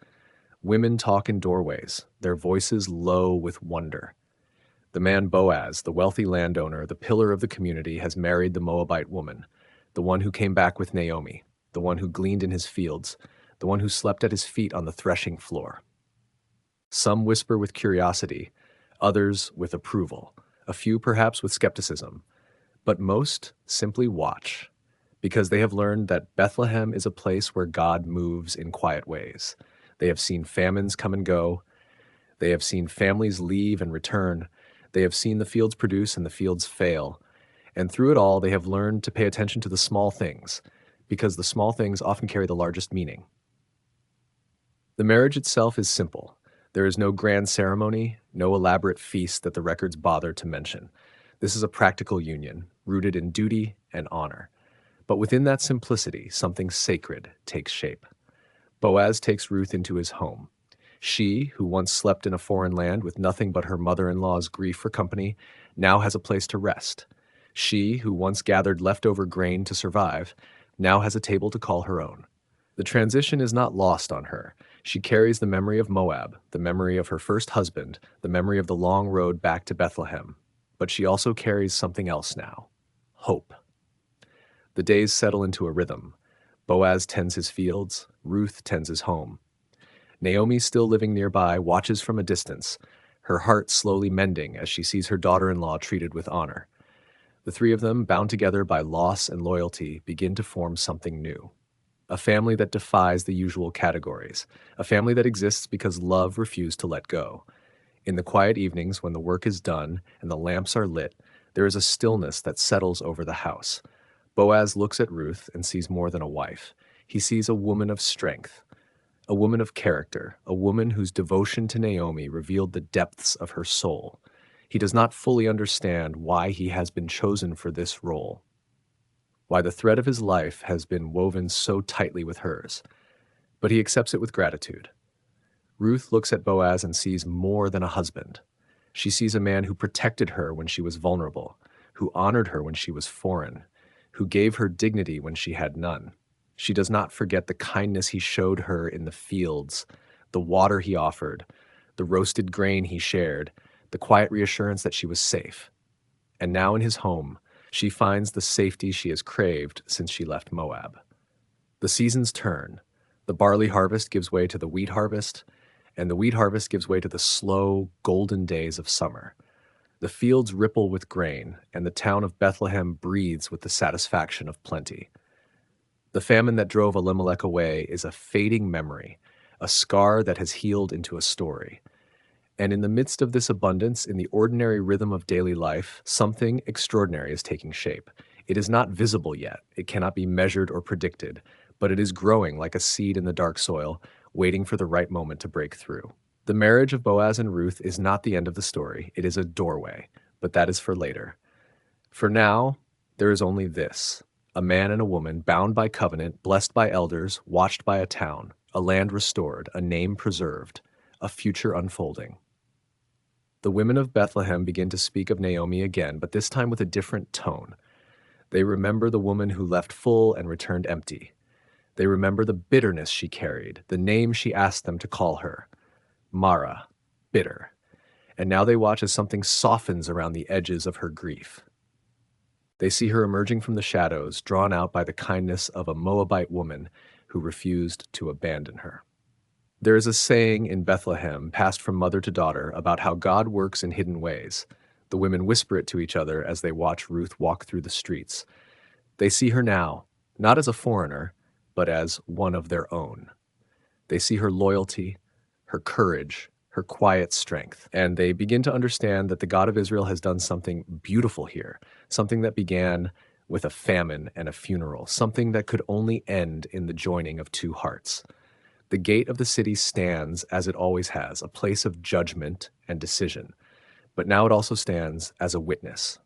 Women talk in doorways, their voices low with wonder. The man Boaz, the wealthy landowner, the pillar of the community, has married the Moabite woman, the one who came back with Naomi, the one who gleaned in his fields, the one who slept at his feet on the threshing floor. Some whisper with curiosity, others with approval, a few perhaps with skepticism, but most simply watch, because they have learned that Bethlehem is a place where God moves in quiet ways. They have seen famines come and go. They have seen families leave and return. They have seen the fields produce and the fields fail. And through it all, they have learned to pay attention to the small things, because the small things often carry the largest meaning. The marriage itself is simple. There is no grand ceremony, no elaborate feast that the records bother to mention. This is a practical union, rooted in duty and honor. But within that simplicity, something sacred takes shape. Boaz takes Ruth into his home. She, who once slept in a foreign land with nothing but her mother-in-law's grief for company, now has a place to rest. She, who once gathered leftover grain to survive, now has a table to call her own. The transition is not lost on her. She carries the memory of Moab, the memory of her first husband, the memory of the long road back to Bethlehem. But she also carries something else now: hope. The days settle into a rhythm. Boaz tends his fields, Ruth tends his home. Naomi, still living nearby, watches from a distance, her heart slowly mending as she sees her daughter-in-law treated with honor. The three of them, bound together by loss and loyalty, begin to form something new. A family that defies the usual categories, a family that exists because love refused to let go. In the quiet evenings when the work is done and the lamps are lit, there is a stillness that settles over the house. Boaz looks at Ruth and sees more than a wife. He sees a woman of strength, a woman of character, a woman whose devotion to Naomi revealed the depths of her soul. He does not fully understand why he has been chosen for this role, why the thread of his life has been woven so tightly with hers, but he accepts it with gratitude. Ruth looks at Boaz and sees more than a husband. She sees a man who protected her when she was vulnerable, who honored her when she was foreign, who gave her dignity when she had none. She does not forget the kindness he showed her in the fields, the water he offered, the roasted grain he shared, the quiet reassurance that she was safe. And now in his home, she finds the safety she has craved since she left Moab. The seasons turn. The barley harvest gives way to the wheat harvest, and the wheat harvest gives way to the slow, golden days of summer. The fields ripple with grain, and the town of Bethlehem breathes with the satisfaction of plenty. The famine that drove Elimelech away is a fading memory, a scar that has healed into a story. And in the midst of this abundance, in the ordinary rhythm of daily life, something extraordinary is taking shape. It is not visible yet, it cannot be measured or predicted, but it is growing like a seed in the dark soil, waiting for the right moment to break through. The marriage of Boaz and Ruth is not the end of the story. It is a doorway, but that is for later. For now, there is only this: a man and a woman bound by covenant, blessed by elders, watched by a town, a land restored, a name preserved, a future unfolding. The women of Bethlehem begin to speak of Naomi again, but this time with a different tone. They remember the woman who left full and returned empty. They remember the bitterness she carried, the name she asked them to call her: Mara, bitter. And now they watch as something softens around the edges of her grief. They see her emerging from the shadows, drawn out by the kindness of a Moabite woman who refused to abandon her. There is a saying in Bethlehem, passed from mother to daughter, about how God works in hidden ways. The women whisper it to each other as they watch Ruth walk through the streets. They see her now, not as a foreigner, but as one of their own. They see her loyalty, her courage, her quiet strength, and they begin to understand that the God of Israel has done something beautiful here, something that began with a famine and a funeral, something that could only end in the joining of two hearts. The gate of the city stands, as it always has, a place of judgment and decision, but now it also stands as a witness.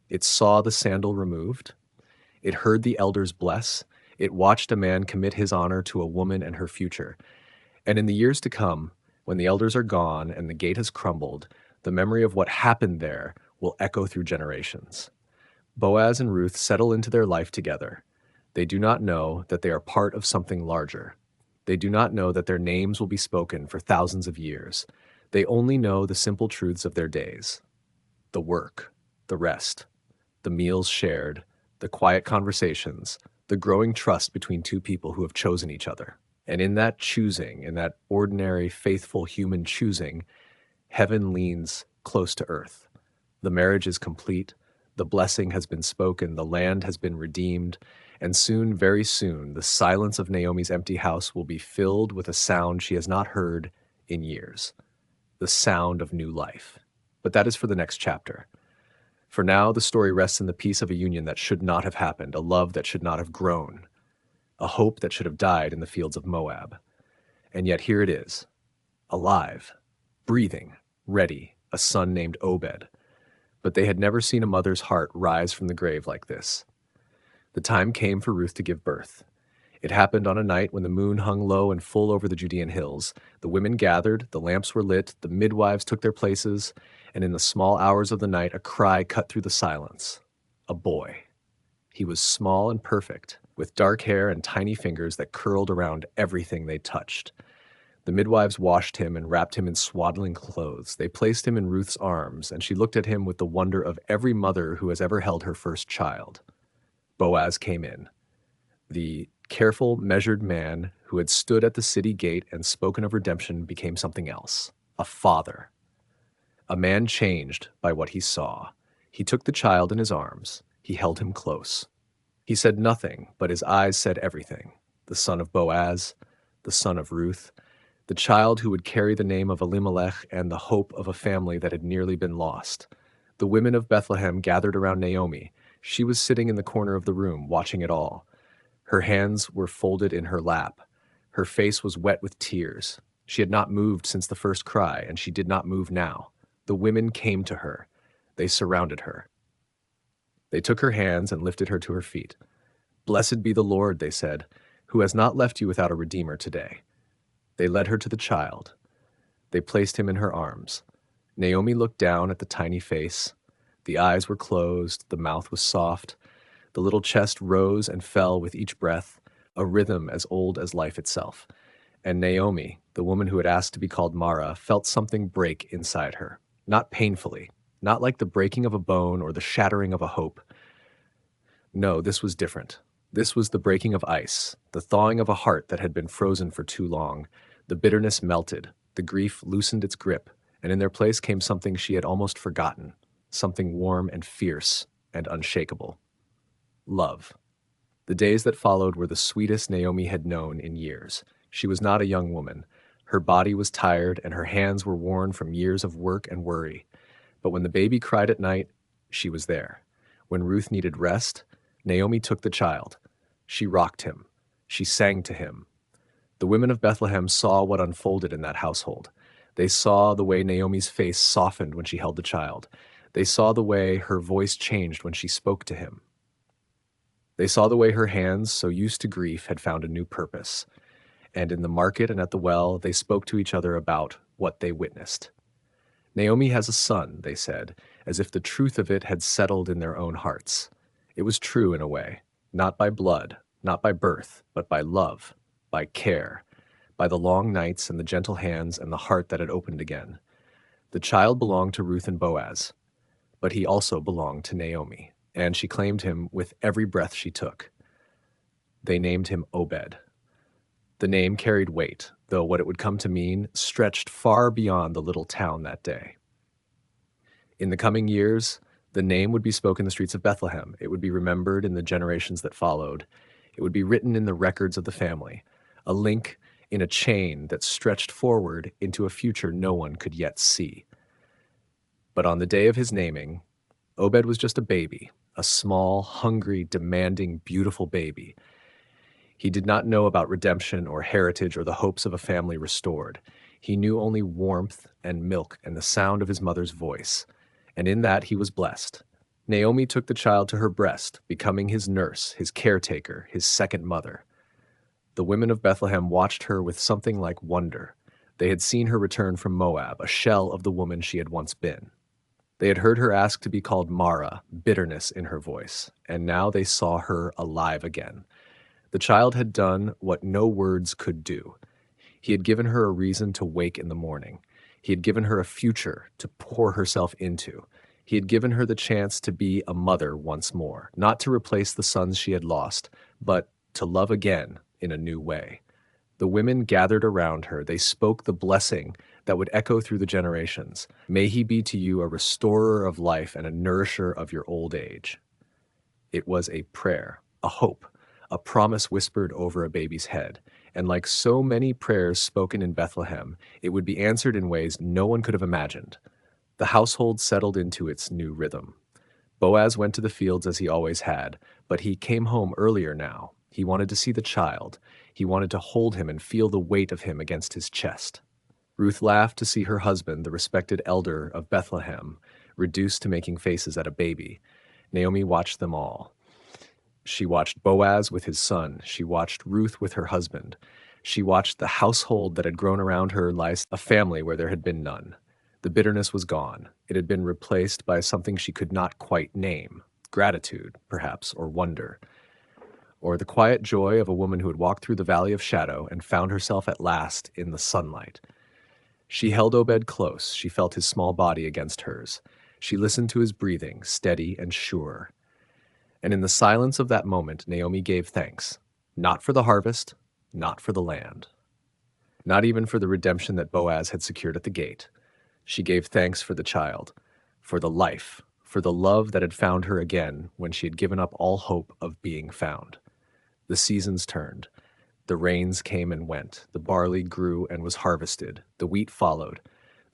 It saw the sandal removed. It heard the elders bless. It watched a man commit his honor to a woman and her future. And in the years to come, when the elders are gone and the gate has crumbled, the memory of what happened there will echo through generations. Boaz and Ruth settle into their life together. They do not know that they are part of something larger. They do not know that their names will be spoken for thousands of years. They only know the simple truths of their days: the work, the rest, the meals shared, the quiet conversations, the growing trust between two people who have chosen each other. And in that choosing, in that ordinary, faithful human choosing, heaven leans close to earth. The marriage is complete. The blessing has been spoken. The land has been redeemed. And soon, very soon, the silence of Naomi's empty house will be filled with a sound she has not heard in years: the sound of new life. But that is for the next chapter. For now, the story rests in the peace of a union that should not have happened, a love that should not have grown, a hope that should have died in the fields of Moab. And yet here it is, alive, breathing, ready, a son named Obed. But they had never seen a mother's heart rise from the grave like this. The time came for Ruth to give birth. It happened on a night when the moon hung low and full over the Judean hills. The women gathered, the lamps were lit, the midwives took their places, and in the small hours of the night a cry cut through the silence: a boy. He was small and perfect, with dark hair and tiny fingers that curled around everything they touched. The midwives washed him and wrapped him in swaddling clothes. They placed him in Ruth's arms, and she looked at him with the wonder of every mother who has ever held her first child. Boaz came in. The careful, measured man who had stood at the city gate and spoken of redemption became something else: a father. A man changed by what he saw. He took the child in his arms. He held him close. He said nothing, but his eyes said everything: the son of Boaz, the son of Ruth, the child who would carry the name of Elimelech and the hope of a family that had nearly been lost. The women of Bethlehem gathered around Naomi. She was sitting in the corner of the room, watching it all. Her hands were folded in her lap. Her face was wet with tears. She had not moved since the first cry, and she did not move now. The women came to her. They surrounded her. They took her hands and lifted her to her feet. "Blessed be the Lord," they said, "who has not left you without a redeemer today." They led her to the child. They placed him in her arms. Naomi looked down at the tiny face. The eyes were closed, the mouth was soft. The little chest rose and fell with each breath, a rhythm as old as life itself. And Naomi, the woman who had asked to be called Mara, felt something break inside her. Not painfully, not like the breaking of a bone or the shattering of a hope. No, this was different. This was the breaking of ice, the thawing of a heart that had been frozen for too long. The bitterness melted, the grief loosened its grip, and in their place came something she had almost forgotten, something warm and fierce and unshakable: love. The days that followed were the sweetest Naomi had known in years. She was not a young woman. Her body was tired, and her hands were worn from years of work and worry. But when the baby cried at night, she was there. When Ruth needed rest, Naomi took the child. She rocked him. She sang to him. The women of Bethlehem saw what unfolded in that household. They saw the way Naomi's face softened when she held the child. They saw the way her voice changed when she spoke to him. They saw the way her hands, so used to grief, had found a new purpose. And in the market and at the well, they spoke to each other about what they witnessed. Naomi has a son, they said, as if the truth of it had settled in their own hearts. It was true in a way, not by blood, not by birth, but by love, by care, by the long nights and the gentle hands and the heart that had opened again. The child belonged to Ruth and Boaz, but he also belonged to Naomi, and she claimed him with every breath she took. They named him Obed. The name carried weight, though what it would come to mean stretched far beyond the little town that day. In the coming years, the name would be spoken in the streets of Bethlehem. It would be remembered in the generations that followed. It would be written in the records of the family, a link in a chain that stretched forward into a future no one could yet see. But on the day of his naming, Obed was just a baby, a small, hungry, demanding, beautiful baby. He did not know about redemption or heritage or the hopes of a family restored. He knew only warmth and milk and the sound of his mother's voice, and in that he was blessed. Naomi took the child to her breast, becoming his nurse, his caretaker, his second mother. The women of Bethlehem watched her with something like wonder. They had seen her return from Moab, a shell of the woman she had once been. They had heard her ask to be called Mara, bitterness in her voice, and now they saw her alive again. The child had done what no words could do. He had given her a reason to wake in the morning. He had given her a future to pour herself into. He had given her the chance to be a mother once more, not to replace the sons she had lost, but to love again in a new way. The women gathered around her. They spoke the blessing that would echo through the generations. May he be to you a restorer of life and a nourisher of your old age. It was a prayer, a hope, a promise whispered over a baby's head. And like so many prayers spoken in Bethlehem, it would be answered in ways no one could have imagined. The household settled into its new rhythm. Boaz went to the fields as he always had, but he came home earlier now. He wanted to see the child. He wanted to hold him and feel the weight of him against his chest. Ruth laughed to see her husband, the respected elder of Bethlehem, reduced to making faces at a baby. Naomi watched them all. She watched Boaz with his son. She watched Ruth with her husband. She watched the household that had grown around her lie a family where there had been none. The bitterness was gone. It had been replaced by something she could not quite name, gratitude, perhaps, or wonder, or the quiet joy of a woman who had walked through the valley of shadow and found herself at last in the sunlight. She held Obed close. She felt his small body against hers. She listened to his breathing, steady and sure. And in the silence of that moment, Naomi gave thanks, not for the harvest, not for the land, not even for the redemption that Boaz had secured at the gate. She gave thanks for the child, for the life, for the love that had found her again when she had given up all hope of being found. The seasons turned. The rains came and went. The barley grew and was harvested. The wheat followed.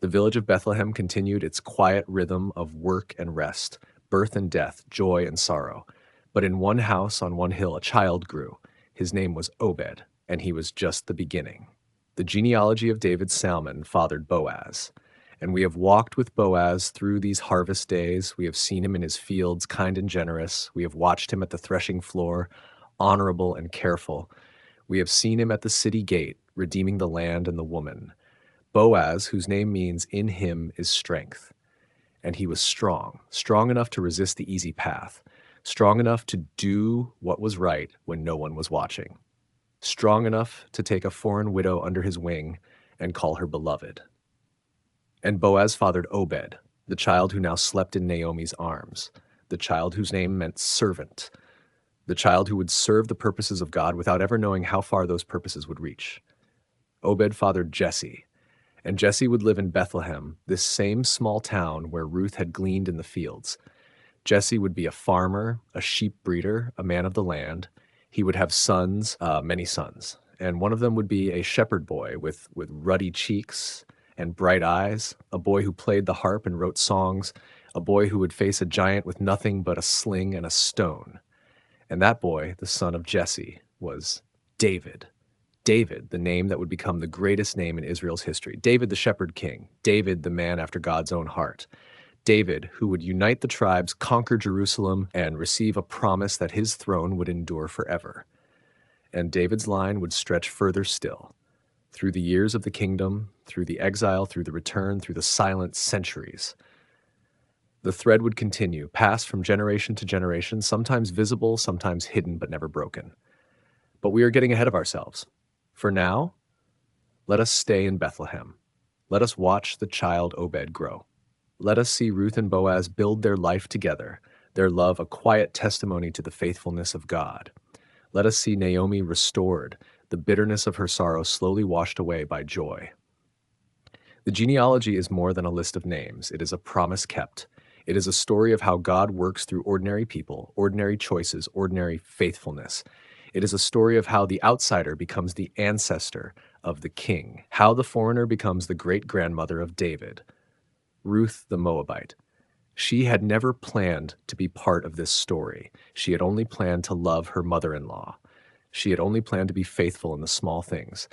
The village of Bethlehem continued its quiet rhythm of work and rest, birth and death, joy and sorrow. But in one house on one hill a child grew. His name was Obed, and he was just the beginning. The genealogy of David's Salmon fathered Boaz. And we have walked with Boaz through these harvest days. We have seen him in his fields, kind and generous. We have watched him at the threshing floor, honorable and careful. We have seen him at the city gate, redeeming the land and the woman. Boaz, whose name means in him is strength. And he was strong, strong enough to resist the easy path, strong enough to do what was right when no one was watching, strong enough to take a foreign widow under his wing and call her beloved. And Boaz fathered Obed, the child who now slept in Naomi's arms, the child whose name meant servant, the child who would serve the purposes of God without ever knowing how far those purposes would reach. Obed fathered Jesse, and Jesse would live in Bethlehem, this same small town where Ruth had gleaned in the fields. Jesse would be a farmer, a sheep breeder, a man of the land. He would have sons, many sons, and one of them would be a shepherd boy with ruddy cheeks and bright eyes, a boy who played the harp and wrote songs, a boy who would face a giant with nothing but a sling and a stone. And that boy, the son of Jesse, was David. David, the name that would become the greatest name in Israel's history. David, the shepherd king. David, the man after God's own heart. David, who would unite the tribes, conquer Jerusalem, and receive a promise that his throne would endure forever. And David's line would stretch further still, through the years of the kingdom, through the exile, through the return, through the silent centuries. The thread would continue, pass from generation to generation, sometimes visible, sometimes hidden, but never broken. But we are getting ahead of ourselves. For now, let us stay in Bethlehem. Let us watch the child Obed grow. Let us see Ruth and Boaz build their life together, their love a quiet testimony to the faithfulness of God. Let us see Naomi restored, the bitterness of her sorrow slowly washed away by joy. The genealogy is more than a list of names. It is a promise kept. It is a story of how God works through ordinary people, ordinary choices, ordinary faithfulness. It is a story of how the outsider becomes the ancestor of the king, how the foreigner becomes the great-grandmother of David. Ruth the Moabite. She had never planned to be part of this story. She had only planned to love her mother-in-law. She had only planned to be faithful in the small things.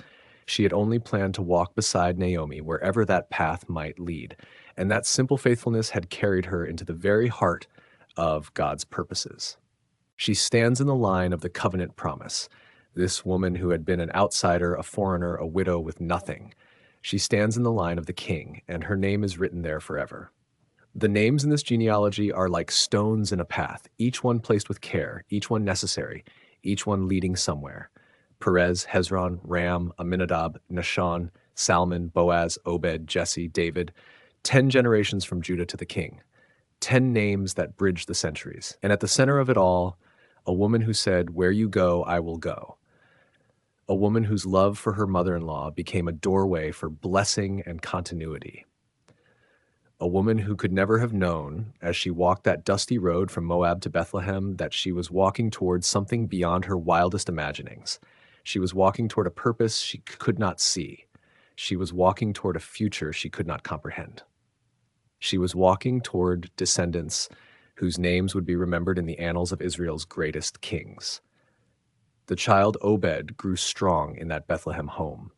She had only planned to walk beside Naomi wherever that path might lead. And that simple faithfulness had carried her into the very heart of God's purposes. She stands in the line of the covenant promise. This woman who had been an outsider, a foreigner, a widow with nothing. She stands in the line of the king, and her name is written there forever. The names in this genealogy are like stones in a path, each one placed with care, each one necessary, each one leading somewhere. Perez, Hezron, Ram, Aminadab, Nahshon, Salmon, Boaz, Obed, Jesse, David, 10 generations from Judah to the king. 10 names that bridge the centuries. And at the center of it all, a woman who said, "Where you go, I will go." A woman whose love for her mother-in-law became a doorway for blessing and continuity. A woman who could never have known, as she walked that dusty road from Moab to Bethlehem, that she was walking towards something beyond her wildest imaginings. She was walking toward a purpose she could not see. She was walking toward a future she could not comprehend. She was walking toward descendants whose names would be remembered in the annals of Israel's greatest kings. The child Obed grew strong in that Bethlehem home.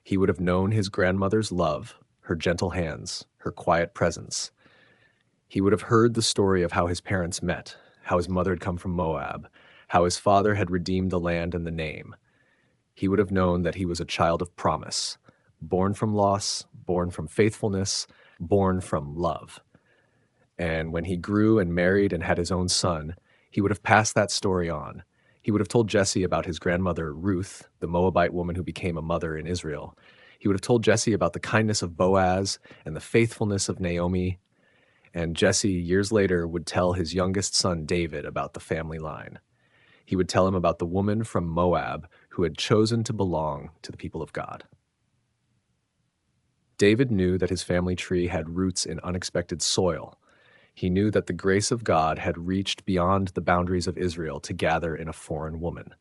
He would have known his grandmother's love, her gentle hands, her quiet presence. He would have heard the story of how his parents met, how his mother had come from Moab, how his father had redeemed the land and the name. He would have known that he was a child of promise, born from loss, born from faithfulness, born from love. And when he grew and married and had his own son, he would have passed that story on. He would have told Jesse about his grandmother Ruth, the Moabite woman who became a mother in Israel. He would have told Jesse about the kindness of Boaz and the faithfulness of Naomi. And Jesse, years later, would tell his youngest son David about the family line. He would tell him about the woman from Moab who had chosen to belong to the people of God. David knew that his family tree had roots in unexpected soil. He knew that the grace of God had reached beyond the boundaries of Israel to gather in a foreign woman.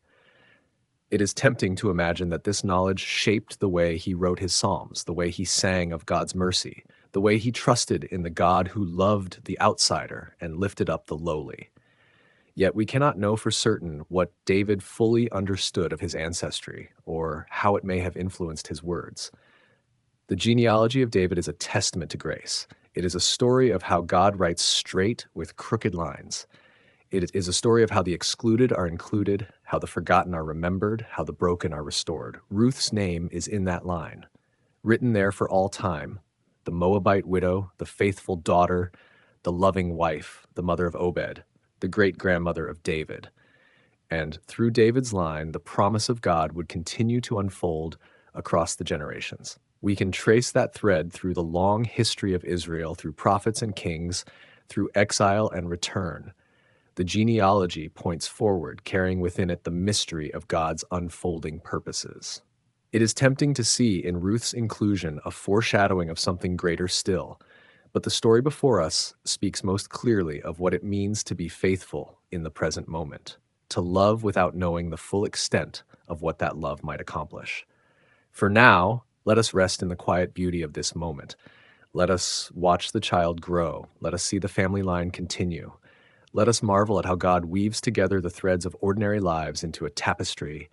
It is tempting to imagine that this knowledge shaped the way he wrote his psalms, the way he sang of God's mercy, the way he trusted in the God who loved the outsider and lifted up the lowly. Yet we cannot know for certain what David fully understood of his ancestry or how it may have influenced his words. The genealogy of David is a testament to grace. It is a story of how God writes straight with crooked lines. It is a story of how the excluded are included, how the forgotten are remembered, how the broken are restored. Ruth's name is in that line, written there for all time. The Moabite widow, the faithful daughter, the loving wife, the mother of Obed, the great-grandmother of David. And through David's line, the promise of God would continue to unfold across the generations. We can trace that thread through the long history of Israel, through prophets and kings, through exile and return. The genealogy points forward, carrying within it the mystery of God's unfolding purposes. It is tempting to see in Ruth's inclusion a foreshadowing of something greater still, but the story before us speaks most clearly of what it means to be faithful in the present moment, to love without knowing the full extent of what that love might accomplish. For now, let us rest in the quiet beauty of this moment. Let us watch the child grow. Let us see the family line continue. Let us marvel at how God weaves together the threads of ordinary lives into a tapestry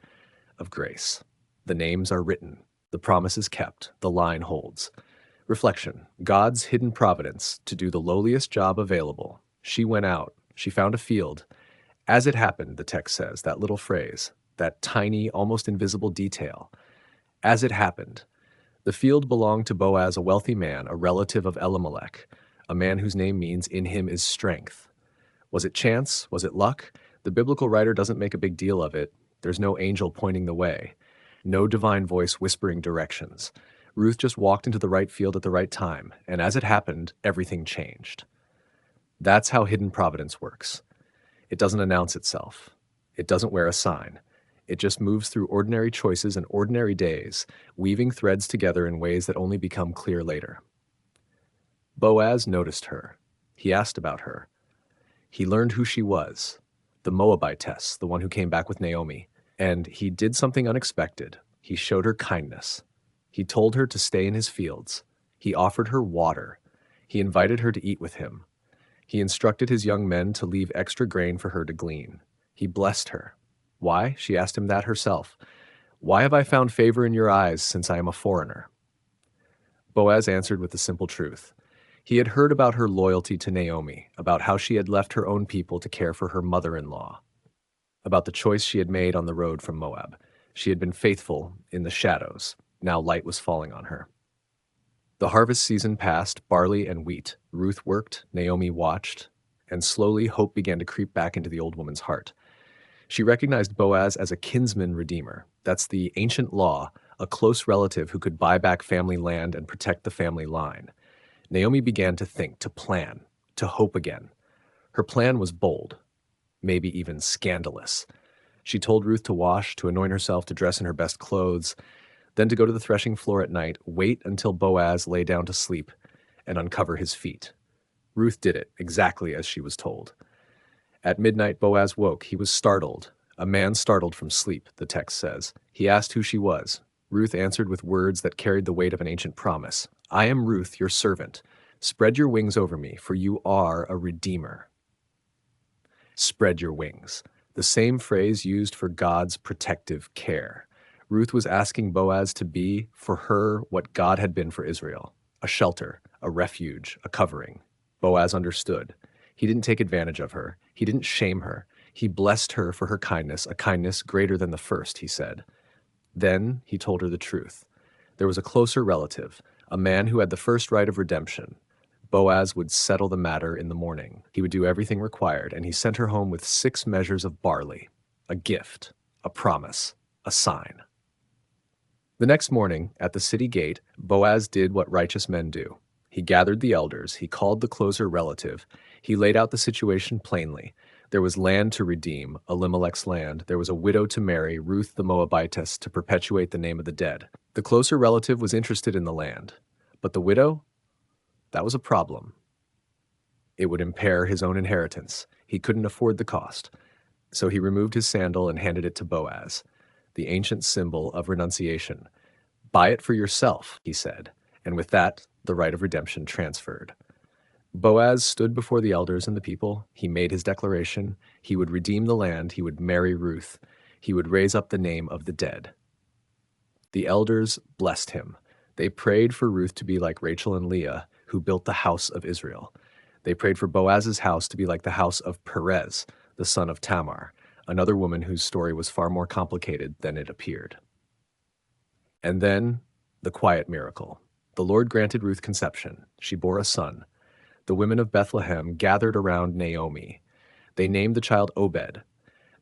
of grace. The names are written. The promise is kept. The line holds. Reflection. God's hidden providence to do the lowliest job available. She went out. She found a field. As it happened, the text says, that little phrase, that tiny, almost invisible detail. As it happened. The field belonged to Boaz, a wealthy man, a relative of Elimelech, a man whose name means in him is strength. Was it chance? Was it luck? The biblical writer doesn't make a big deal of it. There's no angel pointing the way, no divine voice whispering directions. Ruth just walked into the right field at the right time, and as it happened, everything changed. That's how hidden providence works. It doesn't announce itself. It doesn't wear a sign. It just moves through ordinary choices and ordinary days, weaving threads together in ways that only become clear later. Boaz noticed her. He asked about her. He learned who she was, the Moabitess, the one who came back with Naomi. And he did something unexpected. He showed her kindness. He told her to stay in his fields. He offered her water. He invited her to eat with him. He instructed his young men to leave extra grain for her to glean. He blessed her. Why? She asked him that herself. Why have I found favor in your eyes since I am a foreigner? Boaz answered with the simple truth. He had heard about her loyalty to Naomi, about how she had left her own people to care for her mother-in-law, about the choice she had made on the road from Moab. She had been faithful in the shadows. Now light was falling on her. The harvest season passed, barley and wheat. Ruth worked, Naomi watched, and slowly hope began to creep back into the old woman's heart. She recognized Boaz as a kinsman redeemer. That's the ancient law, a close relative who could buy back family land and protect the family line. Naomi began to think, to plan, to hope again. Her plan was bold, maybe even scandalous. She told Ruth to wash, to anoint herself, to dress in her best clothes, then to go to the threshing floor at night, wait until Boaz lay down to sleep, and uncover his feet. Ruth did it exactly as she was told. At midnight, Boaz woke. He was startled. A man startled from sleep, the text says. He asked who she was. Ruth answered with words that carried the weight of an ancient promise. I am Ruth, your servant. Spread your wings over me, for you are a redeemer. Spread your wings. The same phrase used for God's protective care. Ruth was asking Boaz to be, for her, what God had been for Israel. A shelter, a refuge, a covering. Boaz understood. He didn't take advantage of her. He didn't shame her. He blessed her for her kindness, a kindness greater than the first, he said. Then he told her the truth. There was a closer relative, a man who had the first right of redemption. Boaz would settle the matter in the morning. He would do everything required, and he sent her home with 6 measures of barley, a gift, a promise, a sign. The next morning, at the city gate, Boaz did what righteous men do. He gathered the elders. He called the closer relative. He laid out the situation plainly. There was land to redeem, Elimelech's land. There was a widow to marry, Ruth the Moabitess, to perpetuate the name of the dead. The closer relative was interested in the land. But the widow? That was a problem. It would impair his own inheritance. He couldn't afford the cost. So he removed his sandal and handed it to Boaz, the ancient symbol of renunciation. Buy it for yourself, he said, and with that, the right of redemption transferred. Boaz stood before the elders and the people. He made his declaration. He would redeem the land. He would marry Ruth. He would raise up the name of the dead. The elders blessed him. They prayed for Ruth to be like Rachel and Leah, who built the house of Israel. They prayed for Boaz's house to be like the house of Perez, the son of Tamar, another woman whose story was far more complicated than it appeared. And then, the quiet miracle. The Lord granted Ruth conception. She bore a son. The women of Bethlehem gathered around Naomi. They named the child Obed.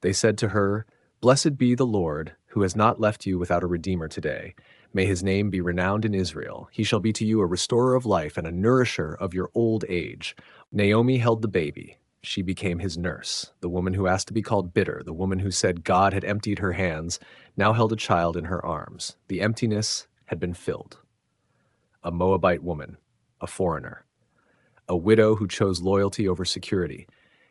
They said to her, Blessed be the Lord, who has not left you without a redeemer today. May his name be renowned in Israel. He shall be to you a restorer of life and a nourisher of your old age. Naomi held the baby. She became his nurse. The woman who asked to be called bitter, the woman who said God had emptied her hands, now held a child in her arms. The emptiness had been filled. A Moabite woman, a foreigner, a widow who chose loyalty over security.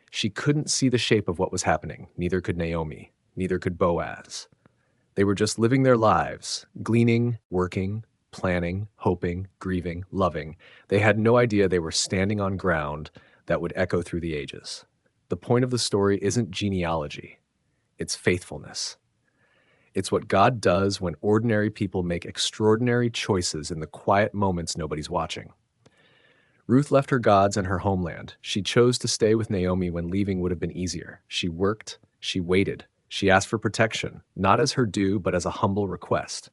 She couldn't see the shape of what was happening. Neither could Naomi. Neither could Boaz. They were just living their lives, gleaning, working, planning, hoping, grieving, loving. They had no idea they were standing on ground that would echo through the ages. The point of the story isn't genealogy. It's faithfulness. It's what God does when ordinary people make extraordinary choices in the quiet moments nobody's watching. Ruth left her gods and her homeland. She chose to stay with Naomi when leaving would have been easier. She worked, she waited, she asked for protection, not as her due, but as a humble request.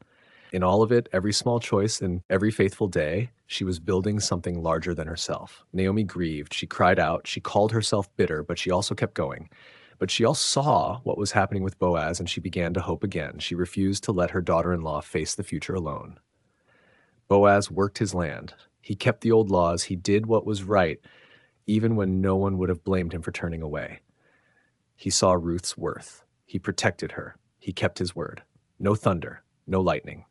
In all of it, every small choice and every faithful day, she was building something larger than herself. Naomi grieved, she cried out, she called herself bitter, but she also kept going. But she also saw what was happening with Boaz, and she began to hope again. She refused to let her daughter-in-law face the future alone. Boaz worked his land. He kept the old laws. He did what was right, even when no one would have blamed him for turning away. He saw Ruth's worth. He protected her. He kept his word. No thunder, no lightning.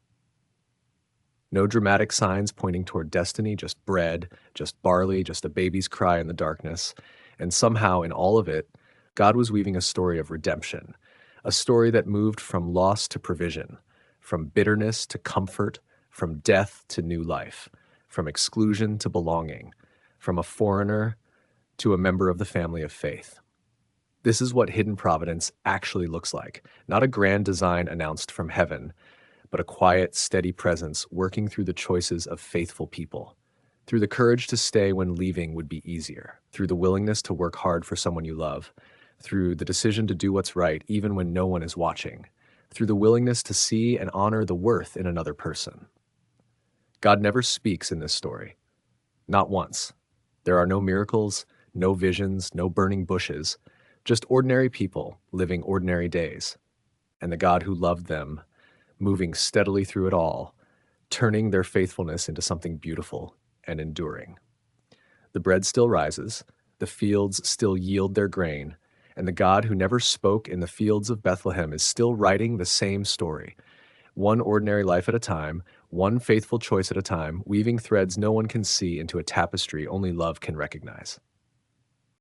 No dramatic signs pointing toward destiny, just bread, just barley, just a baby's cry in the darkness. And somehow, in all of it, God was weaving a story of redemption, a story that moved from loss to provision, from bitterness to comfort, from death to new life, from exclusion to belonging, from a foreigner to a member of the family of faith. This is what hidden providence actually looks like, not a grand design announced from heaven, but a quiet, steady presence working through the choices of faithful people, through the courage to stay when leaving would be easier, through the willingness to work hard for someone you love, through the decision to do what's right even when no one is watching, through the willingness to see and honor the worth in another person. God never speaks in this story. Not once. There are no miracles, no visions, no burning bushes, just ordinary people living ordinary days. And the God who loved them, moving steadily through it all, turning their faithfulness into something beautiful and enduring. The bread still rises, the fields still yield their grain, and the God who never spoke in the fields of Bethlehem is still writing the same story, one ordinary life at a time, one faithful choice at a time, weaving threads no one can see into a tapestry only love can recognize.